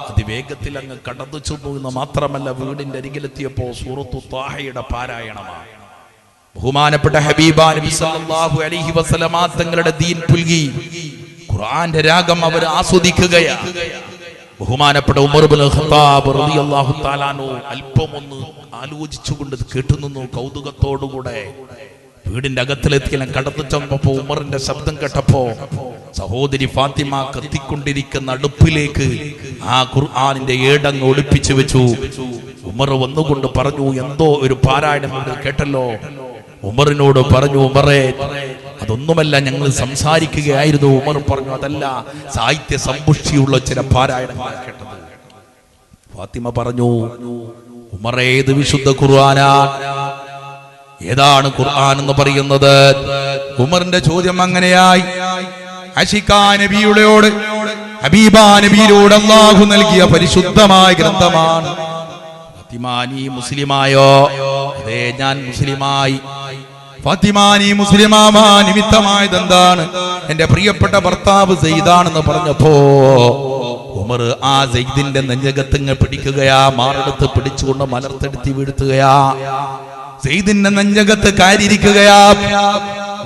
അതിവേഗത്തിൽ അങ്ങ് കടന്നു ചെന്നു എന്ന് മാത്രമല്ല, വീടിന്റെ അരികിലെത്തിയപ്പോ സൂറത്തു ത്വാഹയുടെ പാരായണമാണ്. ബഹുമാനപ്പെട്ട ഹബീബാ നബി സല്ലല്ലാഹു അലൈഹി വസല്ലം തങ്ങളുടെ ദീൻ പുൽകി ഖുർആന്റെ രാഗം അവർ ആസ്വദിക്കുകയാണ്. ബഹുമാനപ്പെട്ട ഉമർ ഇബ്നുൽ ഖത്താബ് റളിയല്ലാഹു തആല അൻഹു അല്പം ഒന്ന് ആലോചിച്ചുകൊണ്ട് കേട്ടുനിന്നു കൗതുകത്തോടുകൂടെ. വീടിന്റെ അകത്തിലെത്തിയ കടന്നു ചെന്നപ്പോ ഉമറിന്റെ ശബ്ദം കേട്ടപ്പോ സഹോദരി ഫാത്തിമ കത്തിക്കൊണ്ടിരിക്കുന്ന അടുപ്പിലേക്ക് ആ ഖുർആനിന്റെ ഏടങ്ങ് ഒളിപ്പിച്ചു വെച്ചു. ഉമർ വന്നുകൊണ്ട് പറഞ്ഞു, എന്തോ ഒരു പാരായണം കേട്ടല്ലോ. ഉമറിനോട് പറഞ്ഞു, ഉമറേ അതൊന്നുമല്ല, ഞങ്ങൾ സംസാരിക്കുകയായിരുന്നു. ഉമർ പറഞ്ഞു, അതല്ല, സാഹിത്യ സമ്പുഷ്ടിയുള്ള ചില പാരായണങ്ങൾ കേട്ടത്. ഫാത്തിമ പറഞ്ഞു, ഉമറേ ഏത് വിശുദ്ധ ഖുർആനാ? ഏതാണ് ഖുർആൻ എന്ന് പറയുന്നത്? ഉമറിന്റെ ചോദ്യം അങ്ങനെയായി. അശിക്കാ നബിയോട് ഹബീബാ നബിയോട് അല്ലാഹു നൽകിയ പരിശുദ്ധമായ ഗ്രന്ഥമാണ്. ഫാത്തിമ നീ മുസ്ലിമായോ? അതെ, ഞാൻ മുസ്ലിമായി. ഫാത്തിമ നീ മുസ്ലിമാവാ നിമിത്തമായത് എന്താണ്? എന്റെ പ്രിയപ്പെട്ട ഭർത്താവ് സെയ്ദാണെന്ന് പറഞ്ഞപ്പോ ഉമർ ആ സെയ്ദിന്റെ നെഞ്ചകത്തിങ്ങ് പിടിക്കുകയാ, മാറെടുത്ത് പിടിച്ചുകൊണ്ട് മലർത്തെടുത്തി വീഴ്ത്തുകയാ. സെയ്ദിന്റെ നെഞ്ചകത്ത് കാരിയിരിക്കുകയാ.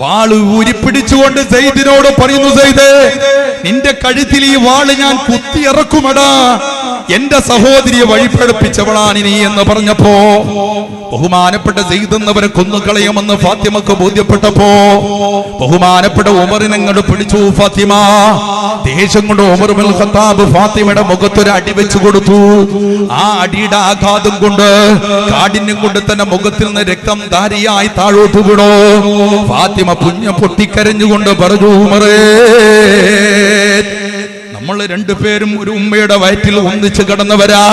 വാള് ഊരിപ്പിടിച്ചുകൊണ്ട് സെയ്ദിനോട് പറയുന്നു, സെയ്ദ് നിന്റെ കഴുത്തിൽ ഈ വാള് ഞാൻ കുത്തിയിറക്കുമടാ, എന്റെ സഹോദരിയെ വഴിപഴപ്പിച്ചവളാണ് നീ എന്ന് പറഞ്ഞപ്പോ ബഹുമാനപ്പെട്ട സെയ്ദ് എന്നവരെ കൊന്നുകളയുമെന്ന് ഫാത്തിമക്ക് ബോധ്യപ്പെട്ടപ്പോ ബഹുമാനപ്പെട്ട ഉമറിനങ്ങോട്ട് പിടിച്ചു. ഫാത്തിമ ദേഷ്യം കൊണ്ട് ഉമർ ഇബ്നുൽ ഖത്താബ് ഫാത്തിമയുടെ മുഖത്തൊരു അടി വെച്ചു കൊടുത്തു. ആ അടിയുടെ ആഘാതം കൊണ്ട് കാഠിന്യം കൊണ്ട് തന്നെ മുഖത്തിൽ നിന്ന് രക്തം ധാരയായി താഴോട്ട് വീണു. ഫാത്തിമ പുഞ്ഞ പൊട്ടിക്കരഞ്ഞുകൊണ്ട് പറഞ്ഞു, ഉമറേ നമ്മൾ രണ്ടുപേരും ഒരു ഉമ്മയുടെ വയറ്റിൽ ഒന്നിച്ച് കടന്നവരാ.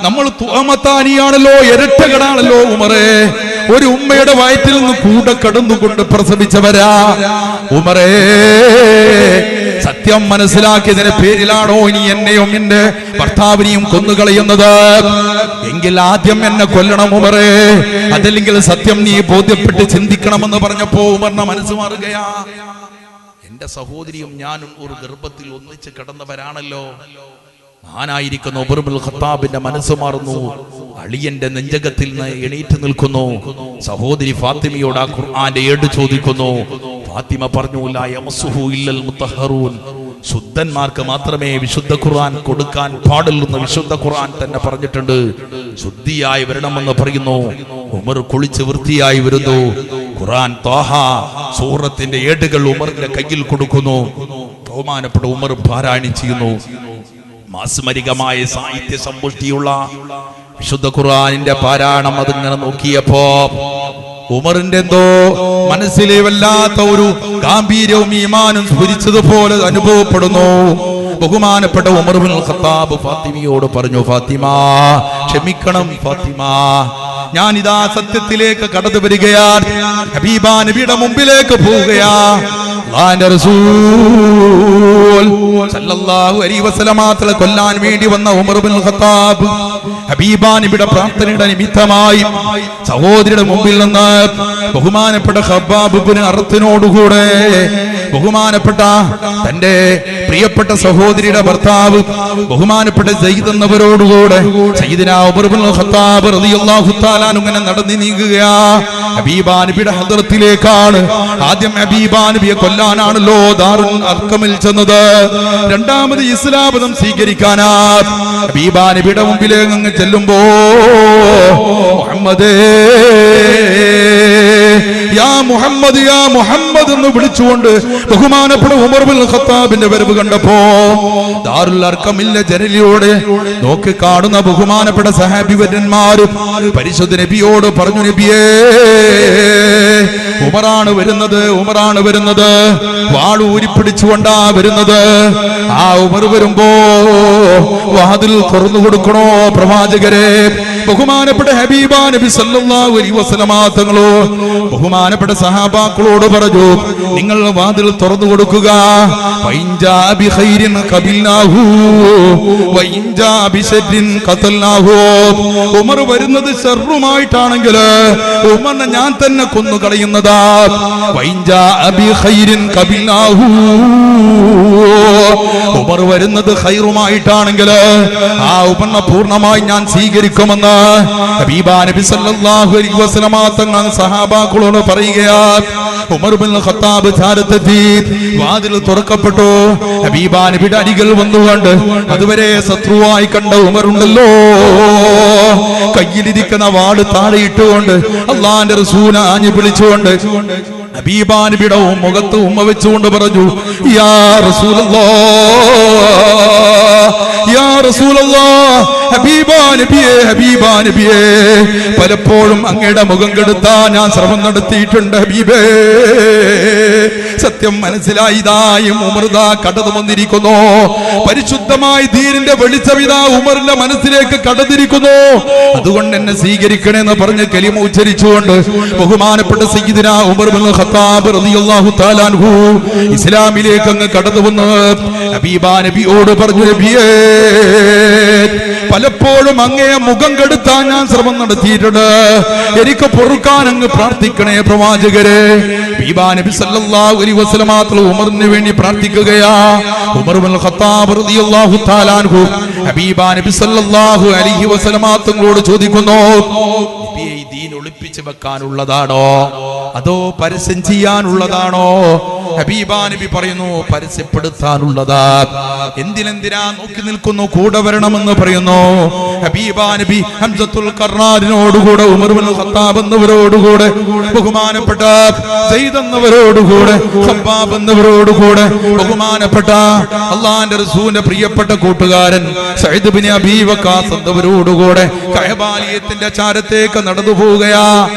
നമ്മൾ തുഅമത്താനിയാണല്ലോ, ഇരട്ടകളാണല്ലോ ഉമറേ. ഒരു ഉമ്മയുടെ വയറ്റിൽ നിന്ന് കൂടെ കടന്നുകൊണ്ട് പ്രസവിച്ചവരാ. ഉമറേ സത്യം മനസ്സിലാക്കിയതിന്റെ പേരിലാണോ ഇനി എന്നെയും എന്റെ ഭർത്താവിനെയും കൊന്നുകളയുന്നത്? എങ്കിൽ ആദ്യം എന്നെ കൊല്ലണം ഉമറേ, അതല്ലെങ്കിൽ സത്യം നീ ബോധ്യപ്പെട്ട് ചിന്തിക്കണമെന്ന് പറഞ്ഞപ്പോ ഉമറിന്റെ മനസ്സ് മാറുകയാ. എന്റെ സഹോദരിയും ഞാനും ഒരു ഗർഭത്തിൽ ഒന്നിച്ച് കിടന്നവരാണല്ലോ. മഹാനായിരിക്കുന്ന ഉമർ ഇബ്നുൽ ഖത്താബിന്റെ മനസ്സ് മാറുന്നു. അളിയന്റെ നെഞ്ചകത്തിൽ നിന്ന് എണീറ്റ് നിൽക്കുന്നു. സഹോദരി ഫാത്തിമയോട് ആ ഖുർആന്റെ ഏട് ചോദിക്കുന്നു. ഫാത്തിമ പറഞ്ഞു, ലാ യമസുഹു ഇല്ലൽ മുത്തഹറൂൻ, ശുദ്ധന്മാർക്ക് മാത്രമേ വിശുദ്ധ ഖുർആൻ കൊടുക്കാൻ പാടുള്ളൂ. വിശുദ്ധ ഖുർആൻ തന്നെ പറഞ്ഞിട്ടുണ്ട്, ശുദ്ധിയായി വരണമെന്ന് പറയുന്നു. ഉമർ കുളിച്ച് വൃത്തിയായി വരുന്നു. ഖുർആൻ ത്വാഹ സൂറത്തിന്റെ ഏടുകൾ ഉമറിന്റെ കയ്യിൽ കൊടുക്കുന്നു. ബഹുമാനപ്പെട്ട ഉമർ പാരായണം ചെയ്യുന്നു. മാസ്മരികമായ സാഹിത്യ സമ്പുഷ്ടിയുള്ള വിശുദ്ധ ഖുർആനിന്റെ പാരായണം അതിങ്ങനെ നോക്കിയപ്പോ ഉമറിന്റെ എന്തോ മനസ്സിലെ വല്ലാത്ത ഒരു ഗാംഭീര്യവും ഈമാനും സ്ഫുരിച്ചതുപോലെ അനുഭവപ്പെടുന്നു. ബഹുമാനപ്പെട്ട ഉമർ ഇബ്നുൽ ഖത്താബ് ഫാത്തിമയോട് പറഞ്ഞു, ഫാത്തിമ ക്ഷമിക്കണം ഫാത്തിമ, ഞാൻ ഇതാ സത്യത്തിലേക്ക് കടന്നു വരികയാണ്. ഹബീബാ നബിയുടെ മുമ്പിലേക്ക് പോവുകയാ. അല്ലാഹുവിന്റെ റസൂൽ സല്ലല്ലാഹു അലൈഹി വസല്ലമ തങ്ങളെ കൊല്ലാൻ വേണ്ടി വന്ന ഉമർ ഇബ്നുൽ ഖത്താബ് ഹബീബാ നബിയുടെ പ്രാർത്ഥനയുടെ നിമിത്തമായി സഹോദരിയുടെ മുമ്പിൽ നിന്ന് ബഹുമാനപ്പെട്ട ഖബ്ബാബ് ഇബ്നു അർത്തിനോടുകൂടെ ബഹുമാനപ്പെട്ട തന്റെ പ്രിയപ്പെട്ട സഹോദരിയുടെ ഭർത്താവ് ബഹുമാനപ്പെട്ട സെയ്ദ് എന്നവരോടുകൂടെ സയ്യിദുനാ ഉമർ ഇബ്നുൽ ഖത്താബ് റളിയല്ലാഹു തആല ഇങ്ങനെ നടന്നു നീങ്ങുകയാ. ഹബീബാ നബിയുടെ ഹദ്റത്തിലേക്കാണ്. ആദ്യം ഹബീബാ നബിയെ കൊല്ലാനാണല്ലോ ദാറുൽ അർഖമിൽ ചെന്നത്. രണ്ടാമത് ഇസ്ലാം മതം സ്വീകരിക്കാനാ ഹബീബാ നബിയുടെ മുമ്പിലേക്ക് അങ്ങ് ചെല്ലുമ്പോ മുഹമ്മദേ യാ മുഹമ്മദ് യാ മുഹമ്മദ് എന്ന് വിളിച്ചുകൊണ്ട് ബഹുമാനപ്പെട്ട ഉമർ ഇബ്നുൽ ഖത്താബിന്റെ വരവ് കണ്ടപ്പോ ദാറുൽ അർഖമിലെ ജനലിലൂടെ നോക്കി കാണുന്ന ബഹുമാനപ്പെട്ട സഹാബിവര്യന്മാര് പരിശുദ്ധ നബിയോട് പറഞ്ഞു, നബിയേ ഉമറാണ് വരുന്നത്, ഉമറാണ് വരുന്നത്, വാൾ ഊരിപ്പിടിച്ചുകൊണ്ടാ വരുന്നത്. ആ ഉമർ വരുമ്പോ വാതിൽ തുറന്നു കൊടുക്കണോ പ്രവാചകരെ? ബഹുമാനപ്പെട്ട ഹബീബാ നബി സല്ലല്ലാഹു അലൈഹി വസല്ലമ തങ്ങളോ ബഹുമാനപ്പെട്ട സഹാബാക്കളോട് പറഞ്ഞു, നിങ്ങൾ വാതിൽ തുറന്നു കൊടുക്കുക. വഇൻജാ ബിഖൈരിൻ ഖബിൽനാഹു വഇൻജാ ബിശർരിൻ ഖതൽനാഹു. ഉമർ വരുന്നത് ശർറുമായിട്ടാണെങ്കിൽ ഉമറിനെ ഞാൻ തന്നെ കൊന്നു കളയുന്നതാ. വഇൻജാ ബിഖൈരിൻ ഖബിൽനാഹു. ഉമർ വരുന്നത് ഖൈറുമായിട്ടാണെങ്കിൽ ആ ഉമറിനെ പൂർണ്ണമായി ഞാൻ സ്വീകരിക്കുമെന്ന് ഹബീബാ നബി സല്ലല്ലാഹു അലൈഹി വസല്ലമ തങ്ങൾ സഹാബാക്കളോട് പറയുകയാണ്, ഉമർ ഇബ്നുൽ ഖത്താബ് ചാരത്തെത്തി, വാതിൽ തുറക്കപ്പെട്ടു. ഹബീബാ നബിയുടെ അരികിൽ വന്നുകൊണ്ട് അതുവരെ ശത്രുവായി കണ്ട ഉമർ ഉണ്ടല്ലോ, കയ്യിലിരിക്കുന്ന വാട് താഴെ ഇട്ടുകൊണ്ട് അള്ളാന്റെ റസൂലിനെ ആഞ്ഞു വിളിച്ചുകൊണ്ട് ഹബീബാ നബിയുടെ മുഖത്ത് ഉമ്മ വെച്ചുകൊണ്ട് പറഞ്ഞു, യാ റസൂലല്ലാഹ്, യാ റസൂലല്ലാഹ്, ഹബീബാ നബിയേ, ഹബീബാ നബിയേ, പലപ്പോഴും അങ്ങയുടെ മുഖം കെടുത്താൻ ഞാൻ ശ്രമം നടത്തിയിട്ടുണ്ട് ഹബീബേ. സത്യം മനസ്സിലായിതായും ഉമർദാ കടന്നു വന്നിരിക്കുന്നു. പരിശുദ്ധമായി ദീനിന്റെ വെളിച്ചമിതാ ഉമറിന്റെ മനസ്സിലേക്ക് കടന്നിരിക്കുന്നു. അതുകൊണ്ട് എന്നെ സ്വീകരിക്കണമെന്ന് പറഞ്ഞ് കലിമ ഉച്ചരിച്ചുകൊണ്ട് ബഹുമാനപ്പെട്ട സയ്യിദുനാ ഉമർ ഇബ്നുൽ ഖത്താബ് റളിയല്ലാഹു തആല അൻഹു ഇസ്ലാമിലേക്ക് അങ്ങ് കടന്നു വന്ന് ഹബീബാ നബിയോട് പറഞ്ഞു, നബിയേ, പലപ്പോഴും അങ്ങയെ മുഖം കെടുത്താൻ ഞാൻ ശ്രമം നടത്തിയിട്ടുണ്ട്, എനിക്ക് പൊറുക്കാൻ അങ്ങ് പ്രാർത്ഥിക്കണേ പ്രവാചകരെ. ഹബീബാ നബി സല്ലല്ലാഹു അലൈഹി വസല്ലം ഉമറിന് വേണ്ടി പ്രാർത്ഥിക്കുകയാ. ഉമർ ഇബ്നുൽ ഖത്താബ് റളിയല്ലാഹു തആല അൻഹു ഹബീബാ നബി സല്ലല്ലാഹു അലൈഹി വസല്ലം തങ്ങളോട് ചോദിക്കുന്നു, നബിയെ, ഈ ദീൻ ഒളിപ്പിച്ചു വെക്കാനുള്ളതാണോ അതോ പരസ്യം ചെയ്യാനുള്ളതാണോ? ഹബീബാ നബി പറയുന്നു, പരസ്യപ്പെടുത്താനുള്ളതാ. എന്തിനാ നോക്കി നിൽക്കുന്നു, കൂടെ വരണമെന്ന് പറയുന്നു. ഹബീബാ നബി ഹംസത്തുൽ ഖർറാരിനോടുകൂടെ, ഉമർ ഇബ്നുൽ ഖത്താബ് എന്നവരോടുകൂടെ, ബഹുമാനപ്പെട്ട സയ്യിദ് എന്നവരോടുകൂടെ, ഖബ്ബാബ് എന്നവരോടുകൂടെ, ബഹുമാനപ്പെട്ട അല്ലാഹുവിന്റെ റസൂലിന്റെ പ്രിയപ്പെട്ട കൂട്ടുകാരൻ സഈദ് ഇബ്നു അബീ വഖാസ് എന്നവരോടുകൂടെ കഅബാലയത്തിന്റെ ചാരത്തേക്ക് നടന്നു പോവുകയാ.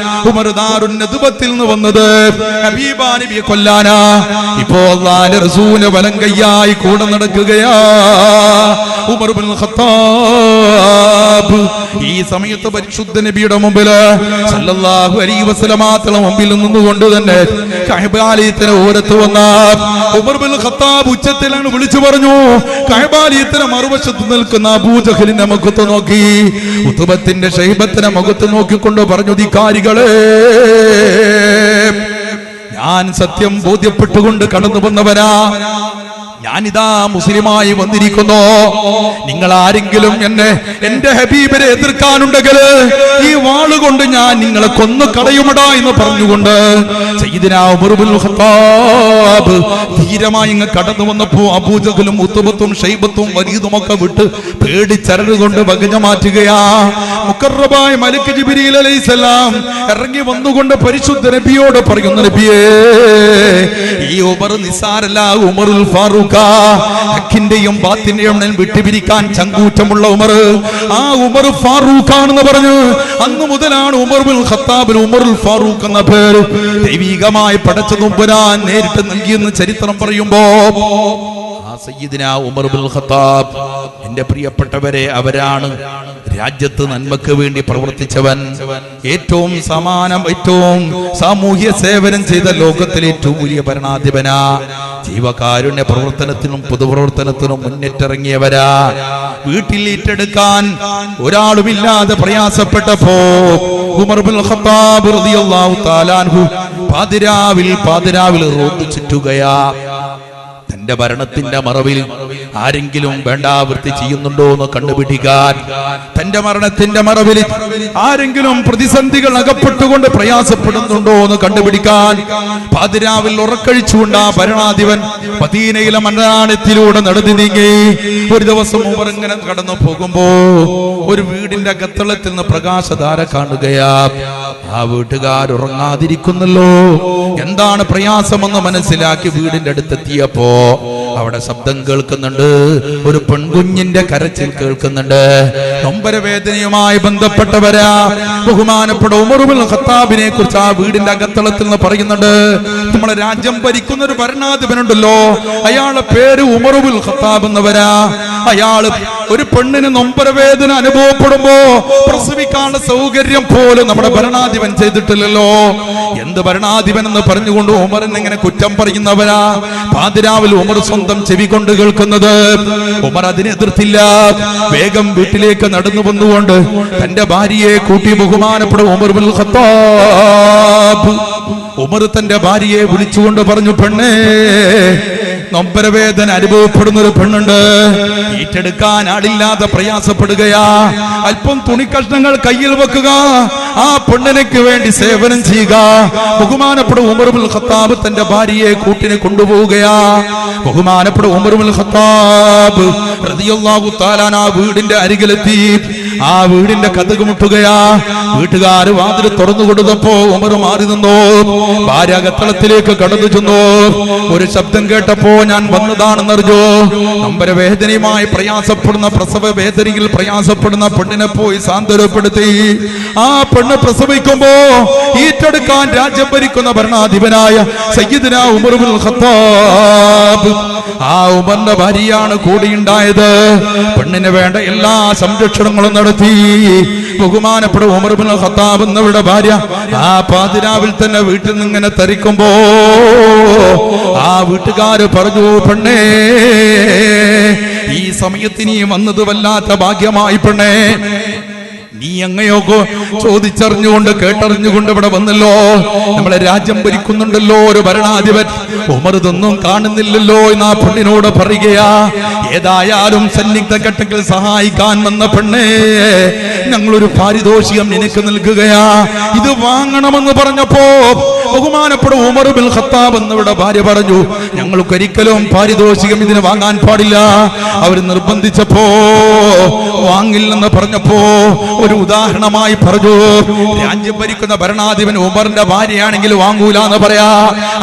ഉമർ ദാറുൻ നദ്വത്തിൽ നിന്ന് വന്നത് ഹബീബാ നബിയെ കൊല്ലാനാ. ഇപ്പോ അല്ലാഹുവിന്റെ റസൂലിന്റെ വലം കൈയായി കൂടെ നടക്കുകയാ ഉമർ ഇബ്നുൽ ഖത്താബ്. ഈ സമയത്ത് പരിശുദ്ധ നബിയുടെ മുമ്പിൽ സല്ലല്ലാഹു അലൈഹി വസല്ലം മുമ്പിൽ നിന്നുകൊണ്ട് തന്നെ കഅബാലയത്തിന് ഓരത്ത് വന്ന ഉമർ ഇബ്നുൽ ഖത്താബ് ഉച്ചത്തിലാണ് വിളിച്ചു പറഞ്ഞു. കഅബാലയത്തിന് മറുവശത്ത് നിൽക്കുന്ന അബൂജഹലിന്റെ മുഖത്ത് നോക്കി, ഉത്ബത്തിന്റെ ഷൈബത്തിന്റെ മുഖത്ത് നോക്കിക്കൊണ്ട് പറഞ്ഞു, ധിക്കാരികളെ, ഞാൻ സത്യം ബോധ്യപ്പെട്ടുകൊണ്ട് കടന്നു വന്നവനാ. ഞാനിതാ മുസ്ലിമായി വന്നിരിക്കുന്നു. നിങ്ങൾ ആരെങ്കിലും എന്റെ ഹബീബിനെ എതിർക്കാനുണ്ടെങ്കിൽ ഈ വാളുകൊണ്ട് ഞാൻ നിങ്ങളെ കൊന്നു കളയുമടാ എന്ന് പറഞ്ഞുകൊണ്ട് സയ്യിദുനാ ഉമർ ഇബ്നുൽ ഖത്താബ് ധീരമായി ഇങ്ങ് കടന്നു വന്നപ്പോ അബൂജഹലും ഉത്ബത്തും ഷൈബത്തും വലീദും ഒക്കെ വിട്ട് പേടിച്ചരറുകൊണ്ട് വകഞ്ഞ മാറ്റുകയാ. മുഖറബായ മലക്ക് ജിബ്രീൽ അലൈഹിസ്സലാം ഇറങ്ങി വന്നുകൊണ്ട് പരിശുദ്ധ നബിയോട് പറയുന്നു, നബിയേ, ഈ ഉമർ നിസാരല്ല, ഉമറുൽ ഫാറൂഖ്, ഹക്കിന്റെയും ബാത്തിന്റെയും വിട്ടുപിരിക്കാൻ ചങ്കൂറ്റമുള്ള ഉമർ, ആ ഉമർ ഫാറൂഖ് ആണെന്ന് പറഞ്ഞു. അന്ന് മുതലാണ് ഉമർ ഇബ്നുൽ ഖത്താബിന് ഉമറുൽ ഫാറൂഖ് എന്ന പേര് ദൈവികമായി പടച്ച തമ്പുരാൻ നേരിട്ട് നൽകിയെന്ന് ചരിത്രം പറയുമ്പോ സയ്യിദുനാ ഉമർ ഇബ്നുൽ ഖത്താബ്, എന്റെ പ്രിയപ്പെട്ടവരെ, അവരാണ് രാജ്യത്ത് നന്മക്ക് വേണ്ടി പ്രവർത്തിച്ചവൻ, ഏറ്റവും സാമൂഹ്യ സേവനം ചെയ്ത ലോകത്തിലെ ഏറ്റവും വലിയ ഭരണാധിപനാ. ജീവകാരുണ്യ പ്രവർത്തനത്തിനും പൊതുപ്രവർത്തനത്തിനും മുന്നിട്ടിറങ്ങിയവരാ. വീട്ടിൽ ഏറ്റെടുക്കാൻ ഒരാളുമില്ലാതെ പ്രയാസപ്പെട്ടപ്പോ ഉമർ ഇബ്നുൽ ഖത്താബ് റളിയല്ലാഹു തആല അൻഹു പാതിരാവിൽ റോഡ് ചുറ്റുകയാ. തന്റെ ഭരണത്തിന്റെ മറവിൽ ആരെങ്കിലും വേണ്ടാവൃത്തി ചെയ്യുന്നുണ്ടോ എന്ന് കണ്ടുപിടിക്കാൻ, തന്റെ മരണത്തിന്റെ മറവിൽ ആരെങ്കിലും പ്രതിസന്ധികൾ അകപ്പെട്ടുകൊണ്ട് പ്രയാസപ്പെടുന്നുണ്ടോ എന്ന് കണ്ടുപിടിക്കാൻ പാതിരാവിൽ ഉറക്കഴിച്ചുകൊണ്ട് ആ ഭരണാധിപൻ മദീനയിലെ മണ്ണാണത്തിലൂടെ നടന്നു നീങ്ങി. ഒരു ദിവസം ഉമർ ഇങ്ങനെ കടന്നു പോകുമ്പോ ഒരു വീടിന്റെ അകത്തളത്തിൽ നിന്ന് പ്രകാശധാര കാണുകയാ. ആ വീട്ടുകാർ ഉറങ്ങാതിരിക്കുന്നല്ലോ, എന്താണ് പ്രയാസമെന്ന് മനസ്സിലാക്കി വീടിന്റെ അടുത്തെത്തിയപ്പോ അവിടെ ശബ്ദം കേൾക്കുന്നുണ്ട്, ഒരു പെൺകുഞ്ഞിന്റെ കരച്ചിൽ കേൾക്കുന്നുണ്ട്. നൊമ്പരവേദനയുമായി ബന്ധപ്പെട്ടവരാ. ബഹുമാനപ്പെട്ട ഉമർ ഇബ്നുൽ ഖത്താബിനെ കുറിച്ച് ആ വീടിന്റെ അകത്തളത്തിൽ നിന്ന് പറയുന്നുണ്ട്. നമ്മളെ രാജ്യം ഭരിക്കുന്ന ഒരു ഭരണാധിപനുണ്ടല്ലോ, അയാളുടെ പേര് ഉമർ ഇബ്നുൽ ഖത്താബ് എന്നവരാ. അയാള് ഒരു പെണ്ണിന് നൊമ്പരവേദന അനുഭവപ്പെടുമ്പോ പ്രസവിക്കാനുള്ള സൗകര്യം പോലും നമ്മുടെ ഭരണാധിപൻ ചെയ്തിട്ടില്ലല്ലോ. എന്ത് ഭരണാധിപൻ എന്ന് പറഞ്ഞുകൊണ്ട് ഉമറിനെ ഇങ്ങനെ കുറ്റം പറയുന്നവരാ. പാതിരാവിൽ ഉമർ സ്വന്തം ചെവി കൊണ്ട് കേൾക്കുന്നത്. ഉമർ അതിനെ എതിർത്തില്ല. വേഗം വീട്ടിലേക്ക് നടന്നു വന്നുകൊണ്ട് തന്റെ ഭാര്യയെ കൂട്ടി ബഹുമാനപ്പെടും ഉമർ ഇബ്നുൽ ഖത്താബ്. ഉമർ തന്റെ ഭാര്യയെ വിളിച്ചുകൊണ്ട് പറഞ്ഞു, പെണ്ണേ, നൊമ്പരവേദന അനുഭവപ്പെടുന്ന ഒരു പെണ്ണുണ്ട്. ഏറ്റെടുക്കാൻ ആളില്ലാതെ പ്രയാസപ്പെടുകയാ. അല്പം തുണിക്കഷ്ണങ്ങൾ കയ്യിൽ വെക്കുക, ആ പെണ്ണിനക്ക് വേണ്ടി സേവനം ചെയ്യുക. ബഹുമാനപ്പെട്ട ഉമർ ഇബ്നുൽ ഖത്താബ് തന്റെ ഭാര്യയെ കൂട്ടിന് കൊണ്ടുപോവുകയാ. ബഹുമാനപ്പെട്ട ഉമർ ഇബ്നുൽ ഖത്താബ് റളിയല്ലാഹു തആല ആ വീടിന്റെ അരികിലെത്തി. ആ വീടിന്റെ കതക് മുട്ടുകയാ. വീട്ടുകാർ വാതിൽ തുറന്നു കൊടുത്തപ്പോ ഉമർ മാറി നിന്നു. ഭാര്യ അകത്തളത്തിലേക്ക് കടന്നു ചെന്നു. ഒരു ശബ്ദം കേട്ടപ്പോ ഞാൻ വന്നതാണെന്നറിഞ്ഞു. നൊമ്പരവേദനയുമായി പ്രയാസപ്പെടുന്ന, പ്രസവ വേദനയിൽ പ്രയാസപ്പെടുന്ന പെണ്ണിനെ പോയി സാന്ത്വനപ്പെടുത്തി. ആ പെണ്ണ് പ്രസവിക്കുമ്പോ ഏറ്റെടുക്കാൻ രാജ്യം ഭരിക്കുന്ന ഭരണാധിപനായ സയ്യിദുനാ ഉമർ ഇബ്നുൽ ഖത്താബ്, ആ ഉമറിന്റെ ഭാര്യയാണ് കൂടിയുണ്ടായത്. പെണ്ണിന് വേണ്ട എല്ലാ സംരക്ഷണങ്ങളും നടത്തി. ബഹുമാനപ്പെട്ട ഉമർ ഇബ്നുൽ ഖത്താബ് എന്നവരുടെ ഭാര്യ ആ പാതിരാവിൽ തന്നെ വീട്ടിൽ നിന്ന് ഇങ്ങനെ തരിക്കുമ്പോ ആ വീട്ടുകാര് പറഞ്ഞു, പെണ്ണേ, ഈ സമയത്ത് നീ വന്നത് വല്ലാത്ത ഭാഗ്യമായി പെണ്ണേ. നീ അങ്ങനെയൊക്കെ ചോദിച്ചറിഞ്ഞുകൊണ്ട് കേട്ടറിഞ്ഞുകൊണ്ട് ഇവിടെ വന്നല്ലോ. നമ്മളെ രാജ്യം ഭരിക്കുന്നുണ്ടല്ലോ ഒരു ഭരണാധിപൻ. ഉമർ ഇതൊന്നും കാണുന്നില്ലല്ലോ എന്ന് ആ പെണ്ണിനോട് പറയുകയാ. ഏതായാലും സന്നിഗ്ധ ഘട്ടത്തിൽ സഹായിക്കാൻ വന്ന പെണ്ണേ, ഞങ്ങളൊരു പാരിതോഷികം നിനക്ക് നൽകുകയാ. ഇത് വാങ്ങണമെന്ന് പറഞ്ഞപ്പോ ബഹുമാനപ്പെട്ട ഉമർ ഇബ്നുൽ ഖത്താബ് എന്നവരുടെ ഭാര്യ പറഞ്ഞു, ഞങ്ങൾക്ക് ഒരിക്കലും പാരിതോഷികം ഇതിന് വാങ്ങാൻ പാടില്ല. അവർ നിർബന്ധിച്ചപ്പോ വാങ്ങില്ലെന്ന് പറഞ്ഞപ്പോ ഒരു ഉദാഹരണമായി പറഞ്ഞു, രാജ്യം ഭരിക്കുന്ന ഭരണാധിപൻ ഉമറിന്റെ ഭാര്യയാണെങ്കിൽ വാങ്ങൂല എന്ന് പറയാ.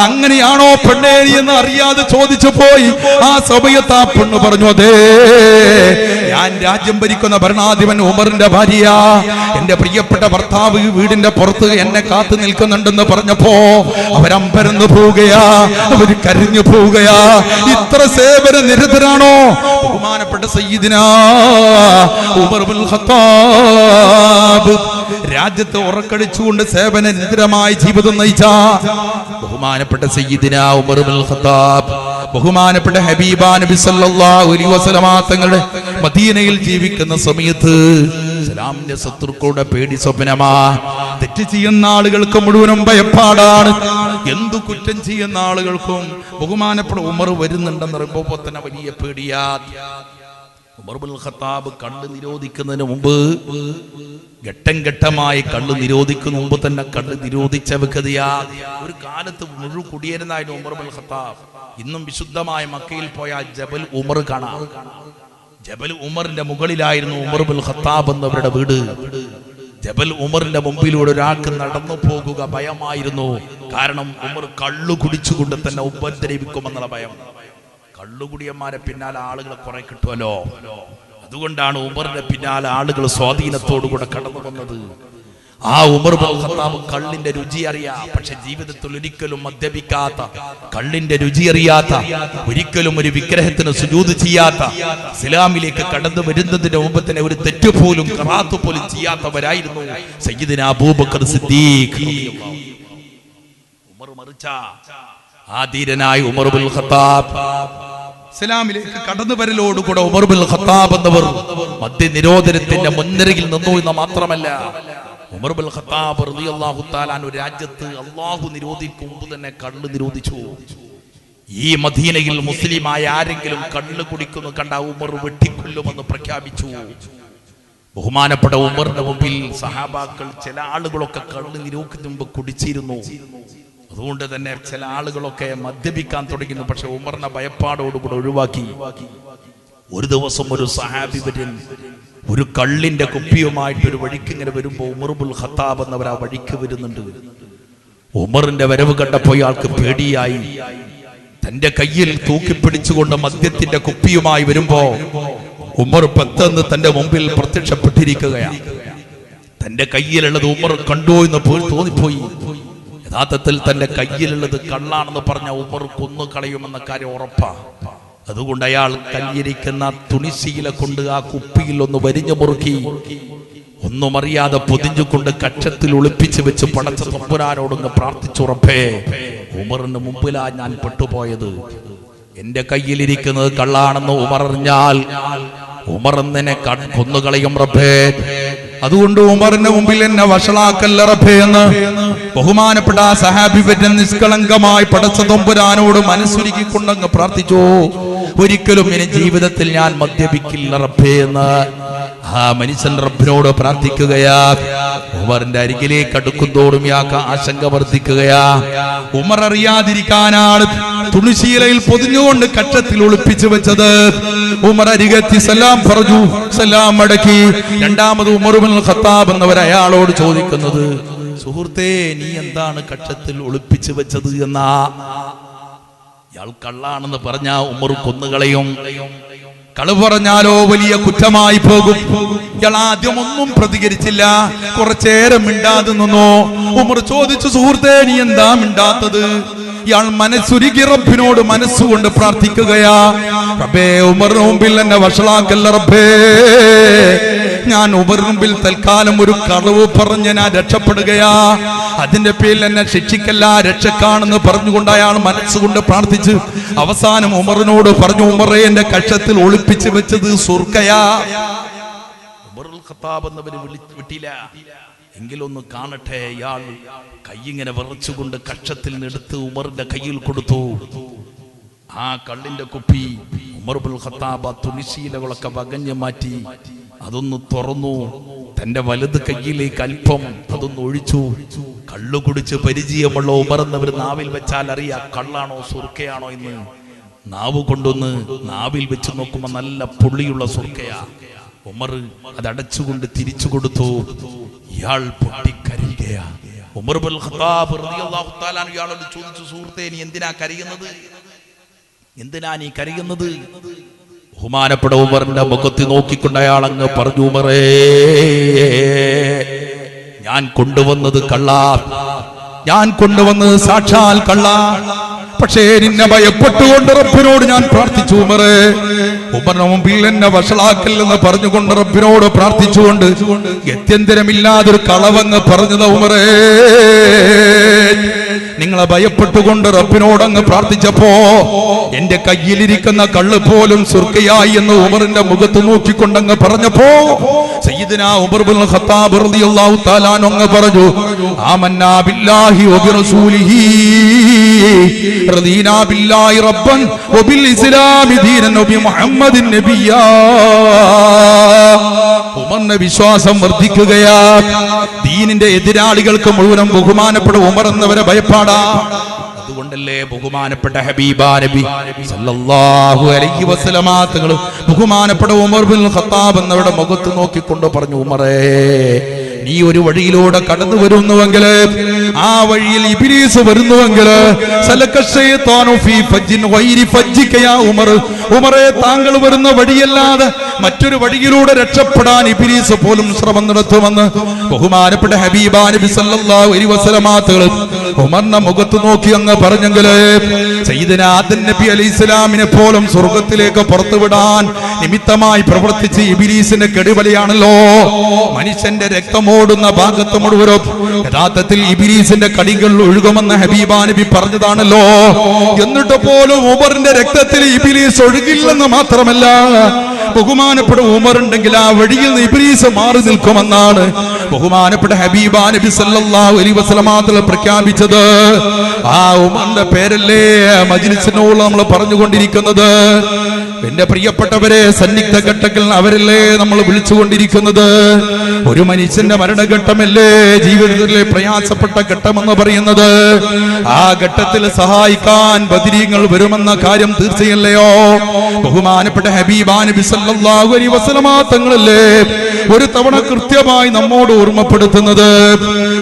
അങ്ങനെയാണോ പെണ്ണേ എന്ന് അറിയാതെ ചോദിച്ചു പോയി. ആ സമയത്ത് ആ പെണ്ണ് പറഞ്ഞു, അതെ, ഞാൻ രാജ്യം ഭരിക്കുന്ന ഭരണാധിപൻ ഉമറിന്റെ ഭാര്യ. എന്റെ പ്രിയപ്പെട്ട ഭർത്താവ് വീടിന്റെ പുറത്ത് എന്നെ കാത്തു നിൽക്കുന്നുണ്ടെന്ന് പറഞ്ഞപ്പോ അവരമ്പരന്ന് പോവുകയാ, അവര് കരഞ്ഞു പോവുകയാ. ഇത്ര സേവന നിരതരാണോ ബഹുമാനപ്പെട്ട സയ്യിദിനാ ഉമർ ഇബ്നുൽ ഖത്താബ്? രാജ്യത്തെ ഉറക്കടിച്ചുകൊണ്ട് സേവന നിരതരമായ ജീവിതം നയിച്ച ബഹുമാനപ്പെട്ട സയ്യിദിനാ ഉമർ ഇബ്നുൽ ഖത്താബ്, ബഹുമാനപ്പെട്ട ഹബീബാ നബി സല്ലല്ലാഹു അലൈഹി വസല്ലമ തങ്ങളുടെ മദീനയിൽ ജീവിക്കുന്ന സമയത്ത് ഇസ്ലാമിന്റെ ശത്രുക്കളുടെ പേടി സ്വപ്നമാ. തെറ്റ് ചെയ്യുന്ന ആളുകൾക്ക് മുഴുവനും ഭയപ്പാടാണ്. എന്തു കുറ്റം ചെയ്യുന്ന ആളുകൾക്കും ബഹുമാനപ്പെട്ട ഉമർ വരുന്നുണ്ടെന്ന് പറയുമ്പോൾ തന്നെ വലിയ പേടിയാ. ഉമർ ഇബ്നുൽ ഖത്താബ് കള്ള് നിരോധിക്കുന്നതിന് മുമ്പ്, ഘട്ടം ഘട്ടമായി കള്ള് നിരോധിക്കുന്ന മുമ്പ് തന്നെ കള്ള് നിരോധിച്ച വ്യക്തിയാ. ഒരു കാലത്ത് മുഴുവൻ കുടിയേരുന്നായിരുന്നു ഉമർ ഇബ്നുൽ ഖത്താബ്. ഇന്നും വിശുദ്ധമായ മക്കയിൽ പോയാൽ ജബൽ ഉമർ കാണാം. ജബൽ ഉമറിന്റെ മുകളിലായിരുന്നു ഉമർ ഇബ്നുൽ ഖത്താബ് എന്നവരുടെ വീട്. ജബൽ ഉമറിന്റെ മുമ്പിലൂടെ ഒരാൾക്ക് നടന്നു പോകുക ഭയമായിരുന്നു. കാരണം ഉമർ കള്ളു കുടിച്ചുകൊണ്ട് തന്നെ ഉപദ്രവിക്കുമെന്നുള്ള ഭയം. കള്ളുകുടിയന്മാരെ പിന്നാലെ ആളുകളെ കുറെ കിട്ടുമല്ലോ. അതുകൊണ്ടാണ് ഉമറിന്റെ പിന്നാലെ ആളുകൾ സ്വാധീനത്തോടുകൂടെ കടന്നു വന്നത്. ആ ഉമർ ഇബ്നുൽ ഖത്താബ് കള്ളിന്റെ രുചി അറിയാം. പക്ഷെ ജീവിതത്തിൽ ഒരിക്കലും മദ്യപിക്കാത്ത, കള്ളിന്റെ രുചി അറിയാത്ത, ഒരിക്കലും ഒരു വിഗ്രഹത്തിന് സുജൂദ് ചെയ്യാത്ത, ഇസ്ലാമിലേക്ക് കടന്നു വരുന്നതിന് മുമ്പ് തന്നെ ഒരു തെറ്റുപോലും ഖറാത്ത് പോലും ചെയ്യാത്തവരായിരുന്നു സയ്യിദുനാ അബൂബക്കർ സിദ്ദീഖ്. ഉമർ മറിച്ച ആ ധീരനായ ഉമർ ഇബ്നുൽ ഖത്താബ് ഇസ്ലാമിലേക്ക് കടന്നു വരലോടുകൂടെ ഉമർ ഇബ്നുൽ ഖത്താബ് എന്നവർ മദ്യനിരോധനത്തിന്റെ മുൻനിരയിൽ നിന്നു എന്ന് മാത്രമല്ല, ഉമർ ഇബ്നുൽ ഖത്താബ് റളിയല്ലാഹു തആല അൻഹു രാജ്യത്ത് അല്ലാഹു നിരോധിക്കും മുമ്പ് തന്നെ കള്ള് നിരോധിച്ചു. ഈ മദീനയിൽ മുസ്ലിമായ ആരെങ്കിലും കള്ള് കുടിക്കുന്നു കണ്ട ഉമർ വെട്ടിക്കൊല്ലുമെന്ന് പ്രഖ്യാപിച്ചു. ബഹുമാനപ്പെട്ട ഉമറിന്റെ മുമ്പിൽ സഹാബാക്കൾ ചില ആളുകളൊക്കെ കള്ള് നിരോധിക്കുന്നതിന് മുമ്പ് കുടിച്ചിരുന്നു. അതുകൊണ്ട് തന്നെ ചില ആളുകളൊക്കെ മദ്യപിക്കാൻ തുടങ്ങുന്നു. പക്ഷെ ഉമറിനെ ഭയപ്പാടോടുകൂടെ ഒഴിവാക്കി. ഒരു ദിവസം ഒരു സഹാബി വര്യൻ ഒരു കള്ളിന്റെ കുപ്പിയുമായിട്ട് ഒരു വഴിക്ക് ഇങ്ങനെ വരുമ്പോ ഉമർ ഇബ്നുൽ ഖത്താബ് എന്നവർ ആ വഴിക്ക് വരുന്നുണ്ട്. ഉമറിന്റെ വരവ് കണ്ടപ്പോ ഇയാൾക്ക് പേടിയായി. തന്റെ കയ്യിൽ തൂക്കിപ്പിടിച്ചുകൊണ്ട് മദ്യത്തിന്റെ കുപ്പിയുമായി വരുമ്പോ ഉമർ പെട്ടെന്ന് തന്റെ മുമ്പിൽ പ്രത്യക്ഷപ്പെട്ടിരിക്കുകയാണ്. തന്റെ കയ്യിലുള്ളത് ഉമർ കണ്ടോ എന്ന് തോന്നിപ്പോയി. യഥാർത്ഥത്തിൽ തന്റെ കയ്യിലുള്ളത് കള്ളാണെന്ന് പറഞ്ഞ ഉമർ കൊന്നു കളയുമെന്ന കാര്യം ഉറപ്പാ. അതുകൊണ്ട് അയാൾ കയ്യിരിക്കുന്ന തുണിശീല കൊണ്ട് ആ കുപ്പിയിൽ ഒന്ന് വരിഞ്ഞു മുറുക്കി, ഒന്നും അറിയാതെ പൊതിഞ്ഞുകൊണ്ട് കക്ഷത്തിൽ ഒളിപ്പിച്ചു വെച്ച് പടച്ച തമ്പുരാനോടൊന്ന് പ്രാർത്ഥിച്ചുറപ്പേ, ഉമറിന് മുമ്പിലാ ഞാൻ പെട്ടുപോയത്. എന്റെ കയ്യിലിരിക്കുന്നത് കള്ളാണെന്ന് ഉമർ അറിഞ്ഞാൽ ഉമർ എന്നെ കൊന്നുകളയും റബ്ബേ. അതുകൊണ്ട് ഉമറിന്റെ മുമ്പിൽ എന്നെ വഷളാക്കല്ല റബ്ബേ എന്ന് ബഹുമാനപ്പെട്ട സഹാബി നിഷ്കളങ്കമായി പടച്ച തമ്പുരാനോട് മനസ്സുരുക്കിക്കൊണ്ടങ്ങ് പ്രാർത്ഥിച്ചു. ഒരിക്കലും ഇനി ജീവിതത്തിൽ ഞാൻ മദ്യപിക്കില്ല റബ്ബേ എന്ന് ആ മനുഷ്യൻ റബ്ബിനോട് പ്രാർത്ഥിക്കുകയാ. ഉമറിന്റെ അരികിലേക്ക് അടുക്കുന്തോറും യാക്ക് ആശങ്ക വർദ്ധിക്കുകയാ. ഉമർ അറിയാതിരിക്കാനാണ് തുണിശീലയിൽ പൊതിഞ്ഞുകൊണ്ട് കക്ഷത്തിൽ ഒളിപ്പിച്ചു വെച്ചത്. ഉമർ അരികെത്തി സലാം പറഞ്ഞു, സലാം മടക്കി. രണ്ടാമത് ഉമർ ഇബ്നുൽ ഖത്താബ് എന്നവർ അയാളോട് ചോദിക്കുന്നത്, സുഹൃത്തേ നീ എന്താണ് കക്ഷത്തിൽ ഒളിപ്പിച്ചു വെച്ചത് എന്നാ. ഇയാൾ കള്ളാണെന്ന് പറഞ്ഞ ഉമർ കൊന്നുകളയും. കളു പറഞ്ഞാലോ വലിയ കുറ്റമായി പോകും. ഇയാൾ ആദ്യം ഒന്നും പ്രതികരിച്ചില്ല, കുറച്ചേരം മിണ്ടാതെ നിന്നു. ഉമർ ചോദിച്ചു, സുഹൃത്തേ നീ എന്താ മിണ്ടാത്തത്? ഇയാൾ മനസ്സുരുകി റബ്ബിനോട് മനസ്സുകൊണ്ട് പ്രാർത്ഥിക്കുകയാ. റബ്ബേ ഉമറിന് മുമ്പിൽ എന്നെ വഷളാക്കല്ല റബ്ബേ. ഞാൻ ഉമറിന് മുമ്പിൽ തൽക്കാലം ഒരു കളവ് പറഞ്ഞ് ഞാൻ രക്ഷപ്പെടുകയാ. അതിന്റെ പേരിൽ എന്നെ ശിക്ഷിക്കല്ല, രക്ഷക്കാണെന്ന് പറഞ്ഞുകൊണ്ട് അയാൾ മനസ്സുകൊണ്ട് പ്രാർത്ഥിച്ച് അവസാനം ഉമറിനോട് പറഞ്ഞു, ഉമറെ എന്റെ കക്ഷത്തിൽ ഒളിപ്പിച്ചു വെച്ചത് സുർക്കയാ. ഉമറുൽ ഖത്താബ് എന്നവര് വിട്ടില്ല. എങ്കിലൊന്ന് കാണട്ടെ. ഇയാൾ കൈയിങ്ങനെ വിറച്ചുകൊണ്ട് കക്ഷത്തിൽ നിന്നെടുത്ത് ഉമറിന്റെ കയ്യിൽ കൊടുത്തു. ആ കള്ളിന്റെ കുപ്പി ഉമർ ഇബ്നുൽ ഖത്താബ് തുണിശീലകളൊക്കെ വകഞ്ഞു മാറ്റി അതൊന്ന് തുറന്നു. തന്റെ വലത് കയ്യിലേക്ക് അല്പം അതൊന്ന് ഒഴിച്ചു. കള്ളു കുടിച്ച് പരിചയമുള്ള ഉമർ എന്നവർ നാവിൽ വെച്ചാൽ അറിയാം കള്ളാണോ സുർക്കയാണോ എന്ന്. നാവ് കൊണ്ടൊന്ന് നാവിൽ വെച്ച് നോക്കുമ്പോ നല്ല പുള്ളിയുള്ള സുർക്കയാ. ഉമർ അത് അടച്ചുകൊണ്ട് തിരിച്ചു കൊടുത്തു. ഇയാൾ പൊട്ടിക്കരയുകയാ. ഉമർ ഇബ്നുൽ ഖത്താബ് റളിയല്ലാഹു തആല അൻഹു ഇയാളോട് ചോദിച്ചു, സുഹൃത്തേ നീ എന്തിനാ കരയുന്നത്? എന്തിനാ നീ കരയുന്നത്? ബഹുമാനപ്പെട്ട ഉമറിന്റെ മുഖത്ത് നോക്കിക്കൊണ്ട് അയാൾ അങ്ങ് പറഞ്ഞു, ഉമറേ ഞാൻ കൊണ്ടുവന്നത് കള്ളാ, ഞാൻ കൊണ്ടുവന്നത് സാക്ഷാൽ കള്ളാ. പക്ഷേ നിന്നെ ഭയപ്പെട്ടുകൊണ്ട് റബ്ബിനോട് ഞാൻ പ്രാർത്ഥിച്ചു ഉമറേ. ഉമറിന് മുമ്പിൽ എന്നെ വഷളാക്കല്ലെന്ന് പറഞ്ഞുകൊണ്ട് റബ്ബിനോട് പ്രാർത്ഥിച്ചുകൊണ്ട് ഗത്യന്തരമില്ലാതൊരു കളവങ്ങ് പറഞ്ഞത് ഉമറേ. നിങ്ങളെ ഭയപ്പെട്ടുകൊണ്ട് റബ്ബിനോട് അങ്ങ് പ്രാർത്ഥിച്ചപ്പോ എന്റെ കയ്യിലിരിക്കുന്ന കള്ള് പോലും സുർക്കയായി എന്ന് ഉമറിന്റെ മുഖത്ത് നോക്കിക്കൊണ്ടങ്ങ് പറഞ്ഞപ്പോ സയ്യിദുനാ ഉമർ ഇബ്നുൽ ഖത്താബ് റളിയല്ലാഹു തആല അൻഹു അങ്ങ് പറഞ്ഞു, ആമന്നാ ബില്ലാഹി വബിറസൂലിഹി റദീനാ ബില്ലാഹി റബ്ബൻ വബിൽ ഇസ്ലാമി ദീനൻ വബി മുഹമ്മദിൻ നബിയ്യാ. ഉമറിന്റെ വിശ്വാസം വർദ്ധിക്കുകയാ. ദീനിന്റെ എതിരാളികൾക്ക് മുഴുവൻ ബഹുമാനപ്പെട്ട ഉമർ എന്നവരെ ഭയപ്പാടാ. അതുകൊണ്ടല്ലേ ബഹുമാനപ്പെട്ട ഹബീബാ നബി സല്ലല്ലാഹു അലൈഹി വസല്ലമ തങ്ങൾ ബഹുമാനപ്പെട്ട ഉമർ ഇബ്നുൽ ഖത്താബ് എന്നവരുടെ മുഖത്ത് നോക്കിക്കൊണ്ട് പറഞ്ഞു, ഉമറേ നീ ഒരു വഴിയിലൂടെ കടന്നു വരുന്നുവെങ്കിൽ ആ വഴിയിൽ ഇബ്ലീസ് വരുന്നുവെങ്കിൽ ഉമറേ താങ്കൾ വരുന്ന വഴിയല്ലാതെ മറ്റൊരു വഴിയിലൂടെ രക്ഷപ്പെടാൻ ഇബ്ലീസ് പോലും ശ്രമം നടത്തുമെന്ന് ബഹുമാനപ്പെട്ട ഹബീബാ നബി സല്ലല്ലാഹു അലൈഹി വസല്ലമ തങ്ങൾ ഉമറിന്റെ മുഖത്ത് നോക്കി അങ്ങ് പറഞ്ഞെങ്കിൽ സയ്യിദുനാ ആദം നബി അലൈഹിസ്സലാമിനെ പോലും സ്വർഗ്ഗത്തിലേക്ക് പുറത്തുവിടാൻ നിമിത്തമായി പ്രവർത്തിച്ച് ഇബ്ലീസിന്റെ കെടുവലയാണല്ലോ. മനുഷ്യന്റെ രക്തമോടുന്ന ഭാഗത്ത് മുഴുവനും യഥാർത്ഥത്തിൽ ഇബ്ലീസിന്റെ കടികൾ ഒഴുകുമെന്ന് ഹബീബാ നബി പറഞ്ഞതാണല്ലോ. എന്നിട്ട് പോലും ഉമറിന്റെ രക്തത്തിൽ ഇബ്ലീസ് ഒഴുകില്ലെന്ന് മാത്രമല്ല, ബഹുമാനപ്പെട്ട ഉമർ ഉണ്ടെങ്കിൽ ആ വഴിയിൽ നിന്ന് ഇബ്ലീസ് മാറി നിൽക്കുമെന്നാണ് ബഹുമാനപ്പെട്ട ഹബീബാ നബി സല്ലല്ലാഹു അലൈഹി വസല്ലമ തങ്ങൾ പ്രഖ്യാപിച്ചത്. ആ ഉമറിന്റെ പേരല്ലേ മജ്ലിസിനോട് നമ്മൾ പറഞ്ഞുകൊണ്ടിരിക്കുന്നത്. എന്റെ പ്രിയപ്പെട്ടവരെ, സന്നിഗ്ധ ഘട്ടത്തിൽ അവരല്ലേ നമ്മൾ വിളിച്ചുകൊണ്ടിരിക്കുന്നത്. ഒരു മനുഷ്യന്റെ മരണഘട്ടമല്ലേ ജീവിതത്തിലെ പ്രയാസപ്പെട്ട ഘട്ടമെന്ന് പറയുന്നത്. ആ ഘട്ടത്തിൽ സഹായിക്കാൻ ബദരീങ്ങൾ വരുമെന്ന കാര്യം തീർച്ചയല്ലയോ. ബഹുമാനപ്പെട്ട ഹബീബാ നബി സല്ലല്ലാഹു അലൈഹി വസല്ലമ തങ്ങളല്ലേ ഒരു തവണ കൃത്യമായി നമ്മോട് ഓർമ്മപ്പെടുത്തുന്നത്.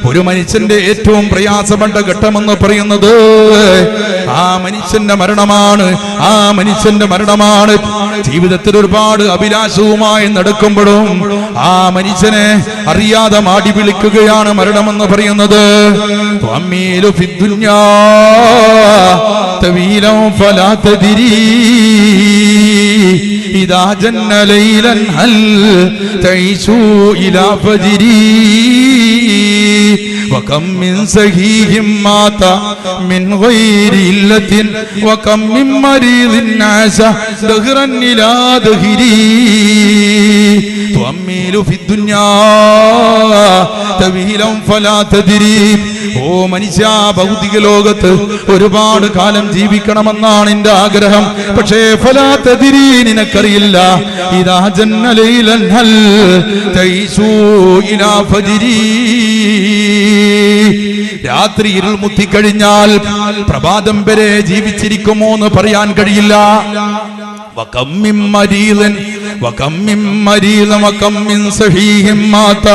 ഒരു മനുഷ്യന്റെ ഏറ്റവും പ്രയാസപ്പെട്ട ഘട്ടമെന്ന് പറയുന്നത് ആ മനുഷ്യന്റെ മരണമാണ്. ആ മനുഷ്യന്റെ മരണമാണ്. ജീവിതത്തിൽ ഒരുപാട് അഭിലാഷവുമായി നടക്കുമ്പോഴും ആ മനുഷ്യനെ അറിയാതെ മാടി വിളിക്കുകയാണ് മരണമെന്ന് പറയുന്നത്. ഇദാ ജന്ന ലൈലൻ ഹൽ തഈശു ഇലാ ഫജ്രി وكم من صحيح مات من غير علة وكم من مريض عاش دهرا إلى دهري تؤمل في الدنيا തവീലം ഫലാ തദ്രി. ഓ മനുഷ്യ, ഭൗതിക ലോകത്ത് ഒരുപാട് കാലം ജീവിക്കണമെന്നാണ് എന്റെ ആഗ്രഹം. പക്ഷേ ഫലാ തദ്രി, നിനക്കറിയില്ല. ഇദാ ജന്ന ലൈലൻ ഹൽ തൈസു ഇലാ ഫജ്രി. രാത്രി ഇരുൾ മുത്തിക്കഴിഞ്ഞാൽ പ്രഭാതം വരെ ജീവിച്ചിരിക്കുമോ എന്ന് പറയാൻ കഴിയില്ല. വകം മിൻ മരീദൻ വകം മിൻ മരീദൻ വകം മിൻ സഹീഹിൻ മാത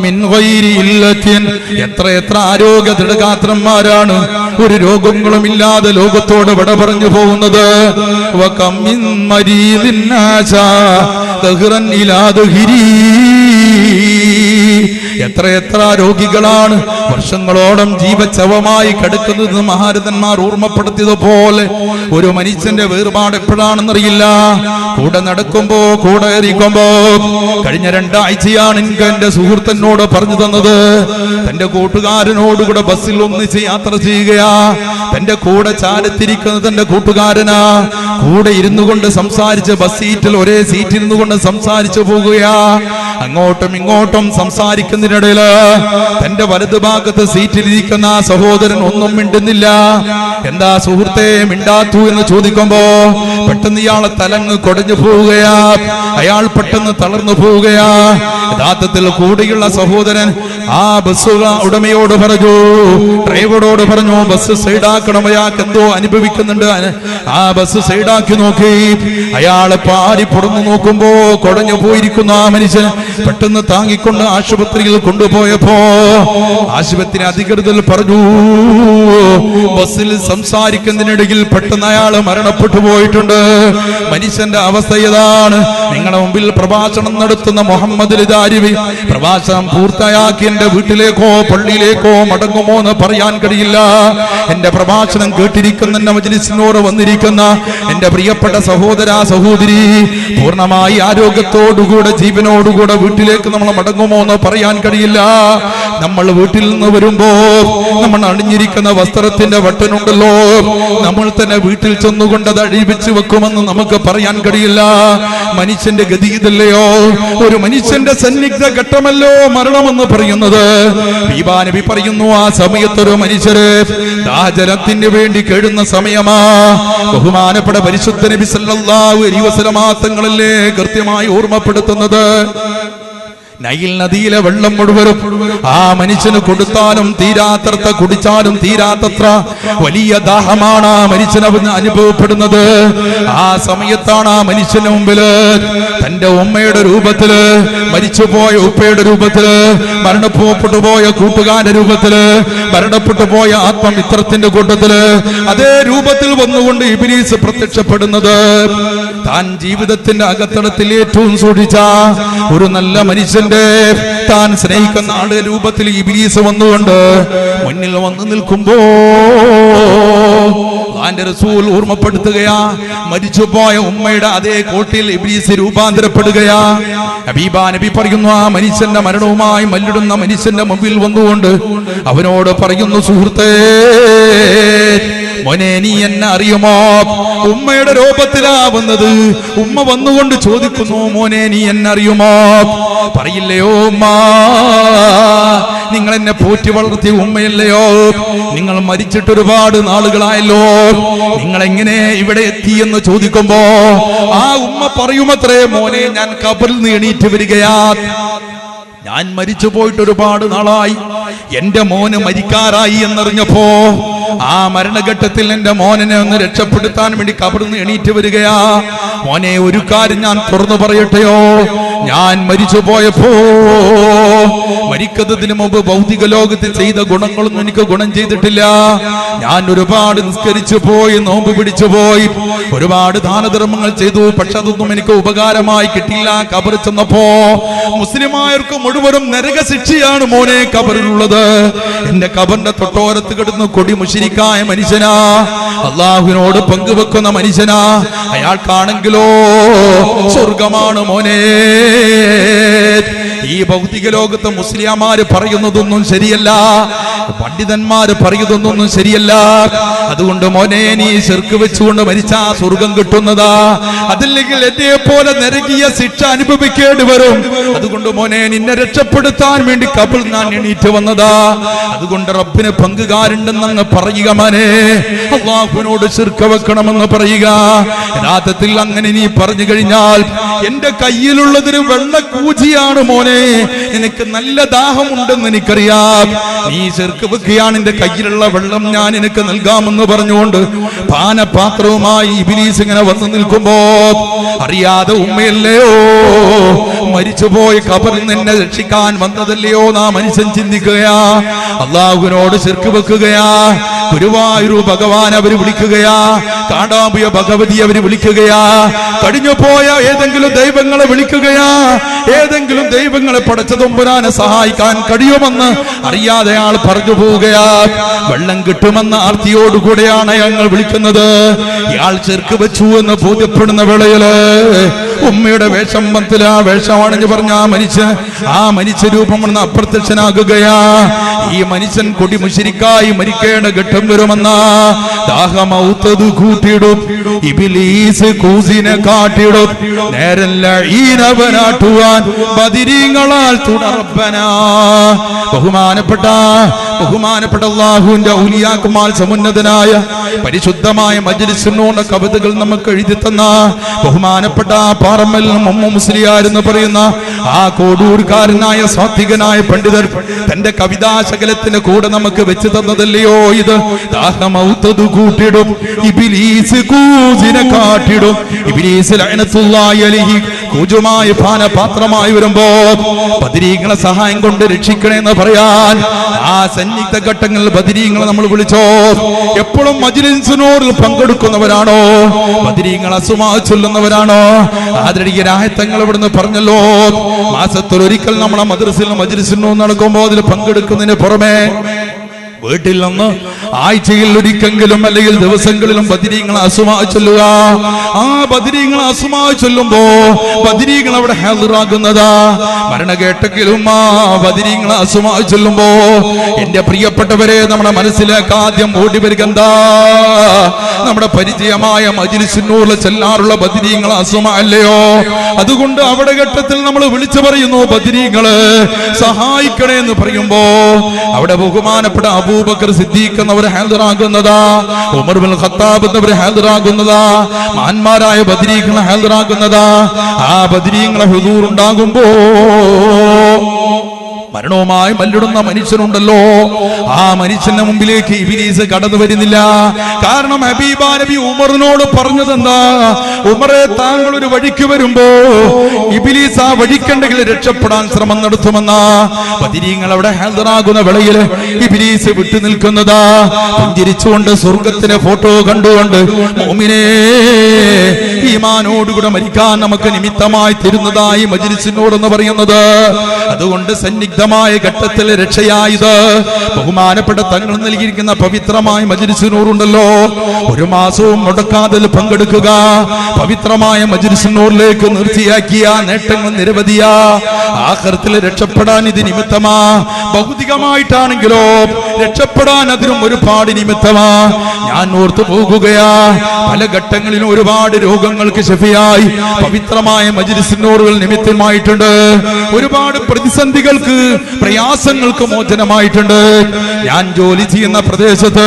മിൻ ഗൈരി ഇല്ലത്തിൻ. എത്ര ആരോഗ്യ ദൃഢഗാത്രന്മാരാണ് ഒരു രോഗങ്ങളും ഇല്ലാതെ ലോകത്തോട് വിട പറഞ്ഞു പോകുന്നത്. വകം മിൻ മരീദിൻ ആശാ ദഹ്റൻ ഇലാ ദഹ്രി. എത്ര രോഗികളാണ് വർഷങ്ങളോളം ജീവച്ചവമായി കിടക്കുന്നത്. മഹാരഥന്മാർ ഓർമ്മപ്പെടുത്തിയതുപോലെ ഒരു മനുഷ്യന്റെ വേർപാട് എപ്പോഴാണെന്നറിയില്ല. കൂടെ നടക്കുമ്പോ, കൂടെ ഇരിക്കുമ്പോ. കഴിഞ്ഞ 2 ആഴ്ചയാണ് എനിക്ക് എന്റെ സുഹൃത്തിനോട് പറഞ്ഞു തന്നത്. തന്റെ കൂട്ടുകാരനോടുകൂടെ ബസ്സിൽ ഒന്നിച്ച് യാത്ര ചെയ്യുകയാ. തന്റെ കൂടെ ചാരത്തിരിക്കുന്ന തന്റെ കൂട്ടുകാരനാ. കൂടെ ഇരുന്നു കൊണ്ട് സംസാരിച്ച് ബസ് സീറ്റിൽ ഒരേ സീറ്റിൽ ഇരുന്നു കൊണ്ട് സംസാരിച്ചു പോകുകയാ. അങ്ങോട്ടും ഇങ്ങോട്ടും സംസാരിക്കുന്നതിനിടയില് തന്റെ വലതുഭാഗത്ത് സീറ്റിലിരിക്കുന്ന ആ സഹോദരൻ ഒന്നും മിണ്ടുന്നില്ല. എന്താ സുഹൃത്തെ മിണ്ടാത്തു എന്ന് ചോദിക്കുമ്പോ പെട്ടെന്ന് ഇയാളെ തലങ്ങ് കൊടഞ്ഞു പോവുകയാ. അയാൾ പെട്ടെന്ന് തളർന്നു പോവുകയാ. യഥാർത്ഥത്തിൽ കൂടെയുള്ള സഹോദരൻ ആ ബസ് ഉടമയോട് പറഞ്ഞു, ഡ്രൈവറോട് പറഞ്ഞു, ബസ് സൈഡാക്കണം, അയാൾക്ക് എന്തോ അനുഭവിക്കുന്നുണ്ട്. ആ ബസ് സൈഡാക്കി നോക്കി. അയാളെ പാടി പുറന്നു നോക്കുമ്പോ കൊടഞ്ഞു പോയിരിക്കുന്ന ആ മനുഷ്യൻ പെട്ടെന്ന് താങ്ങിക്കൊണ്ട് ആശുപത്രിയിൽ കൊണ്ടുപോയപ്പോ ആശുപത്രി അധികൃതർ പറഞ്ഞു, ബസ്സിൽ സംസാരിക്കുന്നതിനിടയിൽ പെട്ടെന്ന് അയാൾ മരണപ്പെട്ടു പോയിട്ടുണ്ട്. മനുഷ്യന്റെ അവസ്ഥ ഏതാണ്? നിങ്ങളുടെ മുമ്പിൽ പ്രഭാഷണം നടത്തുന്ന മുഹമ്മദ് ലിദാരിവി പ്രഭാഷണം പൂർത്തിയാക്കി എന്റെ വീട്ടിലേക്കോ പള്ളിയിലേക്കോ മടങ്ങുമോ എന്ന് പറയാൻ കഴിയില്ല. എന്റെ പ്രഭാഷണം കേട്ടിരിക്കുന്ന എന്റെ മജ്‌ലിസിനോട് വന്നിരിക്കുന്ന എന്റെ പ്രിയപ്പെട്ട സഹോദര സഹോദരി, പൂർണ്ണമായി ആരോഗ്യത്തോടുകൂടെ ജീവനോടുകൂടെ വീട്ടിലേക്ക് നമ്മൾ മടങ്ങുമോ എന്ന് പറയാൻ കഴിയില്ല. നമ്മൾ വീട്ടിൽ നിന്ന് വരുമ്പോ നമ്മൾ അണിഞ്ഞിരിക്കുന്ന വസ്ത്രത്തിന്റെ വട്ടനുണ്ടല്ലോ, നമ്മൾ തന്നെ വീട്ടിൽ ചെന്നുകൊണ്ട് അത് അഴിപ്പിച്ചു വെക്കുമെന്ന് നമുക്ക് പറയാൻ കഴിയില്ല. മനുഷ്യന്റെ ഗതി ഇതല്ലയോ? ഒരു മനുഷ്യന്റെ സന്നിഗ്ധ ഘട്ടമല്ലോ മരണമെന്ന് പറയുന്നത്. ബീബാ നബി പറയുന്നു, ആ സമയത്തൊരു മനുഷ്യര് ദാഹജലത്തിന് വേണ്ടി കേഴുന്ന സമയമാ. ബഹുമാനപ്പെട്ട പരിശുദ്ധ നബി സല്ലല്ലാഹു അലൈഹി വസല്ലമ തങ്ങളല്ലേ കൃത്യമായി ഓർമ്മപ്പെടുത്തുന്നത്. നൈൽ നദിയിലെ വെള്ളം മുഴുവനും ആ മനുഷ്യന് കൊടുത്താലും തീരാത്തത്ര, കുടിച്ചാലും തീരാത്തത്ര വലിയ ദാഹമാണ് ആ മനുഷ്യന് അനുഭവപ്പെടുന്നത്. ആ സമയത്താണ് ആ മനുഷ്യന്റെ മുമ്പില് തന്റെ ഉമ്മയുടെ രൂപത്തില്, മരിച്ചുപോയ ഉപ്പയുടെ രൂപത്തില്, മരണപ്പെട്ടു പോയ കൂട്ടുകാരന്റെ രൂപത്തില്, മരണപ്പെട്ടു പോയ ആത്മമിത്രത്തിന്റെ കൂട്ടത്തില് അതേ രൂപത്തിൽ വന്നുകൊണ്ട് ഇബ്ലീസ് പ്രത്യക്ഷപ്പെടുന്നത്. താൻ ജീവിതത്തിന്റെ അകത്തളത്തിൽ ഏറ്റവും സൂക്ഷിച്ച ഒരു നല്ല മനുഷ്യൻ, താൻ സ്നേഹിക്കുന്ന ആളുടെ രൂപത്തിൽ ഇബ്ലീസ് വന്നുകൊണ്ട് മുന്നിൽ വന്നു നിൽക്കുമ്പോ അള്ളാന്റെ റസൂൽ ഓർമ്മപ്പെടുത്തുകയാ, മരിച്ചുപോയ ഉമ്മയുടെ അതേ കോട്ടിൽ ഇബ്ലീസ് രൂപാന്തരപ്പെടുകയാ. ഹബീബാ നബി പറയുന്നു, ആ മനുഷ്യന്റെ മരണവുമായി മല്ലിടുന്ന മനുഷ്യന്റെ മുമ്പിൽ വന്നുകൊണ്ട് അവനോട് പറയുന്നു, സുഹൃത്തേ, മോനെ നീ എന്നെ അറിയുമോ? ഉമ്മയുടെ രൂപത്തിലാ വന്നത്. ഉമ്മ വന്നുകൊണ്ട് ചോദിക്കുന്നു, മോനെ നീ എന്നെ അറിയുമോ? പറയില്ലയോ ഉമ്മ, നിങ്ങൾ എന്നെ പോറ്റി വളർത്തിയ ഉമ്മയല്ലയോ? നിങ്ങൾ മരിച്ചിട്ട് ഒരുപാട് നാളുകളായല്ലോ, നിങ്ങൾ എങ്ങനെ ഇവിടെ എത്തി എന്ന് ചോദിക്കുമ്പോ ആ ഉമ്മ പറയുമത്രേ, മോനെ ഞാൻ ഖബറിൽ നിന്ന് എണീറ്റ് വരികയാ. ഞാൻ മരിച്ചു പോയിട്ട് ഒരുപാട് നാളായി. എന്റെ മോന് മരിക്കാറായി എന്നറിഞ്ഞപ്പോ ആ മരണഘട്ടത്തിൽ എന്റെ മോനെ ഒന്ന് രക്ഷപ്പെടുത്താൻ വേണ്ടി ഖബറിൽ നിന്ന് എണീറ്റ് വരികയാ. മോനെ, ഒരു കാര്യം ഞാൻ തുറന്നു പറയട്ടെയോ? ഞാൻ മരിച്ചു പോയപ്പോ മരിക്കുന്നതിന് മുമ്പ് ഭൗതിക ലോകത്തിൽ ചെയ്ത ഗുണങ്ങളൊന്നും എനിക്ക് ഗുണം ചെയ്തിട്ടില്ല. ഞാൻ ഒരുപാട് നിസ്കരിച്ചു പോയി, നോമ്പ് പിടിച്ചു പോയി, ഒരുപാട് ദാനധർമ്മങ്ങൾ ചെയ്തു. പക്ഷെ അതൊന്നും എനിക്ക് ഉപകാരമായി കിട്ടില്ല. ഖബറിൽ ചെന്നപ്പോ മുസ്ലിമായർക്ക് മുഴുവനും നരകശിക്ഷയാണ് മോനെ ഖബറിലുള്ളത്. എന്റെ ഖബറിന്റെ തൊട്ടോരത്ത് കിടന്ന് കൊടി മുശ്രിക്കായ മനുഷ്യനാ, അള്ളാഹുവിനോട് പങ്കുവെക്കുന്ന മനുഷ്യനാ. അയാൾക്കാണെങ്കിലോ സ്വർഗമാണ് മോനെ. ഈ ഭൗതിക ലോകത്ത് മുസ്ലിംമാര് പറയുന്നതൊന്നും ശരിയല്ല, പണ്ഡിതന്മാര് പറയുന്നതൊന്നും ശരിയല്ല. അതുകൊണ്ട് മോനെ, നീ ശിർക്ക് വെച്ചുകൊണ്ട് മരിച്ചാ സ്വർഗം കിട്ടുന്നതാ, അതല്ലെങ്കിൽ എന്നെ പോലെ നരകീയ ശിക്ഷ അനുഭവിക്കേണ്ടി വരും. അതുകൊണ്ട് മോനെ, നിന്നെ രക്ഷപ്പെടുത്താൻ വേണ്ടി കബിൽ ഞാൻ എണീറ്റ് വന്നതാ. അതുകൊണ്ട് റബ്ബിന് പങ്കുകാരുണ്ടെന്നങ്ങ് പറയുക മോനെ, അല്ലാഹുവിനോട് ശിർക്ക് വെക്കണമെന്ന് പറയുക. യഥാർത്ഥത്തിൽ അങ്ങനെ നീ പറഞ്ഞു കഴിഞ്ഞാൽ എന്റെ കയ്യിലുള്ളതൊരു വെള്ള കൂജിയാണ് മോനെ, നിനക്ക് നല്ല ദാഹമുണ്ടെന്ന് എനിക്കറിയാം, നീ ശിർക്ക് വെക്കുകയാണ്, എന്റെ കയ്യിലുള്ള വെള്ളം ഞാൻ നിനക്ക് നൽകാമെന്ന് പറഞ്ഞുകൊണ്ട് പാനപാത്രവുമായി ഇബ്ലീസ് ഇങ്ങനെ വന്നു നിൽക്കുമ്പോ അറിയാതെ ഉമ്മയല്ലയോ, മരിച്ചുപോയ ഖബറിൽ നിന്നെ രക്ഷിക്കാൻ വന്നതല്ലയോ നാ മനുഷ്യൻ ചിന്തിക്കുകയാ. അള്ളാഹുവിനോട് ശിർക്ക് വെക്കുകയാ. ഗുരുവായൂർ ഭഗവാൻ അവര് വിളിക്കുകയാ, കാടാമ്പുയ ഭഗവതി അവര് വിളിക്കുകയാ, കഴിഞ്ഞു പോയ ഏതെങ്കിലും ദൈവങ്ങളെ വിളിക്കുകയാ. ഏതെങ്കിലും ദൈവങ്ങളെ പടച്ച തമ്പുരാനെ സഹായിക്കാൻ കഴിയുമെന്ന് അറിയാതെ ആൾ പറഞ്ഞു പോവുകയാ. വെള്ളം കിട്ടുമെന്ന ആർത്തിയോടുകൂടെയാണ് ഞങ്ങൾ വിളിക്കുന്നത്. ഇയാൾ ശിർക്ക് വെച്ചു എന്ന് ബോധ്യപ്പെടുന്ന വേളയില് ഉമ്മയുടെ വേഷം മത്തില വേഷമാണെന്ന് പറഞ്ഞ ആ മരിച്ച രൂപം വന്ന് അപ്രത്യക്ഷനാകുകയാ. ഈ മനുഷ്യൻ കൊടി മുശരിക്കായി മരിക്കേണ്ട ഘട്ടം വരുമെന്ന ദാഹമൗത്തത് കൂട്ടിടും, ഇബ്ലീസ് കൂസിനെ കാട്ടിടും, നേരല്ല ഈനവനാട്ടുവാൻ ബദിരീങ്ങളാൽ തുടർപ്പനാ. ബഹുമാനപ്പെട്ട അല്ലാഹുവിന്റെ ഔലിയാക്കുമാൽ സമുന്നതനായ പരിശുദ്ധമായ മജ്ലിസിനോട് കവിതകൾ നമുക്ക് എഴുതി തന്ന ബഹുമാനപ്പെട്ട പാറമ്മൽ മുസ്ലിയാർ എന്ന് പറയുന്ന ആ കോടൂർക്കാരനായ സാത്വികനായ പണ്ഡിതർ തന്റെ കവിതാശകലത്തിന് കൂടെ നമുക്ക് വെച്ച് തന്നതല്ലയോ ഇത്. ദാഹമൗത്തത് കൂട്ടിടും, ഇബ്ലീസ് കൂസിനെ കാട്ടിടും, ഇബ്ലീസ് ലഅനത്തുല്ലാഹി അലൈഹി കൂജുമായ പാനപാത്രമായി വരുമ്പോ ബദരീങ്ങളെ സഹായം കൊണ്ട് രക്ഷിക്കണേന്ന് പറയാൻ ആ സന്നിഗ്ധ ഘട്ടങ്ങളിൽ ബദരീങ്ങളെ നമ്മൾ വിളിച്ചോ. എപ്പോഴും മജ്ലിസിനോട് പങ്കെടുക്കുന്നവരാണോ, ബദരീങ്ങൾ അസുമാ ചൊല്ലുന്നവരാണോ? ആദരണീയരായ തങ്ങൾ ഇവിടുന്ന് പറഞ്ഞല്ലോ, മാസത്തിൽ ഒരിക്കൽ നമ്മളെ മജ്ലിസിനോ നടക്കുമ്പോൾ അതിൽ പങ്കെടുക്കുന്നതിന് പുറമെ വീട്ടിൽ നിന്ന് ആഴ്ചയിൽ ഒരിക്കെങ്കിലും അല്ലെങ്കിൽ ദിവസങ്ങളിലും ബദരീങ്ങളെ അസുമാ ചൊല്ലുക. ആ ബദരീങ്ങളെ അസുമാ ചൊല്ലുമ്പോ ബദരീങ്ങൾ അവിടെ ഹാദിറാകുന്നതാ. മരണകേട്ടെങ്കിലും ആ ബദരീങ്ങളെ അസുമാ ചൊല്ലുമ്പോ എന്റെ പ്രിയപ്പെട്ടവരെ നമ്മുടെ മനസ്സിലേക്ക് ആദ്യം ഓടി വരിക എന്താ? നമ്മുടെ പരിചയമായ മജ്ലിസിനൂറിൽ ചെല്ലാറുള്ള ബദരീങ്ങളെ അസുമാ അല്ലയോ? അതുകൊണ്ട് അവിടെ ഘട്ടത്തിൽ നമ്മൾ വിളിച്ചു പറയുന്നു, ബദരീങ്ങള് സഹായിക്കണേ എന്ന് പറയുമ്പോ അവിടെ ബഹുമാനപ്പെട്ട അബൂബക്കർ സിദ്ദീഖ് എന്നവർ ഹാദിറാകുന്നതാ, ഉമർ ബിൻ ഖത്താബ് എന്നവർ ഹാദിറാകുന്നതാ, മഹാന്മാരായ ബദരീങ്ങളെ ഹാദിറാകുന്നതാ. ആ ബദരീങ്ങളെ ഹുദൂർ ഉണ്ടാകുമ്പോ മരണവുമായി മല്ലിടുന്ന മനുഷ്യനുണ്ടല്ലോ, ആ മനുഷ്യന്റെ മുമ്പിലേക്ക് ഇബ്ലീസ് കടന്നു വരുന്നില്ല. കാരണം ഹബീബാ നബി ഉമറിനോട് പറഞ്ഞതെന്താ? ഉമറെ, താങ്കൾ ഒരു വഴിക്ക് വരുമ്പോ ഇബ്ലീസ് ആ വഴിക്കുണ്ടെങ്കിൽ രക്ഷപ്പെടാൻ ശ്രമം നടത്തുമെന്ന. ബദരീങ്ങൾ അവിടെ ഹാദിറാകുന്ന വേളയിൽ ഇബ്ലീസ് വിട്ടു നിൽക്കുന്നതാ. പുഞ്ചിരിച്ചുകൊണ്ട് സ്വർഗത്തിലെ ഫോട്ടോ കണ്ടുകൊണ്ട് മുഅ്മിനേ, ഈമാനോടുകൂടെ മരിക്കാൻ നമുക്ക് നിമിത്തമായി തരുന്നതായി മജ്ലിസിനോടെന്ന് പറയുന്നത്. അതുകൊണ്ട് സന്നിഗ്ധമായ ഘട്ടത്തിൽ രക്ഷയായത് ബഹുമാനപ്പെട്ട തങ്ങൾ നൽകിയിരിക്കുന്ന പവിത്രമായ മജ്ലിസിനൂറുണ്ടല്ലോ, ഒരു മാസവും മുടക്കാതെ പങ്കെടുക്കുക. പവിത്രമായ മജ്ലിസിനൂറിലേക്ക് നിർത്തിയാക്കിയ നേട്ടങ്ങൾ നിരവധിയാ. ആഖിറത്തിൽ രക്ഷപ്പെടാൻ ഇത് നിമിത്തമാ. ഭൗതികമായിട്ടാണെങ്കിലോ രക്ഷപ്പെടാൻ അതിനും ഒരുപാട് നിമിത്തമാ. ഞാൻ ഓർത്തു പോകുകയാ, പല ഘട്ടങ്ങളിലും ഒരുപാട് രോഗങ്ങൾക്ക് ശഫിയായി പവിത്രമായ മജ്ലിസിനൂറുകൾ നിമിത്തമായിട്ടുണ്ട്. ഒരുപാട് പ്രതിസന്ധികൾക്ക്, പ്രയാസങ്ങൾക്ക് മോചനമായിട്ടുണ്ട്. ഞാൻ ജോലി ചെയ്യുന്ന പ്രദേശത്ത്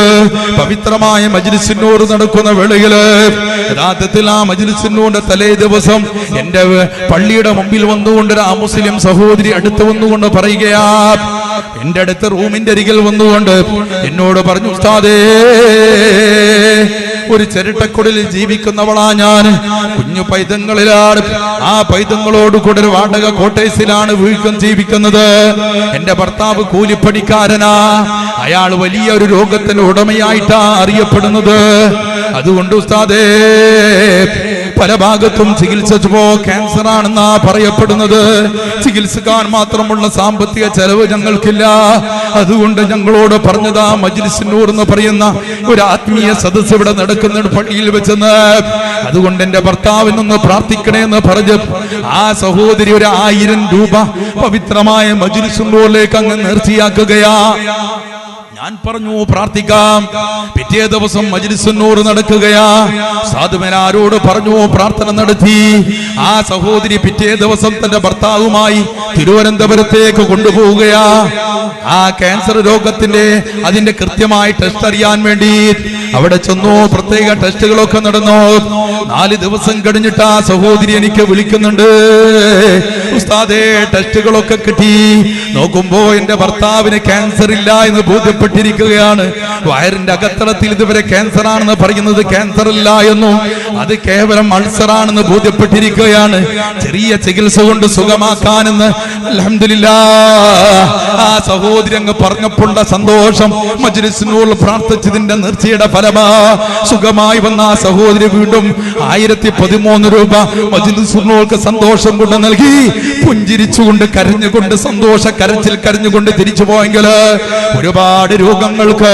പവിത്രമായ മജ്ലിസിനൂർ നടക്കുന്ന വേളയില് യഥാർത്ഥത്തിൽ ആ മജ്ലിസിനൂറിന്റെ തലേ ദിവസം എന്റെ പള്ളിയുടെ മുമ്പിൽ വന്നുകൊണ്ട് ആ മുസ്ലിം സഹോദരി അടുത്ത് വന്നുകൊണ്ട് പറയുകയാ, എന്റെ അടുത്ത് റൂമിന്റെ അരികിൽ വന്നുകൊണ്ട് എന്നോട് പറഞ്ഞു, ഉസ്താദേ, ഒരു ചിരട്ടക്കുടലിൽ ജീവിക്കുന്നവളാ ഞാൻ. കുഞ്ഞു പൈതങ്ങളിലാണ്. ആ പൈതങ്ങളോട് കൂടെ ഒരു വാടക കോട്ടേഴ്സിലാണ് വീഴ്ചം ജീവിക്കുന്നത്. എന്റെ ഭർത്താവ് കൂലിപ്പണിക്കാരനാ. അയാൾ വലിയ ഒരു രോഗത്തിന്റെ ഉടമയായിട്ടാ അറിയപ്പെടുന്നത്. അതുകൊണ്ട് ഉസ്താദേ, പല ഭാഗത്തും ചികിത്സിച്ചപ്പോ ക്യാൻസർ ആണെന്നാ പറയപ്പെടുന്നത്. ചികിത്സിക്കാൻ മാത്രമുള്ള സാമ്പത്തിക ചെലവ് ഞങ്ങൾക്കില്ല. അതുകൊണ്ട് ഞങ്ങളോട് പറഞ്ഞതാ മജ്ലിസ് നൂർ എന്ന് പറയുന്ന ഒരു ആത്മീയ സദസ്സ് ഇവിടെ നടക്കുന്ന പള്ളിയിൽ വെച്ചെന്ന്. അതുകൊണ്ട് എന്റെ ഭർത്താവിനൊന്ന് പ്രാർത്ഥിക്കണേന്ന് പറഞ്ഞ് ആ സഹോദരി ഒരു 1000 രൂപ പവിത്രമായ മജ്ലിസ് നൂറിലേക്ക് അങ്ങ് നേർച്ചയാക്കുകയാ. ഞാൻ പറഞ്ഞു പ്രാർത്ഥിക്കാം. പിറ്റേ ദിവസം മജ്ലിസ് നൂർ നടക്കുകയാ. സാധുവനാരോട് പറഞ്ഞു പ്രാർത്ഥന നടത്തി. ആ സഹോദരി പിറ്റേ ദിവസം തന്റെ ഭർത്താവുമായി തിരുവനന്തപുരത്തേക്ക് കൊണ്ടുപോവുകയാ. ആ ക്യാൻസർ രോഗത്തിന്റെ അതിന്റെ കൃത്യമായി ടെസ്റ്റ് അറിയാൻ വേണ്ടി അവിടെ ചെന്നു. പ്രത്യേക ടെസ്റ്റുകളൊക്കെ നടന്നു. 4 ദിവസം കഴിഞ്ഞിട്ട് ആ സഹോദരി എനിക്ക് വിളിക്കുന്നുണ്ട്, ഉസ്താദേ ടെസ്റ്റുകളൊക്കെ കിട്ടി. നോക്കുമ്പോ എന്റെ ഭർത്താവിന് ക്യാൻസർ ഇല്ല എന്ന് ബോധ്യപ്പെട്ടിരിക്കുകയാണ്. വയറിന്റെ അകത്തളത്തിൽ ഇതുവരെ ക്യാൻസർ ആണെന്ന് പറയുന്നത് ക്യാൻസർ ഇല്ല എന്നും അത് കേവലം അൾസർ ആണെന്ന് ബോധ്യപ്പെട്ടിരിക്കുകയാണ്. ചെറിയ ചികിത്സ കൊണ്ട് സുഖമാക്കാനെന്ന് അൽഹംദുലില്ലാഹ് ആ സഹോദരി അങ്ങ് പറഞ്ഞപ്പോണ്ട സന്തോഷം. മജ്ലിസ് നൂറിൽ പ്രാർത്ഥിച്ചതിന്റെ നേർച്ചയുടെ ഫലമാ സുഖമായി വന്ന ആ സഹോദരി വീണ്ടും 1013 രൂപ മജ്ലിസ് നൂർക്ക് സന്തോഷം കൊണ്ട് നൽകി. പുഞ്ചിരിച്ചുകൊണ്ട് കരഞ്ഞുകൊണ്ട് സന്തോഷ കരച്ചിൽ കരഞ്ഞുകൊണ്ട് തിരിച്ചു പോയെങ്കിൽ ഒരുപാട് രോഗങ്ങൾക്ക്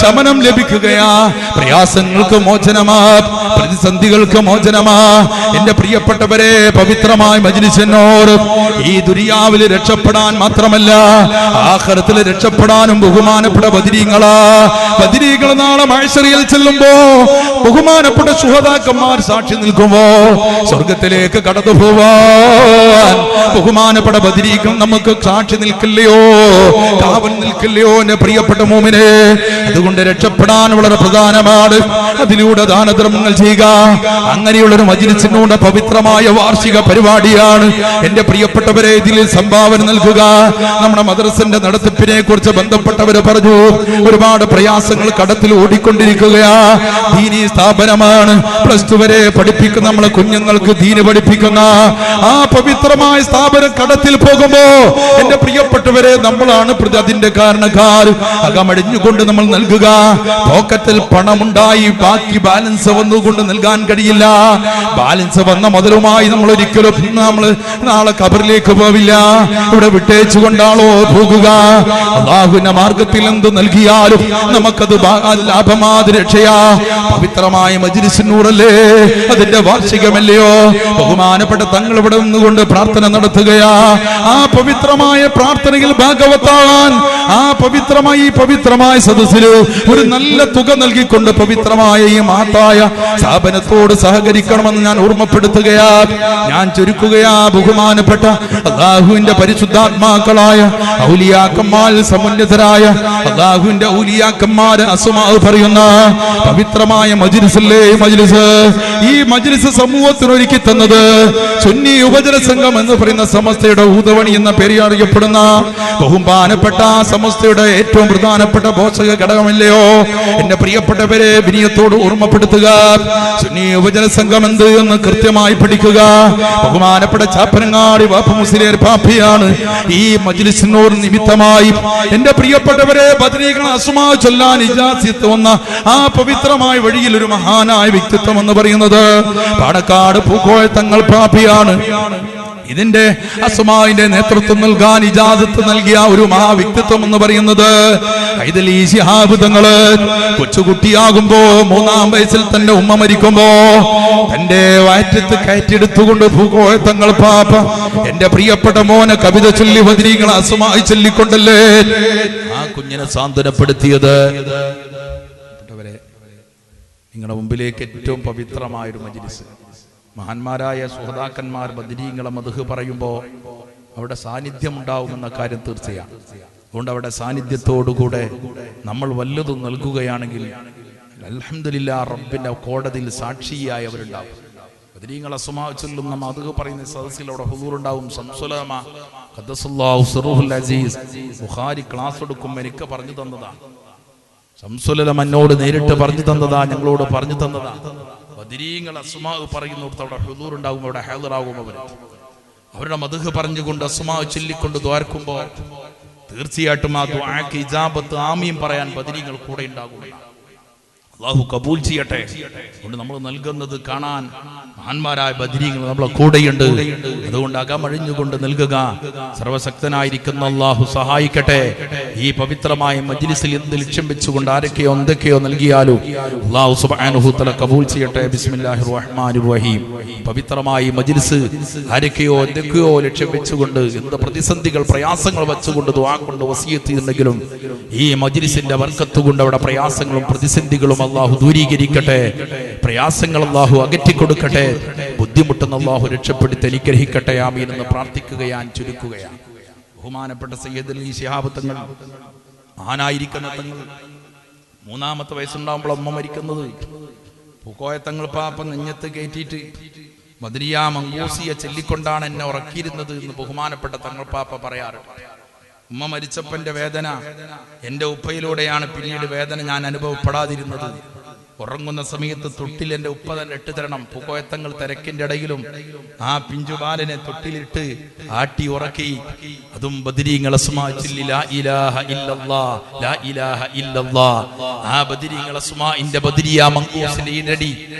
ശമനം ലഭിക്കുകയാ. പ്രയാസങ്ങൾക്ക് മോചനമാ, പ്രതിസന്ധികൾക്ക് മോചനമാ. എന്റെ പ്രിയപ്പെട്ടവരെ, പവിത്രമായ മജ്ലിസ് നൂർ ഈ ദുനിയാവിൽ രക്ഷപ്പെടാൻ മാത്രമല്ല ആഖിറത്തിൽ രക്ഷപ്പെടാനും ബഹുമാനപ്പെട്ട ബദരീങ്ങളാ. ബദരീകൾ നാളെ മഹ്ശറിൽ ചെല്ലുമ്പോ ബഹുമാനപ്പെട്ട ശുഹദാക്കന്മാർ സാക്ഷി നിൽക്കുമ്പോ സ്വർഗത്തിലേക്ക് കടന്നു പോവാൻ ബഹുമാനപ്പെട്ട ബദരീകൾ നമുക്ക് സാക്ഷി നിൽക്കില്ലയോ, കാവൽ നിൽക്കില്ലയോ എന്റെ പ്രിയപ്പെട്ട മോമിനെ? അതുകൊണ്ട് രക്ഷപ്പെടാൻ വളരെ പ്രധാനമാണ്. അതിലൂടെ ദാനധർമ്മങ്ങൾ ചെയ്യുക. അങ്ങനെയുള്ളൊരു മജ്ലിസിനോട് പവിത്രമായ വാർഷിക പരിപാടിയാണ്. എന്റെ പ്രിയപ്പെട്ടവരെ, ഇതിൽ സംഭാവന നൽകുക. നമ്മുടെ മദ്രസന്റെ നടത്തിപ്പിനെ കുറിച്ച് ബന്ധപ്പെട്ടവര് പറഞ്ഞു, ഒരുപാട് പ്രയാസങ്ങൾ കടത്തിൽ ഓടിക്കൊണ്ടിരിക്കുകയാ. ദീനി സ്ഥാപനമാണ്. +2 വരെ പഠിപ്പിക്കുന്ന നമ്മളെ കുഞ്ഞുങ്ങൾക്ക് ദീന് പഠിപ്പിക്കുന്ന ആ പവിത്രമായ സ്ഥാപനം കടത്തിൽ പോകുമ്പോ എന്റെ പ്രിയപ്പെട്ടവരെ, നമ്മളാണ് അതിന്റെ കാരണക്കാർ. അകമടിഞ്ഞുകൊണ്ട് നമ്മൾ നൽകുക. പോക്കറ്റിൽ പണമുണ്ടായി ബാക്കി ബാലൻസ് വന്നുകൊണ്ട് നൽകാൻ കഴിയില്ല. ബാലൻസ് വന്ന മുതലുമായി നമ്മൾ ഒരിക്കലും നാളെ ഖബറിലേക്ക് പോവില്ല. ഇവിടെ വിട്ടേച്ചുകൊണ്ടാണോ പോകുക? അല്ലാഹുവിന്റെ മാർഗത്തിൽ എന്ത് നൽകിയാലും നമുക്കത് ലാഭമാത് രക്ഷയാ. പവിത്രമായ മജ്ലിസ് നൂറല്ലേ, അതിന്റെ വാർഷികമല്ലയോ? ബഹുമാനപ്പെട്ട തങ്ങൾ ഇവിടെ നിന്നുകൊണ്ട് പ്രാർത്ഥന നടത്തുകയാ. ആ പവിത്രമായ പ്രാർത്ഥനയിൽ ഭാഗവത്താകാൻ ആ പവിത്രമായ സദസ്സിൽ ഒരു നല്ല തുക നൽകിക്കൊണ്ട് പവിത്രമായ ഈ മഹത്തായ സ്ഥാപനത്തോട് സഹകരിക്കണമെന്ന് ഞാൻ ഓർമ്മപ്പെടുത്തുകയാ. ഞാൻ ചുരുക്കുകയാ. ബഹുമാനപ്പെട്ട അല്ലാഹുവിന്റെ പരിശുദ്ധാത്മാക്കളായ ഔലിയാക്കന്മാർ, സമുന്നതരായ അല്ലാഹുവിന്റെ ഔലിയാക്കന്മാര് അസ്മാ പറയുന്ന പവിത്രമായ മജ്ലിസല്ലേ മജ്ലിസ്. ഈ മജ്ലിസ് സമൂഹത്തിന് ഒരുക്കി തന്നത് സുന്നി യുവജന സംഘം എന്ന് പറയുന്ന സമസ്തയുടെ ഊതവണി എന്ന പേര് അറിയപ്പെടുന്ന ബഹുമാനപ്പെട്ട സമസ്തയുടെ ഏറ്റവും പ്രധാനപ്പെട്ട പോഷക ഘടകമല്ലയോ? എന്റെ പ്രിയപ്പെട്ടവരെ, വിനയത്തോട് ഓർമ്മപ്പെടുത്തുക. സുന്നി യുവജന സംഘം എന്ത് എന്ന് കൃത്യമായി പഠിക്കുക. ബഹുമാനപ്പെട്ട ചാപ്പനങ്ങാടി വാപ്പ മുസ്ലിയാർ പാപ്പിയാണ് ഈ മജ്ലിസ് നൂർ നിമിത്തമായി എന്റെ പ്രിയപ്പെട്ടവരെ ബദരീകൾ അസ്മാ ചൊല്ലാൻ ഇജാസിത്ത് വന്ന ആ പവിത്രമായ വഴിയിൽ ഒരു മഹാനായ വ്യക്തിത്വം എന്ന് പറയുന്നത് പാണക്കാട് പൂക്കോയ തങ്ങൾ പാപ്പിയാണ്. ഇതിന്റെ അസ്മാഇന്റെ നേതൃത്വം നൽകാൻ ഇജാസത്ത് നൽകിയ ഒരു മഹാവ്യക്തിത്വം എന്ന് പറയുന്നത് ഹൈദലി ശിഹാബ് തങ്ങള്. കൊച്ചുകുട്ടിയാകുമ്പോ 3-ാം വയസ്സിൽ തന്റെ ഉമ്മ മരിക്കുമ്പോ തന്റെ വയറ്റത്ത് കയറ്റിയെടുത്തുകൊണ്ട് പൂക്കോയ തങ്ങൾ പാപ്പ എന്റെ പ്രിയപ്പെട്ട മോനെ കവിത ചൊല്ലി ബദരീകൾ അസ്മാഇ ചൊല്ലിക്കൊണ്ടല്ലേ ആ കുഞ്ഞിനെ സാന്ത്വനപ്പെടുത്തിയത്. നിങ്ങളുടെ മുമ്പിലേക്ക് ഏറ്റവും പവിത്രമായൊരു മജ്ലിസ്, മഹാന്മാരായ സുഹദാക്കന്മാർ ബദരീങ്ങളെ മദ്ഹ് പറയുമ്പോൾ അവിടെ സാന്നിധ്യം ഉണ്ടാവുമെന്ന കാര്യം തീർച്ചയാണ്. അതുകൊണ്ട് അവിടെ സാന്നിധ്യത്തോടുകൂടെ നമ്മൾ വല്ലതും നൽകുകയാണെങ്കിൽ അൽഹംദുലില്ലാഹ് റബ്ബിന്റെ കോടതിയിൽ സാക്ഷിയായി അവരുണ്ടാവും. ബദരീങ്ങൾ അസ്മാ ചൊല്ലും നമ്മ മദ്ഹ് പറയുന്ന സദസ്സിൽ അവിടെ ഹുദൂർ ഉണ്ടാവും. ശംസുലമ ഖദ്ദസല്ലാഹു സിർറുൽ അസീസ് ബുഖാരി ക്ലാസ് എടുക്കും എനിക്ക് പറഞ്ഞു തന്നതാണ്. ശംസുലമ എന്നോട് നേരിട്ട് പറഞ്ഞു തന്നതാ, ഞങ്ങളോട് പറഞ്ഞു തന്നതാ. ബദരീങ്ങൾ അസ്മാ പറയുന്നിടത്ത് അവിടെ ഹുദൂർ ഉണ്ടാകും, അവിടെ ഹാദിറാകും. അവരുടെ മദ്ഹ് പറഞ്ഞുകൊണ്ട് അസ്മാ ചൊല്ലിക്കൊണ്ട് ദ്വാരക്കുമ്പോൾ തീർച്ചയായിട്ടും ആ ദുആക്ക് ഇജാബത്ത് ആമീൻ പറയാൻ ബദരീങ്ങൾ കൂടെ ഉണ്ടാകും. അള്ളാഹു കബൂൽ ചെയ്യട്ടെ. അതുകൊണ്ട് നമ്മൾ നൽകുന്നത് കാണാൻ മഹാന്മാരായ ബദരീങ്ങൾ നമ്മളെ കൂടെയുണ്ട്. അതുകൊണ്ട് അകമഴിഞ്ഞുകൊണ്ട് നൽകുക. സർവശക്തനായിരിക്കുന്ന അള്ളാഹു സഹായിക്കട്ടെ. ഈ പവിത്രമായ മജ്ലിസിൽ എന്ത് ലക്ഷ്യം വെച്ചുകൊണ്ട് ആരൊക്കെയോ എന്തൊക്കെയോ നൽകിയാലും അള്ളാഹു സുബ്ഹാനഹു തആല കബൂൽ ചെയ്യട്ടെ. ബിസ്മില്ലാഹിർ റഹ്മാനിർ റഹീം. പവിത്രമായ മജ്ലിസ് ആരൊക്കെയോ എന്തൊക്കെയോ ലക്ഷ്യം വെച്ചുകൊണ്ട് എന്ത് പ്രതിസന്ധികൾ പ്രയാസങ്ങൾ വെച്ചുകൊണ്ട് ദുആ കൊണ്ട് വസിയത്ത് ചെയ്തിട്ടുണ്ടെങ്കിലും ഈ മജ്ലിസിന്റെ ബർക്കത്ത് കൊണ്ട് അവിടെ പ്രയാസങ്ങളും പ്രതിസന്ധികളും അള്ളാഹു ദൂരീകരിക്കട്ടെ. പ്രയാസങ്ങൾ അള്ളാഹു അകറ്റിക്കൊടുക്കട്ടെ. ബുദ്ധിമുട്ടുന്ന അള്ളാഹു രക്ഷപ്പെടുത്തി അനുഗ്രഹിക്കട്ടെ. ആമീൻ എന്ന് പ്രാർത്ഥിക്കുകയാണ്, ചുരുക്കുകയാണ്. ബഹുമാനപ്പെട്ട സയ്യിദ് അലി ശിഹാബ് തങ്ങൾ, മഹാനായിരിക്കുന്ന തങ്ങൾ, 3-ാമത്തെ വയസ്സുണ്ടാകുമ്പോൾ അമ്മ മരിക്കുന്നത്. പൂക്കോയ തങ്ങൾ പാപ്പ നെഞ്ഞത്ത് കയറ്റിയിട്ട് മദ്രിയ മങ്കൂസിയെ ചൊല്ലിക്കൊണ്ടാണ് എന്നെ ഉറക്കിയിരുന്നത് എന്ന് ബഹുമാനപ്പെട്ട തങ്ങൾ പാപ്പ പറയാറുണ്ട്. ഉമ്മ മരിച്ചപ്പന്റെ വേദന എൻ്റെ ഉപ്പയിലൂടെയാണ് പിന്നീട് വേദന ഞാൻ അനുഭവപ്പെടാതിരുന്നത്. ഉറങ്ങുന്ന സമയത്ത് തൊട്ടിൽ എൻ്റെ ഉപ്പ തന്നെ ഇട്ട് തരണം. പൂക്കോയത്തങ്ങൾ തിരക്കിന്റെ ഇടയിലും ആ പിഞ്ചുബാലനെ തൊട്ടിലിട്ട് ആട്ടി ഉറക്കി. അതും ബദരീങ്ങൾ ലാ ഇലാഹ ഇല്ലല്ലാഹ്, ലാ ഇലാഹ ഇല്ലല്ലാഹ്. ആ ബദരീങ്ങൾ അസ്മാഇന്റെ ബദരിയ മങ്കൂസിന്റെ ഈരടി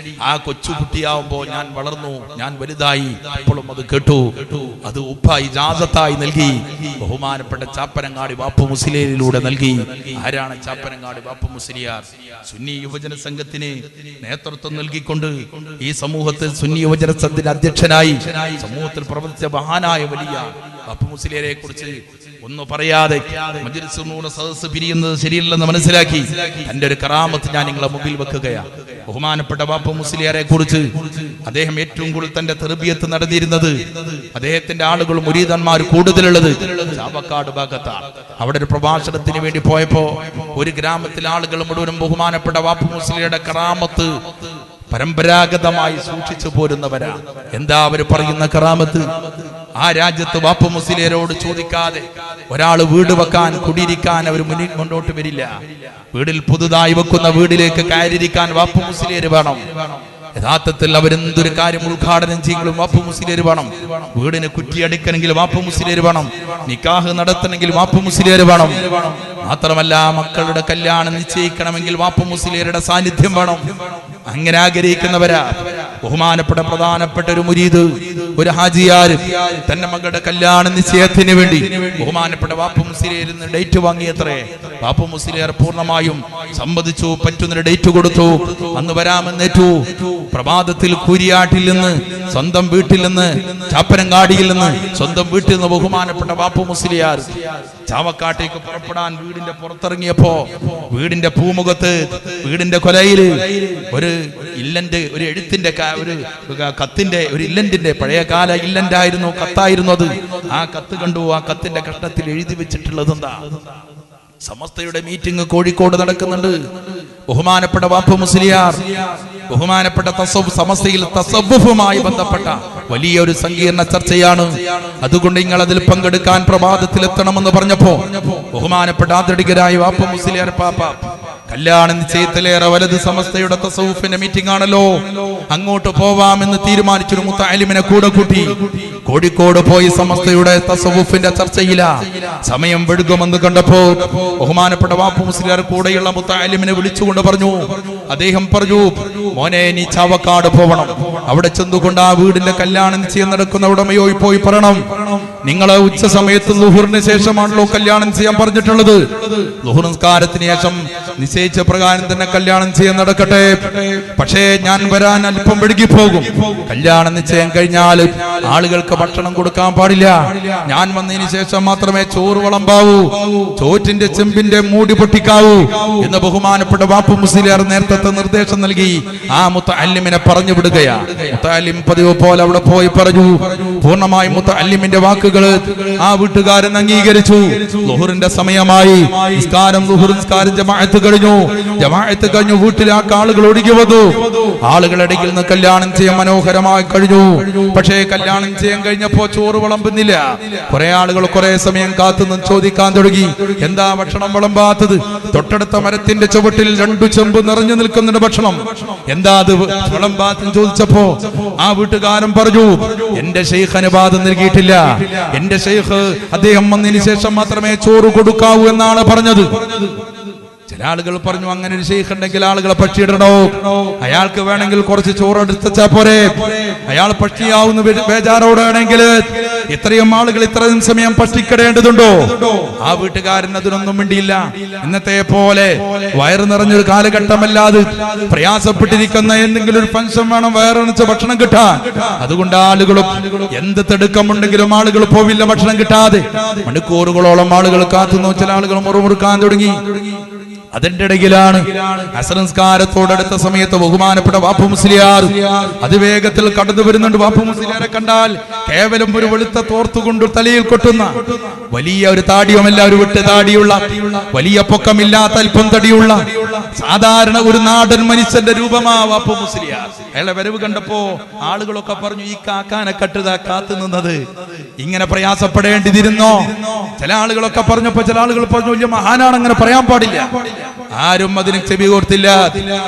ആ കൊച്ചുകുട്ടിയാവുമ്പോ ഞാൻ വളർന്നു, ഞാൻ വലുതായി. അപ്പോഴും അത് കേട്ടു. അത് ഉപ്പ ഇജാസത്തായി നൽകി. ബഹുമാനപ്പെട്ട ചാപ്പനങ്ങാടി ബാപ്പു മുസ്ലിയാരിലൂടെ നൽകി. ആരാണ് ചാപ്പനങ്ങാടി ബാപ്പു മുസ്ലിയാർ? സുന്നി യുവജന സംഘത്തിന് നേതൃത്വം നൽകിക്കൊണ്ട് ഈ സമൂഹത്തിൽ സുന്നി യുവജന സംഘത്തിന്റെ അധ്യക്ഷനായി സമൂഹത്തിൽ പ്രവർത്തിച്ച മഹാനായ വലിയ ബാപ്പു മുസ്ലിയാരെ കുറിച്ച് ഒന്നും പറയാതെ മജ്‌ലിസ് നൂർ സദസ്സ് പിരിയുന്നത് ശരിയല്ലെന്ന് മനസ്സിലാക്കി തന്റെ ഒരു കറാമത്ത് ഞാൻ നിങ്ങളെ മുമ്പിൽ വെക്കുകയാണ്. ബഹുമാനപ്പെട്ട ബാപ്പു മുസ്ലിയാരെ കുറിച്ച് അദ്ദേഹം ഏറ്റവും കൂടുതൽ തന്റെ തർബിയത്ത് നടന്നിരുന്നത്, അദ്ദേഹത്തിന്റെ ആളുകൾ മുരീദന്മാർ കൂടുതലുള്ളത് ചാവക്കാട് ഭാഗത്താണ്. അവിടെ ഒരു പ്രഭാഷണത്തിന് വേണ്ടി പോയപ്പോ ഒരു ഗ്രാമത്തിലെ ആളുകൾ മുഴുവനും ബഹുമാനപ്പെട്ട ബാപ്പു മുസ്ലിയാരുടെ കറാമത്ത് പരമ്പരാഗതമായി സൂക്ഷിച്ചു പോരുന്നവരാ. എന്താ അവര് പറയുന്ന കറാമത്ത്? ആ രാജ്യത്ത് ബാപ്പു മുസ്ലിയാരോട് ചോദിക്കാതെ ഒരാള് വീട് വെക്കാൻ, കുടിയിരിക്കാൻ അവർ മുന്നോട്ട് വരില്ല. വീടിൽ പുതുതായി വെക്കുന്ന വീടിലേക്ക് കയറിയിരിക്കാൻ ബാപ്പു മുസ്ലിയാർ വേണം. യഥാർത്ഥത്തിൽ അവരെന്തൊരു കാര്യം ഉദ്ഘാടനം ചെയ്യുമ്പോഴും ബാപ്പു മുസ്ലിയാർ വേണം. വീടിന് കുറ്റിയടിക്കണമെങ്കിൽ ബാപ്പു മുസ്ലിയാർ വേണം. നിക്കാഹ് നടത്തണമെങ്കിൽ ബാപ്പു മുസ്ലിയാർ വേണം. മാത്രമല്ല മക്കളുടെ കല്യാണം നിശ്ചയിക്കണമെങ്കിൽ ബാപ്പു മുസ്ലിയാരുടെ സാന്നിധ്യം വേണം. അങ്ങനെ ആഗ്രഹിക്കുന്നവരാ. ബഹുമാനപ്പെട്ട പ്രധാനപ്പെട്ട ഒരു മുരീദ്, ഒരു ഹാജിയാർ തന്റെ മകളുടെ കല്യാണ നിശ്ചയത്തിന് വേണ്ടി ബഹുമാനപ്പെട്ട ബാപ്പു മുസ്ലിയാരിന്ന് ഡേറ്റ് വാങ്ങിയത്രേ. ബാപ്പു മുസ്ലിയാർ പൂർണ്ണമായും സമ്മതിച്ചു, പറ്റുന്നൊരു ഡേറ്റ് കൊടുത്തു. അന്ന് വരാമെന്നേറ്റു. പ്രഭാതത്തിൽ കൂരിയാട്ടിൽ നിന്ന്, സ്വന്തം വീട്ടിൽ നിന്ന്, ചാപ്പനങ്ങാടിയിൽ നിന്ന്, സ്വന്തം വീട്ടിൽ നിന്ന് ബഹുമാനപ്പെട്ട ബാപ്പു മുസ്ലിയാർ ചാവക്കാട്ടേക്ക് പുറപ്പെടാൻ വീടിന്റെ പുറത്തിറങ്ങിയപ്പോ വീടിന്റെ പൂമുഖത്ത്, വീടിന്റെ കൊലയില് ഒരു ഇല്ലന്റ്, ഒരു എഴുത്തിന്റെ, ഒരു കത്തിന്റെ, ഒരു ഇല്ലന്റിന്റെ പഴയകാല ഇല്ലന്റായിരുന്നു, കത്തായിരുന്നു അത്. ആ കത്ത് കണ്ടു. ആ കത്തിന്റെ കഷ്ണത്തിൽ എഴുതി വെച്ചിട്ടുള്ളത് എന്താ? സമസ്തയുടെ മീറ്റിംഗ് കോഴിക്കോട് നടക്കുന്നുണ്ട്. ബഹുമാനപ്പെട്ട ബാപ്പു മുസ്ലിയാർ ബഹുമാനപ്പെട്ട സമസ്തയിൽ തസവ്വുഫുമായി ബന്ധപ്പെട്ട വലിയൊരു സങ്കീർണ ചർച്ചയാണ്. അതുകൊണ്ട് നിങ്ങൾ അതിൽ പങ്കെടുക്കാൻ പ്രഭാതത്തിലെത്തണമെന്ന് പറഞ്ഞപ്പോ ബഹുമാനപ്പെട്ട ആദരികരായ ബാപ്പു മുസ്ലിയാർ പാപ്പ കല്യാണ നിശ്ചയത്തിലേറെ വലത് സമസ്തയുടെ തസവ്വുഫിന്റെ മീറ്റിംഗ് ആണല്ലോ, അങ്ങോട്ട് പോവാമെന്ന് തീരുമാനിച്ചൊരു മുത്തഅല്ലിമിനെ കൂടെ കൂട്ടി കോഴിക്കോട് പോയി സമസ്തയുടെ തസവ്വുഫിന്റെ ചർച്ചയില്ല. സമയം വഴുകുമെന്ന് കണ്ടപ്പോ ബഹുമാനപ്പെട്ട ബാപ്പു മുസ്ലിയാർ കൂടെയുള്ള മുത്തഅല്ലിമിനെ വിളിച്ചുകൊണ്ട് പറഞ്ഞു, അദ്ദേഹം പറഞ്ഞു, മോനെ നീ ചാവക്കാട് പോവണം. അവിടെ ചെന്നുകൊണ്ട് ആ വീടിന്റെ കല്യാണ നിശ്ചയം നടക്കുന്ന ഉടമയോയി പോയി പറയണം, നിങ്ങളെ ഉച്ച സമയത്ത് ളുഹുറിന് ശേഷമാണല്ലോ കല്യാണം ചെയ്യാൻ പറഞ്ഞിട്ടുള്ളത്. ളുഹുർ നിസ്കാരത്തിന് ശേഷം നിശ്ചയിച്ച പ്രകാരം തന്നെ കല്യാണം ചെയ്യാൻ നടക്കട്ടെ. പക്ഷേ ഞാൻ വരാൻ അല്പം വൈകിപ്പോകും. കല്യാണ നിശ്ചയം കഴിഞ്ഞാൽ ആളുകൾക്ക് ഭക്ഷണം കൊടുക്കാൻ പാടില്ല. ഞാൻ വന്നതിന് ശേഷം മാത്രമേ ചോറ് വിളമ്പാവൂ, ചോറ്റിന്റെ ചെമ്പിന്റെ മൂടി പൊട്ടിക്കാവൂ എന്ന് ബഹുമാനപ്പെട്ട ബാപ്പു മുസ്ലിയാർ നേരത്തെ നിർദ്ദേശം നൽകി ആ മുത്തഅല്ലിമിനെ പറഞ്ഞു വിടുകയാ. മുത്തഅല്ലിം പതിവ് പോലെ അവിടെ പോയി പറഞ്ഞു. പൂർണ്ണമായും മുത്തഅല്ലിമിന്റെ വാക്കുകൾ ആ വീട്ടുകാരൻ അംഗീകരിച്ചു. ളുഹുറിന്റെ സമയമായി. ളുഹുർ നിസ്കാരം ജമാഅത്ത് കഴിഞ്ഞു. വീട്ടിലേക്ക് ആളുകൾ ഒഴുകി വന്നു. ആളുകളിടയിൽ നിന്ന് കല്യാണം ചെയ്യാൻ മനോഹരമായി കഴിഞ്ഞു. പക്ഷേ കല്യാണം ചെയ്യാൻ കഴിഞ്ഞപ്പോ ചോറ് വിളമ്പുന്നില്ല. കുറെ ആളുകൾ കുറെ സമയം കാത്തുനിന്ന് ചോദിക്കാൻ തുടങ്ങി, എന്താ ഭക്ഷണം വിളമ്പാത്തത്? തൊട്ടടുത്ത മരത്തിന്റെ ചുവട്ടിൽ 2 ചെമ്പ് നിറഞ്ഞു നിൽക്കുന്നുണ്ട് ഭക്ഷണം, എന്താ അത് വിളമ്പാത്തെന്ന് ചോദിച്ചപ്പോ ആ വീട്ടുകാരൻ പറഞ്ഞു, എന്റെ ശൈഖ് അനുവാദം നൽകിയിട്ടില്ല. എന്റെ ശൈഖ് അദ്ദേഹം വന്നതിന് ശേഷം മാത്രമേ ചോറ് കൊടുക്കാവൂ എന്നാണ് പറഞ്ഞത്. ചില ആളുകൾ പറഞ്ഞു അങ്ങനെ ഒരു ശൈഖ് ഉണ്ടെങ്കിൽ ആളുകളെ പക്ഷിയിടണോ, അയാൾക്ക് വേണമെങ്കിൽ കുറച്ച് ചോറ് എടുത്താ പോരെ, അയാൾ പക്ഷിയാവുന്ന ബേജാറോടാണെങ്കിൽ ഇത്രയും ആളുകൾ ഇത്രയും സമയം പക്ഷിക്കിടേണ്ടതുണ്ടോ? ആ വീട്ടുകാരൻ അതിനൊന്നും വേണ്ടിയില്ല. ഇന്നത്തെ പോലെ വയറ് നിറഞ്ഞൊരു കാലഘട്ടമല്ലാതെ പ്രയാസപ്പെട്ടിരിക്കുന്ന എന്തെങ്കിലും ഒരു ഫംഗ്ഷൻ വേണം വയറിറച്ച് ഭക്ഷണം കിട്ടാൻ. അതുകൊണ്ട് ആളുകളും എന്ത് തിടുക്കമുണ്ടെങ്കിലും ആളുകൾ പോവില്ല ഭക്ഷണം കിട്ടാതെ. മണിക്കൂറുകളോളം ആളുകൾ കാത്തുന്നു. ചില ആളുകൾ മുറുമുറുക്കാൻ തുടങ്ങി. അതിന്റെ ഇടയിലാണ് അസംസ്കാരത്തോടടുത്ത സമയത്ത് ബഹുമാനപ്പെട്ട വാപ്പു മുസ്ലിയാർ അതിവേഗത്തിൽ കടന്നു വരുന്നുണ്ട്. വാപ്പു മുസ്ലിയാരെ കണ്ടാൽ കേവലം ഒരു വെളുത്ത തോർത്തുകൊണ്ട് തലയിൽ കൊട്ടുന്ന വലിയ ഒരു താടിയുമല്ല, ഒരു വിട്ട് താടിയുള്ള വലിയ പൊക്കമില്ലാത്ത അല്പം തടിയുള്ള സാധാരണ ഒരു നാടൻ മനുഷ്യന്റെ രൂപമാ വാപ്പു മുസ്ലിയാർ. അയാളെ വരവ് കണ്ടപ്പോ ആളുകളൊക്കെ പറഞ്ഞു, ഈ കാക്കാനെ കട്ടുതാ കാത്തു നിന്നത് ഇങ്ങനെ പ്രയാസപ്പെടേണ്ടിയിരുന്നോ? ചില ആളുകളൊക്കെ പറഞ്ഞപ്പോ ചില ആളുകൾ പറഞ്ഞു, വലിയ മഹാനാണ്, അങ്ങനെ പറയാൻ പാടില്ല. ആരും അതിന് ചെവി കോർത്തില്ല.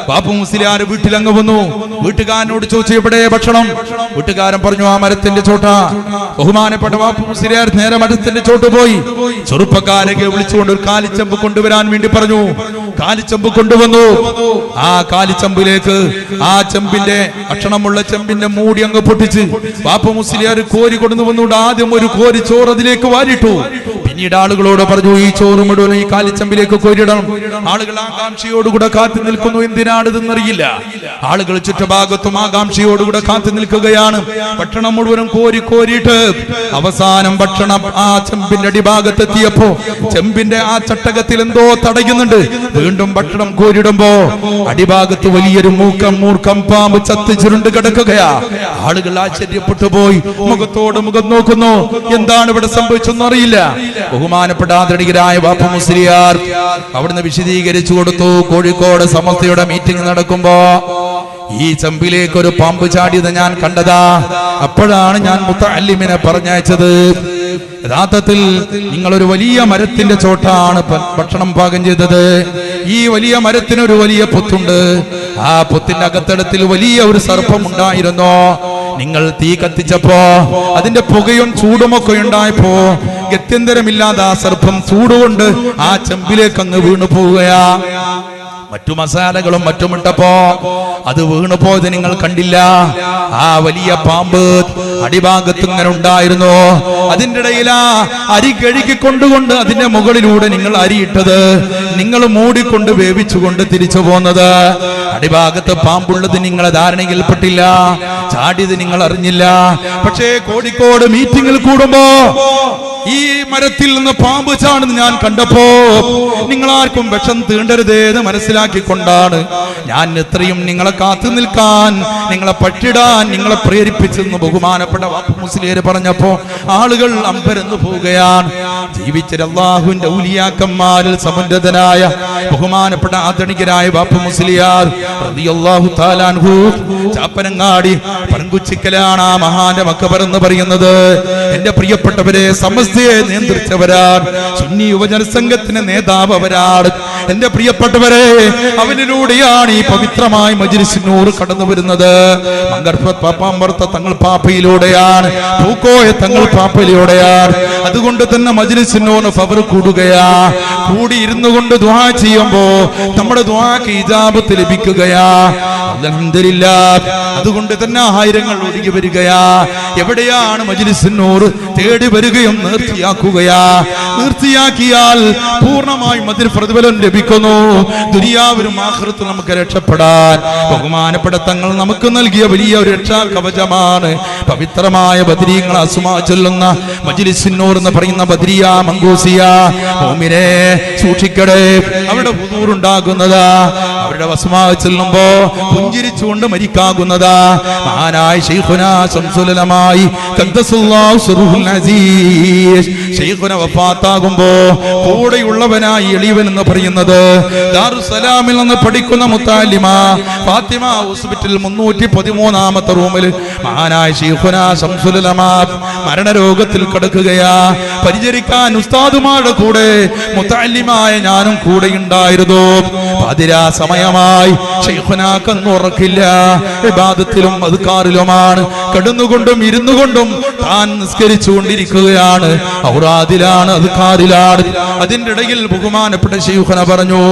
ബാപ്പു മുസ്ലിയാർ വീട്ടിലങ്ങ് വന്നു. വീട്ടുകാരനോട് ചോദിച്ചു, എവിടെ ഭക്ഷണം? വീട്ടുകാരൻ പറഞ്ഞു, ആ മരത്തിന്റെ ചോട്ട. ബഹുമാനപ്പെട്ട ബാപ്പു മുസ്ലിയാർ നേരെ മരത്തിന്റെ ചോട്ട് പോയി. ചെറുപ്പക്കാരൊക്കെ വിളിച്ചുകൊണ്ട് ഒരു കാലിച്ചമ്പ് കൊണ്ടുവരാൻ വേണ്ടി പറഞ്ഞു. കാലിച്ചമ്പ് കൊണ്ടുവന്നു. ആ കാലിച്ചമ്പിലേക്ക് ആ ചെമ്പിന്റെ ഭക്ഷണമുള്ള ചെമ്പിന്റെ മൂടി അങ്ങ് പൊട്ടിച്ച് ബാപ്പു മുസ്ലിയാർ കോരി കൊണ്ടുവന്നുകൊണ്ട് ആദ്യം ഒരു കോരി ചോറ് അതിലേക്ക് വാരിട്ടു. പിന്നീട് ആളുകളോട് പറഞ്ഞു, ഈ ചോറ് മുഴുവൻ ഈ കാലിച്ചമ്പിലേക്ക് കോരിടണം. ആളുകൾ ആകാംക്ഷയോടുകൂടെ കാത്തു നിൽക്കുന്നു. എന്തിനാണ് ഇതെന്നറിയില്ല. ആളുകൾ ചുറ്റുഭാഗത്തും ആകാംക്ഷയോടുകൂടെ കാത്തു നിൽക്കുകയാണ്. ഭക്ഷണം മുഴുവനും കോരിയിട്ട് അവസാനം ഭക്ഷണം ആ ചെമ്പിന്റെ അടിഭാഗത്തെത്തിയപ്പോ ചെമ്പിന്റെ ആ ചട്ടകത്തിൽ എന്തോ തടയുന്നുണ്ട്. വീണ്ടും ഭക്ഷണം കോരിടുമ്പോ അടിഭാഗത്ത് വലിയൊരു മൂർക്കം പാമ്പ് ചത്ത് ചുരുണ്ട് കിടക്കുകയാ. ആളുകൾ ആശ്ചര്യപ്പെട്ടു പോയി മുഖത്തോട് മുഖം നോക്കുന്നു. എന്താണ് ഇവിടെ സംഭവിച്ചെന്ന് അറിയില്ല. ബഹുമാനപ്പെട്ട ആദരണീയരായ ബാപ്പു മുസ്ലിയാർ അവിടുന്ന് വിശദീകരിച്ചു കൊടുത്തു. കോഴിക്കോട് സമസ്തയുടെ മീറ്റിംഗ് നടക്കുമ്പോ ഈ ചെമ്പിലേക്ക് ഒരു പാമ്പ് ചാടിയത് ഞാൻ കണ്ടതാ. അപ്പോഴാണ് ഞാൻ മുത്തഅല്ലിമിനെ പറഞ്ഞയച്ചത്. യഥാർത്ഥത്തിൽ നിങ്ങളൊരു വലിയ മരത്തിന്റെ ചോട്ടാണ് ഭക്ഷണം പാകം ചെയ്തത്. ഈ വലിയ മരത്തിന് ഒരു വലിയ പൊത്തുണ്ട്. ആ പൊത്തിന്റെ അകത്തടത്തിൽ വലിയ ഒരു സർപ്പം ഉണ്ടായിരുന്നു. നിങ്ങൾ തീ കത്തിച്ചപ്പോ അതിന്റെ പുകയും ചൂടുമൊക്കെ ഉണ്ടായപ്പോ ഗത്യന്തരമില്ലാതെ ആ സർപ്പം ചൂടുകൊണ്ട് ആ ചെമ്പിലേക്ക് അങ്ങ് വീണു പോവുകയാ. മറ്റു മസാലകളും മറ്റുമിട്ടപ്പോ അത് വീണു പോയത് നിങ്ങൾ കണ്ടില്ല. ആ വലിയ പാമ്പ് അടിഭാഗത്ത് ഇങ്ങനെ ഉണ്ടായിരുന്നു. അതിന്റെ ഇടയിലാ അരി കഴുകിക്കൊണ്ടുകൊണ്ട് അതിന്റെ മുകളിലൂടെ നിങ്ങൾ അരിയിട്ടത് നിങ്ങൾ മൂടിക്കൊണ്ട് വേവിച്ചുകൊണ്ട് തിരിച്ചു പോന്നത്. അടിഭാഗത്ത് പാമ്പുള്ളത് നിങ്ങളെ ധാരണയിൽപ്പെട്ടില്ല. ചാടിയത് നിങ്ങൾ അറിഞ്ഞില്ല. പക്ഷേ കോഴിക്കോട് മീറ്റിംഗിൽ കൂടുമ്പോ ഈ മരത്തിൽ നിന്ന് പാമ്പ് ചാടുന്ന ഞാൻ കണ്ടപ്പോ നിങ്ങളാർക്കും വിഷം തീണ്ടരുതേന്ന് മനസ്സിലാക്കിക്കൊണ്ടാണ് ഞാൻ എത്രയും നിങ്ങളെ കാത്തു നിൽക്കാൻ, നിങ്ങളെ പറ്റിടാൻ നിങ്ങളെ പ്രേരിപ്പിച്ചെന്ന് ബഹുമാനപ്പെട്ട വാപ്പു മുസ്ലിയാർ പറഞ്ഞപ്പോ ആളുകൾ അമ്പരന്ന് പോവുകയാണ്. ജീവിച്ച അല്ലാഹുവിന്റെ ഔലിയാക്കന്മാരിൽ സമുന്നതനായ ബഹുമാനപ്പെട്ട ആദരണീയരായ വാപ്പു മുസ്ലിയാർ റളിയല്ലാഹു തആല അൻഹു ചാപ്പനങ്ങാടി പരങ്കുച്ചിക്കലാണ് ആ മഹാന്റെ മഖബർ എന്ന് പറയുന്നത്. എന്റെ പ്രിയപ്പെട്ടവരെ, സമസ്തയെ നിയന്ത്രിച്ചവരാണ്. സുന്നി യുവജന സംഘത്തിന് നേതാവ് അവരാണ്. എന്റെ പ്രിയപ്പെട്ടവരെ, അവനിലൂടെയാണ് ഈ പവിത്രമായ മജ്‌ലിസ് നൂർ കടന്നു വരുന്നത്. മങ്കർഫത്ത് പാപ്പാമ്പർത്ത തങ്ങൾ പാപ്പയിലൂടെയാണ്, പൂക്കോയ തങ്ങൾ പാപ്പയിലൂടെയാണ്. അതുകൊണ്ട് തന്നെ മജ്‌ലിസ് നൂർ ഫവർ കൂടുകയാ. കൂടി ഇരുന്നു കൊണ്ട് ദുആ ചെയ്യുമ്പോ നമ്മുടെ ദുആക്ക് ഇജാബത്ത് ലഭിക്കുകയാ. അൽഹംദുലില്ലാഹ്. അതുകൊണ്ട് തന്നെ ആയിരങ്ങൾ ഒഴുകി വരികയാ. എവിടെയാണ് മജ്‌ലിസ് നൂർ തേടി വരികയും നിർത്തിയാക്കുകയാ. നിർത്തിയാക്കിയാൽ പൂർണ്ണമായും അതിന് പ്രതിഫലം ലഭിക്കുന്നു. ദുനിയാവിലും ആഖിറത്തും നമുക്ക് രക്ഷപ്പെടാൻ ബഹുമാനപ്പെട്ട തങ്ങൾ നമുക്ക് നൽകിയ വലിയ ഒരു രക്ഷാ കവചമാണ് പവിത്രമായ ബദരീങ്ങൾ അസ്മാ ചൊല്ലുന്ന മജ്‌ലിസ് നൂർ എന്ന് പറയുന്ന ബദരിയ മങ്കൂസിയ. മുഅ്മിനെ സൂക്ഷിക്കടേ, അവിടെ ഹുദൂർ ഉണ്ടാകുന്നതാ. അവരുടെ അസ്മാ ചൊല്ലുമ്പോ പുഞ്ചിരിച്ചുകൊണ്ട് മരിക്കാകുന്നതാ. മഹാനായ ശൈഖുനാ ശംസുൽ ഉലമായി ഖദ്ദസുല്ലാഹു സിർറുൽ അസീസ് ശൈഖുന വഫാത്താകുമ്പോ കൂടെയുള്ളവനായി എളിയവൻ എന്ന് പറയുന്നത് ദാറുസ്സലാമിൽ നിന്ന് പഠിക്കുന്ന മുത്തഅല്ലിമ ഫാത്തിമ ഹോസ്പിറ്റൽ 313ാമത്തെ റൂമിൽ മഹാനായ ശൈഖുനാ ശംസുൽ ഉലമാ മരണരോഗത്തിൽ കിടക്കുകയാ. പരിചരിക്കാൻ ഉസ്താദുമാരുടെ കൂടെ മുതഅല്ലിമായ ഞാനും കൂടെ ഉണ്ടായിരുന്നു. പാതിരാ സമയമായി ശൈഖുനാക്കന്ന് ഉറക്കില്ല, ഇബാദത്തിലും അദ്കാറിലുമാണ്. കിടന്നുകൊണ്ടും ഇരുന്നുകൊണ്ടും താൻ നിസ്കരിച്ചുകൊണ്ടിരിക്കുകയാണ്, ഔറാദിലാണ്, അദ്കാറിലാണ്. അതിന്റെ ഇടയിൽ ബഹുമാനപ്പെട്ട ശൈഖുന പറഞ്ഞു,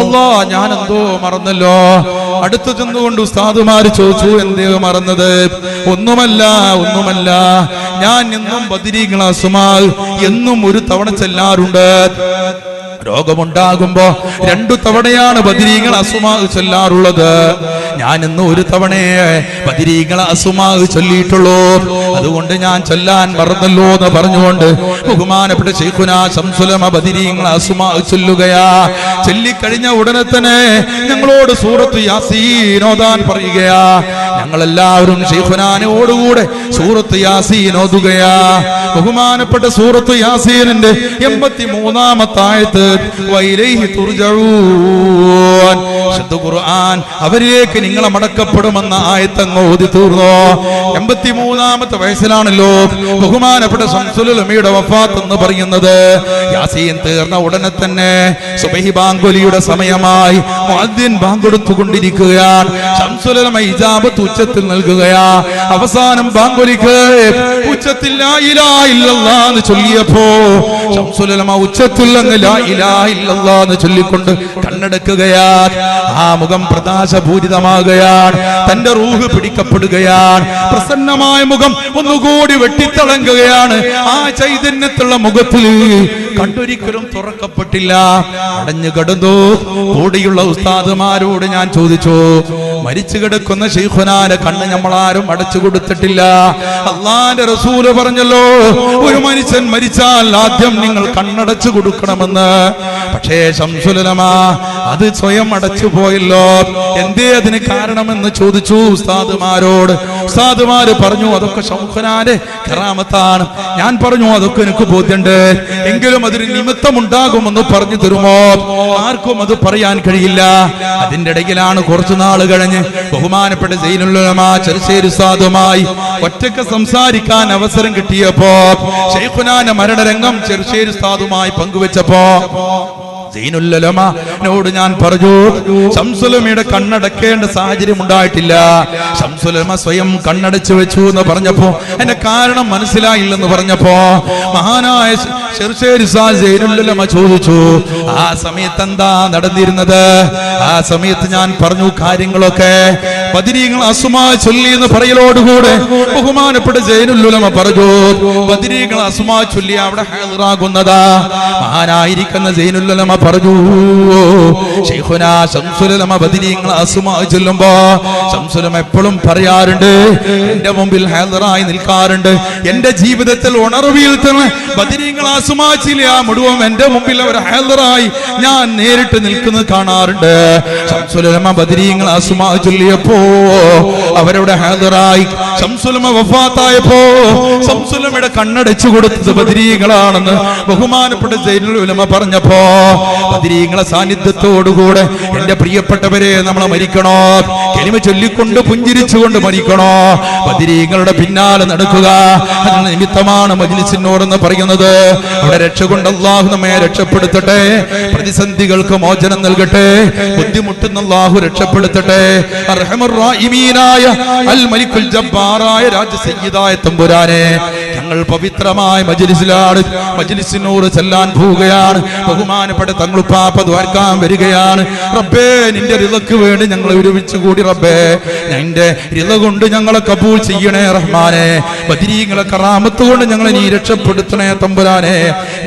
അല്ലാ ഞാൻ എന്തോ മറന്നല്ലോ. അടുത്തു ചെന്നുകൊണ്ട് ഉസ്താദുമാര് ചോദിച്ചു, എന്തേ മറന്നത്? ഒന്നുമല്ല, ഞാൻ എന്നും ബദരീങ്ങൾ അസ്മാ എന്നും ഒരു തവണ ചെല്ലാറുണ്ട്. രോഗമുണ്ടാകുമ്പോ 2 തവണയാണ് ബദരീങ്ങൾ അസ്മാ ചൊല്ലാറുള്ളത്. ഞാൻ ഇന്ന് ഒരു തവണയെ ബദരീങ്ങൾ അസ്മാ ചൊല്ലിയിട്ടുള്ളൂ, അതുകൊണ്ട് ഞാൻ ചൊല്ലാൻ മറന്നല്ലോ എന്ന് പറഞ്ഞുകൊണ്ട് ബഹുമാനപ്പെട്ട ശൈഖുനാ ശംസുലമ ബദരീങ്ങൾ അസ്മാ ചൊല്ലുകയാ. ചൊല്ലിക്കഴിഞ്ഞ ഉടനെ തന്നെ ഞങ്ങളോട് സൂറത്ത് യാസീൻ ഓതാൻ പറയുകയാ. ഞങ്ങളെല്ലാവരും ശൈഖുനാനോടുകൂടെ സൂറത്ത് യാസീൻ ഓതുകയാ. ബഹുമാനപ്പെട്ട സൂറത്ത് യാസീനിന്റെ 83-ാമത്തെ ആയത്ത് വൈലൈഹി തുർജഊൻ, ശുദ്ധ ഖുർആൻ, അവരിലേക്ക് നിങ്ങൾ മടക്കപ്പെടുമെന്ന ആയത്ത് അങ്ങ് ഓതി തീർന്നു. 83-ാമത്തെ വയസ്സിലാണല്ലോ ബഹുമാനപ്പെട്ട ശംസുലുലമയുടെ വഫാത്ത് എന്ന് പറയുന്നത്. യാസീൻ തീർന്ന ഉടനെ തന്നെ സുബഹി ബാങ്കുലിയുടെ സമയമായി. മുഅദ്ദിൻ ബാങ്ക് കൊടുത്തുകൊണ്ടിരിക്കുകയാണ്. ശംസുലുലമ ഇജാബത്ത് ഉച്ചത്തിൽ നൽകുകയാ. അവസാനം ബാങ്കുലിക്ക് ഉച്ചത്തിൽ ലാ ഇലാഹ ഇല്ലല്ലാഹ് എന്ന് ചൊല്ലിയപ്പോ ശംസുലുലമ ഉച്ചത്തിൽ അങ്ങ് ലാ ഇലാഹ ഇല്ലല്ലാഹ് എന്ന് ചൊല്ലിക്കൊണ്ട് കണ്ണടക്കുകയാ. ആ മുഖം പ്രകാശപൂരിതമാകുകയാണ്, തന്റെ റൂഹ് പിടിക്കപ്പെടുകയാണ്. പ്രസന്നമായ മുഖം ഒന്നുകൂടി വെട്ടിത്തിളങ്ങുകയാണ്. ആ ചൈതന്യത്തുള്ള മുഖത്തിൽ കണ്ടൊരിക്കലും തുറക്കപ്പെട്ടില്ല, അടഞ്ഞു കിടന്നു. കൂടിയുള്ള ഉസ്താദുമാരോട് ഞാൻ ചോദിച്ചു, മരിച്ചു കിടക്കുന്ന ശൈഖുനാന്റെ കണ്ണ് നമ്മളാരും അടച്ചു കൊടുത്തിട്ടില്ല. അല്ലാഹുവിന്റെ റസൂല് പറഞ്ഞല്ലോ, ഒരു മനുഷ്യൻ മരിച്ചാൽ ആദ്യം നിങ്ങൾ കണ്ണടച്ചു കൊടുക്കണമെന്ന്. പക്ഷേ ശംസുലുലമ അത് സ്വയം അടച്ചു പോയല്ലോ. എന്തേ അതിന് കാരണമെന്ന് ചോദിച്ചു ഉസ്താദുമാരോട്. ഉസ്താദുമാര് പറഞ്ഞു, അതൊക്കെ ശൈഖുനാന്റെ കറാമത്താണ്. ഞാൻ പറഞ്ഞു, അതൊക്കെ എനിക്ക് ബോധ്യമുണ്ട്, എങ്കിലും അതിന് നിമിത്തമുണ്ടാകുമെന്ന് പറഞ്ഞു തരുമോ? ആർക്കും അത് പറയാൻ കഴിയില്ല. അതിന്റെ ഇടയിലാണ് കുറച്ചു നാൾ കഴിഞ്ഞ് ബഹുമാനപ്പെട്ട സൈനുൽ ഉലമ ചെറുശ്ശേരി ഉസ്താദുമായി ഒറ്റയ്ക്ക് സംസാരിക്കാൻ അവസരം കിട്ടിയപ്പോ ശൈഖുനാന്റെ മരണരംഗം ചെറുശ്ശേരി ഉസ്താദുമായി പങ്കുവെച്ചപ്പോ സൈനുൽ ഉലമയോട് ഞാൻ പറഞ്ഞു, ശംസുലമയുടെ കണ്ണടക്കേണ്ട സാഹചര്യം ഉണ്ടായിട്ടില്ല. ശംസുലമ സ്വയം കണ്ണടച്ചു വെച്ചു എന്ന് പറഞ്ഞപ്പോ എന്റെ കാരണം മനസ്സിലായില്ലെന്ന് പറഞ്ഞപ്പോ മഹാനായ ചെറുശ്ശേരി ഉസ്താദ് സൈനുൽ ഉലമ ചോദിച്ചു, ആ സമയത്ത് എന്താ നടന്നിരുന്നത്? ആ സമയത്ത് ഞാൻ പറഞ്ഞു കാര്യങ്ങളൊക്കെ. ബദരീങ്ങൾ അസ്മാ ചൊല്ലി എന്ന് പറയലോടുകൂടെ ബഹുമാനപ്പെട്ട സൈനുൽ ഉലമ പറഞ്ഞു, ബദരീങ്ങൾ അസ്മാ ചൊല്ലി അവിടെ ഹാദിറാകുന്നതാ. മഹാനായിരിക്കുന്ന സൈനുൽ ഉലമ പറഞ്ഞു, ശൈഖുനാ ശംസുൽ ഉലമ ബദരീങ്ങൾ അസ്മാ ചൊല്ലുമ്പോ ശംസുൽ ഉലമ എപ്പോഴും പറയാറുണ്ട്, എന്റെ മുമ്പിൽ ഹാദിറായി നിൽക്കാറുണ്ട്. എന്റെ ജീവിതത്തിൽ ഉണർവിൽ തന്നെ ബദരീങ്ങൾ അസ്മാ ചൊല്ലിയ മുഴുവൻ എന്റെ മുമ്പിൽ അവർ ഹാദിറായി ഞാൻ നേരിട്ട് നിൽക്കുന്നത് കാണാറുണ്ട്. ശംസുൽ ഉലമ ബദരീങ്ങൾ അസ്മാ ചൊല്ലിയപ്പോ അവരുടെ ഹാദിറായി. ശംസുൽ ഉലമ വഫാത്തായപ്പോ ശംസുൽ ഉലമയുടെ കണ്ണടച്ചു കൊടുത്തത് ബദരീങ്ങളാണെന്ന് ബഹുമാനപ്പെട്ട സൈനുൽ ഉലമ പറഞ്ഞപ്പോ ബദരീങ്ങളെ സാന്നിധ്യത്തോടുകൂടെ എന്റെ പ്രിയപ്പെട്ടവരെ നമ്മൾ മരിക്കണോ? കലിമ ചൊല്ലിക്കൊണ്ട് പുഞ്ചിരിച്ചുകൊണ്ട് മരിക്കണോ? ബദരീങ്ങളുടെ പിന്നാലെ നടക്കുക, അതിന് നിമിത്തമാണ് മജ്ലിസിനൂർ എന്ന് പറയുന്നത്. അവിടെ രക്ഷ കൊണ്ട് അല്ലാഹു നമ്മെ രക്ഷപ്പെടുത്തട്ടെ, പ്രതിസന്ധികൾക്ക് മോചനം നൽകട്ടെ, ബുദ്ധിമുട്ടുന്ന അല്ലാഹു രക്ഷപ്പെടുത്തട്ടെ. അർഹമർ റഹീമീനായ അൽ മലിക്കുൽ ജബ്ബാറായ രാജസയ്യിദായ തമ്പുരാനെ, ഞങ്ങൾ പവിത്രമായ മജ്ലിസിലാണ്, മജ്ലിസിനൂർ ചെല്ലാൻ പോവുകയാണ്. ബഹുമാനപ്പെട്ട തങ്ങളുപ്പാപ്പ ദ്വാരക്കാൻ വരികയാണ്. റബ്ബേ, നിന്റെ റിളക്ക് വേണ്ടി ഞങ്ങൾ ഒരുമിച്ച് കൂടി. റബ്ബേ, നിന്റെ റിള കൊണ്ട് ഞങ്ങളെ കബൂൽ ചെയ്യണേ റഹ്മാനെ. ബദരീങ്ങളെ കറാമത്ത് കൊണ്ട് ഞങ്ങളെ നീ രക്ഷപ്പെടുത്തണേ തമ്പുരാനെ.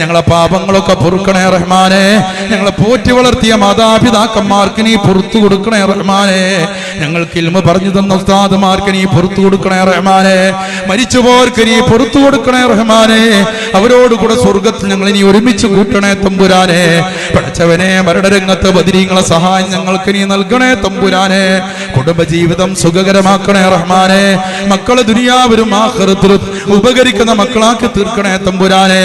ഞങ്ങളെ പാപങ്ങളൊക്കെ പൊറുക്കണേ റഹ്മാനെ. ഞങ്ങളെ പോറ്റി വളർത്തിയ മാതാപിതാക്കന്മാർക്ക് നീ പുറത്തു കൊടുക്കണേ റഹ്മാനെ. ഞങ്ങൾക്ക് ഇൽമ പറഞ്ഞു തന്ന ഉസ്താദുമാർക്ക് നീ പുറത്തു കൊടുക്കണേ റഹ്മാനെ. മരിച്ചുപോർക്ക് നീ പുറത്തു കൊടുക്കണേ റഹ്മാനെ. അവരോട് കൂടെ സ്വർഗത്തിൽ ഞങ്ങൾ ഇനി ഒരുമിച്ച് കൂട്ടണേ തമ്പുരാനെ. പഠിച്ചവനെ, മരണരംഗത്ത് ബദരീങ്ങളെ സഹായം ഞങ്ങൾക്ക് നീ നൽകണേ തമ്പുരാനെ. കുടുംബജീവിതം സുഖകരമാക്കണേ റഹ്മാനെ. മക്കളെ ദുനിയാവിലും ആഖിറത്തിലും ഉപകരിക്കുന്ന മക്കളാക്കി തീർക്കണേ തമ്പുരാനെ.